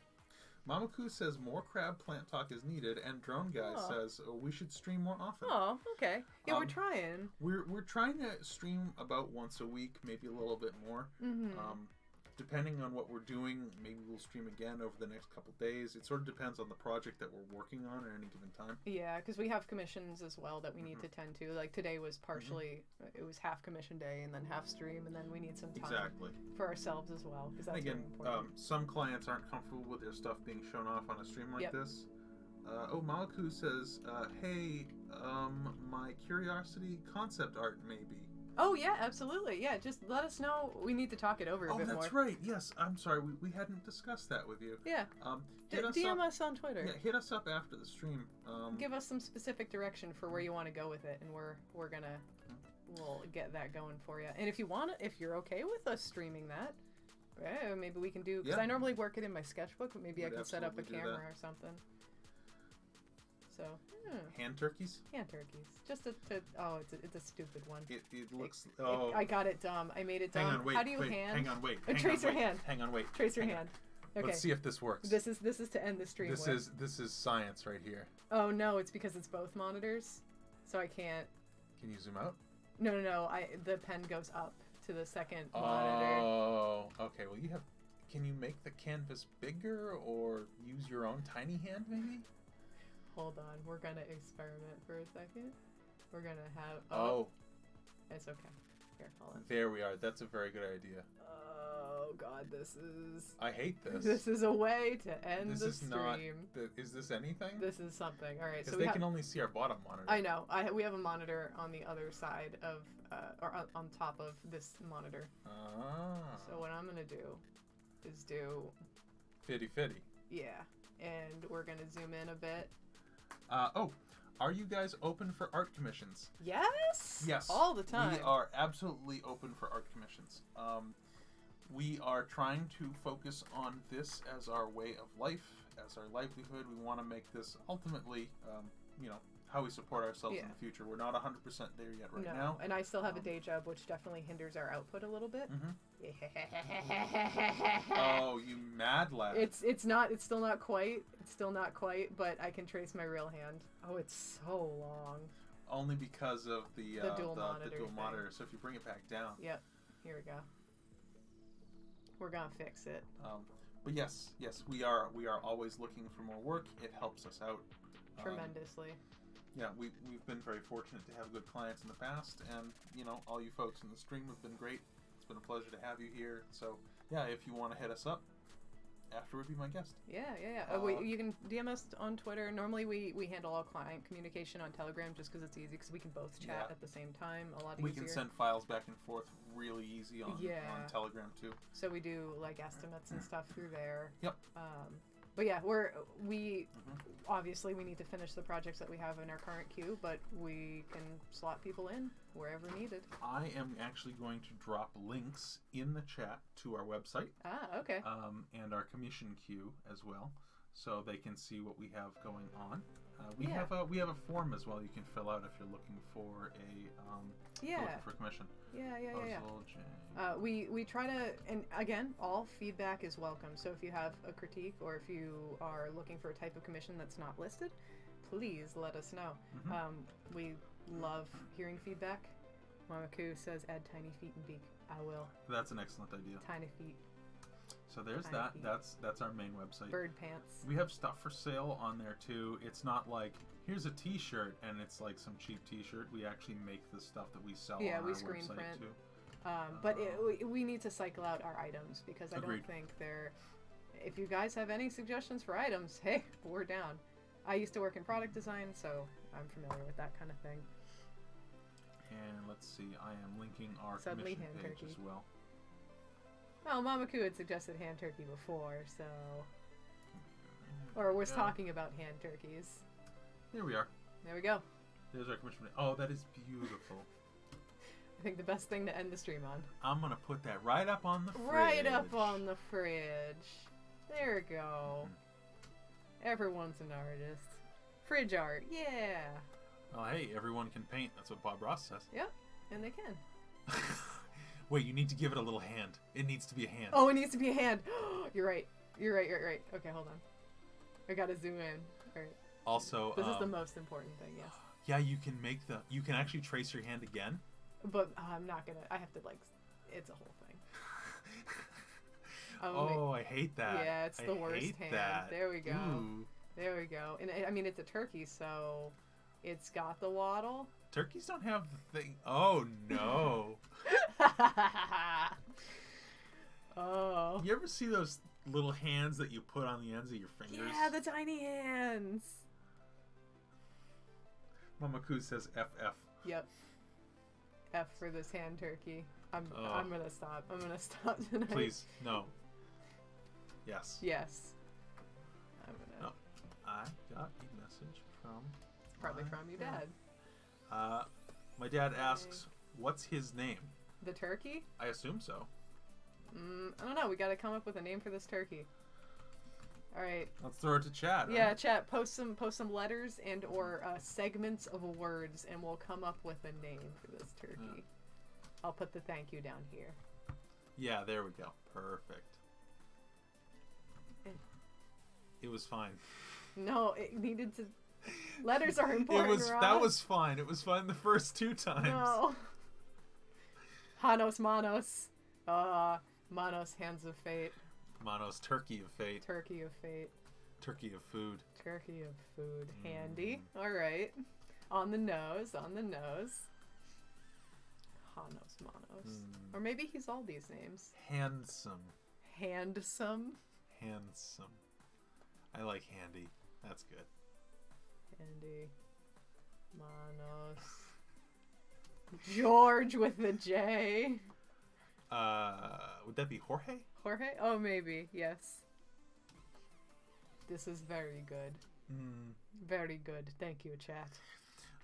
Mamaku says more crab plant talk is needed, and Drone Guy says we should stream more often. Oh, okay. Yeah, we're trying. We're trying to stream about once a week, maybe a little bit more. Depending on what we're doing, maybe we'll stream again over the next couple days. It sort of depends on the project that we're working on at any given time. Yeah, because we have commissions as well that we need to tend to. Like today was partially, it was half commission day and then half stream, and then we need some time for ourselves as well. Because that's again, really important. some clients aren't comfortable with their stuff being shown off on a stream like this. Malaku says, hey, my Curiosity concept art maybe. Oh, yeah, absolutely. Yeah, just let us know. We need to talk it over a bit more. Oh, that's right. Yes, I'm sorry. We hadn't discussed that with you. Yeah. DM us on Twitter. Yeah, hit us up after the stream. Give us some specific direction for where you want to go with it, and we'll get that going for you. And if you're okay with us streaming that, maybe we can do, because I normally work it in my sketchbook, but maybe I can set up a camera or something. So, hand turkeys? Hand turkeys. Just it's a stupid one. It looks. I got it dumb. I made it dumb. Hang on, wait. How do you wait, hand? Hang on, wait. Trace your hand. Hang on, wait. Trace your hand. Okay. Let's see if this works. This is to end the stream. This is science right here. Oh no, it's because it's both monitors, so I can't. Can you zoom out? No. The pen goes up to the second monitor. Oh, okay. Well, Can you make the canvas bigger or use your own tiny hand, maybe? Hold on, we're gonna experiment for a second. We're gonna have. Oh. It's okay. Here, hold on. There we are. That's a very good idea. Oh God, this is. I hate this. This is a way to end the stream. Is this anything? This is something. All right, so they can only see our bottom monitor. I know. We have a monitor on the other side of, or on top of this monitor. Ah. So what I'm gonna do is do. Fitty. Yeah, and we're gonna zoom in a bit. Are you guys open for art commissions? Yes. Yes. All the time. We are absolutely open for art commissions. We are trying to focus on this as our way of life, as our livelihood. We want to make this ultimately, how we support ourselves in the future. We're not 100% there yet now. And I still have a day job, which definitely hinders our output a little bit. Oh, you mad lad! It's still not quite, but I can trace my real hand. Oh, it's so long. Only because of the dual monitor. So if you bring it back down. Yep. Here we go. We're gonna fix it. But yes, we are always looking for more work. It helps us out tremendously. Yeah, we've been very fortunate to have good clients in the past, and all you folks in the stream have been great. It's been a pleasure to have you here. So yeah, if you want to hit us up, afterward be my guest. Yeah. You can DM us on Twitter. Normally we handle all client communication on Telegram just because it's easy, because we can both chat at the same time. A lot easier. We can send files back and forth really easy on Telegram too. So we do like estimates and stuff through there. Yep. But yeah, obviously we need to finish the projects that we have in our current queue, but we can slot people in wherever needed. I am actually going to drop links in the chat to our website. Ah, okay. And our commission queue as well, so they can see what we have going on. We have a form as well you can fill out if you're looking for a commission. Yeah. We try to, and again, all feedback is welcome. So if you have a critique or if you are looking for a type of commission that's not listed, please let us know. We love hearing feedback. Mamaku says add tiny feet and beak. I will. That's an excellent idea. Tiny feet. So there's that. That's our main website. Bird pants. We have stuff for sale on there too. It's not like here's a T-shirt and it's like some cheap T-shirt. We actually make the stuff that we sell on our screen website print. too. But we need to cycle out our items because I don't think they're... If you guys have any suggestions for items, hey, we're down. I used to work in product design, so I'm familiar with that kind of thing. And let's see, I am linking our Suddenly commission hand page turkey. as well. Well, Mamaku had suggested hand turkey before, so... Or was talking about hand turkeys. There we are. There we go. There's our commission. Oh, that is beautiful. I think the best thing to end the stream on. I'm going to put that right up on the fridge. Right up on the fridge. There we go. Everyone's an artist. Fridge art, yeah. Oh, hey, everyone can paint. That's what Bob Ross says. Yep, and they can. Wait, you need to give it a little hand. It needs to be a hand. Oh, it needs to be a hand. You're right. You're right. Okay, hold on. I gotta zoom in. All right. Also, this is the most important thing, yes. Yeah, you can make the... You can actually trace your hand again. But I'm not gonna... I have to, like... It's a whole thing. I hate that. Yeah, it's the worst hand. That. There we go. Ooh. There we go. And I mean, it's a turkey, so it's got the waddle. Turkeys don't have the thing. Oh, no. Oh. You ever see those little hands that you put on the ends of your fingers? Yeah, the tiny hands. Mamaku says FF. Yep. F for this hand turkey. I'm gonna stop. I'm gonna stop tonight. Please, no. Yes. Yes. I'm gonna... No. I got a message from... Probably from your dad. My dad asks, what's his name? The turkey? I assume so. I don't know. We gotta come up with a name for this turkey. All right. Let's throw it to chat. Yeah, right? chat. Post some letters and or segments of words, and we'll come up with a name for this turkey. I'll put the thank you down here. Yeah, there we go. Perfect. It was fine. No, it needed to... Letters are important, Rob. That was fine. It was fine the first 2 times. No. Hanos Manos. Manos, Hands of Fate. Manos, Turkey of Fate. Turkey of Fate. Turkey of Food. Turkey of Food. Handy. All right. On the nose. On the nose. Hanos Manos. Or maybe he's all these names. Handsome. Handsome. Handsome. I like handy. That's good. Handy. Manos. George with the J. Would that be Jorge? Jorge? Oh, maybe. Yes. This is very good. Very good. Thank you, chat.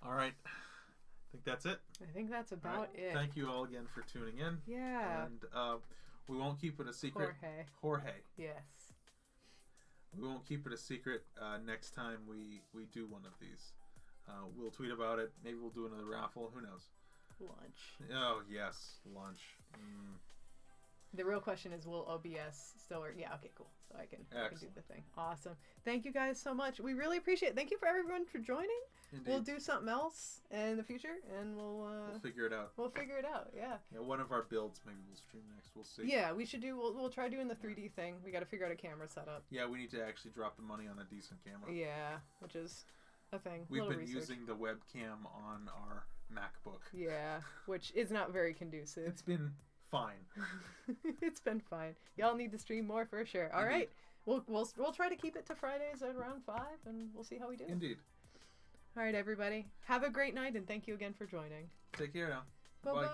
All right. I think that's it. I think that's about it. Thank you all again for tuning in. Yeah. And we won't keep it a secret. Jorge. Yes. We won't keep it a secret next time we do one of these. We'll tweet about it. Maybe we'll do another raffle. Who knows? Lunch. Oh, yes. Lunch. The real question is, will OBS still work? Yeah, okay, cool. So I can do the thing. Awesome. Thank you guys so much. We really appreciate it. Thank you for everyone for joining. Indeed. We'll do something else in the future, and we'll figure it out. We'll figure it out, yeah. Yeah, one of our builds maybe we'll stream next. We'll see. Yeah, we should do, we'll try doing the 3D thing. We got to figure out a camera setup. Yeah, we need to actually drop the money on a decent camera. Yeah, which is a thing. We've been using the webcam on our MacBook. Yeah, which is not very conducive. It's been fine. It's been fine. Y'all need to stream more for sure. All right. We'll try to keep it to Fridays at around 5, and we'll see how we do. Indeed. All right, everybody. Have a great night, and thank you again for joining. Take care now. Bye-bye.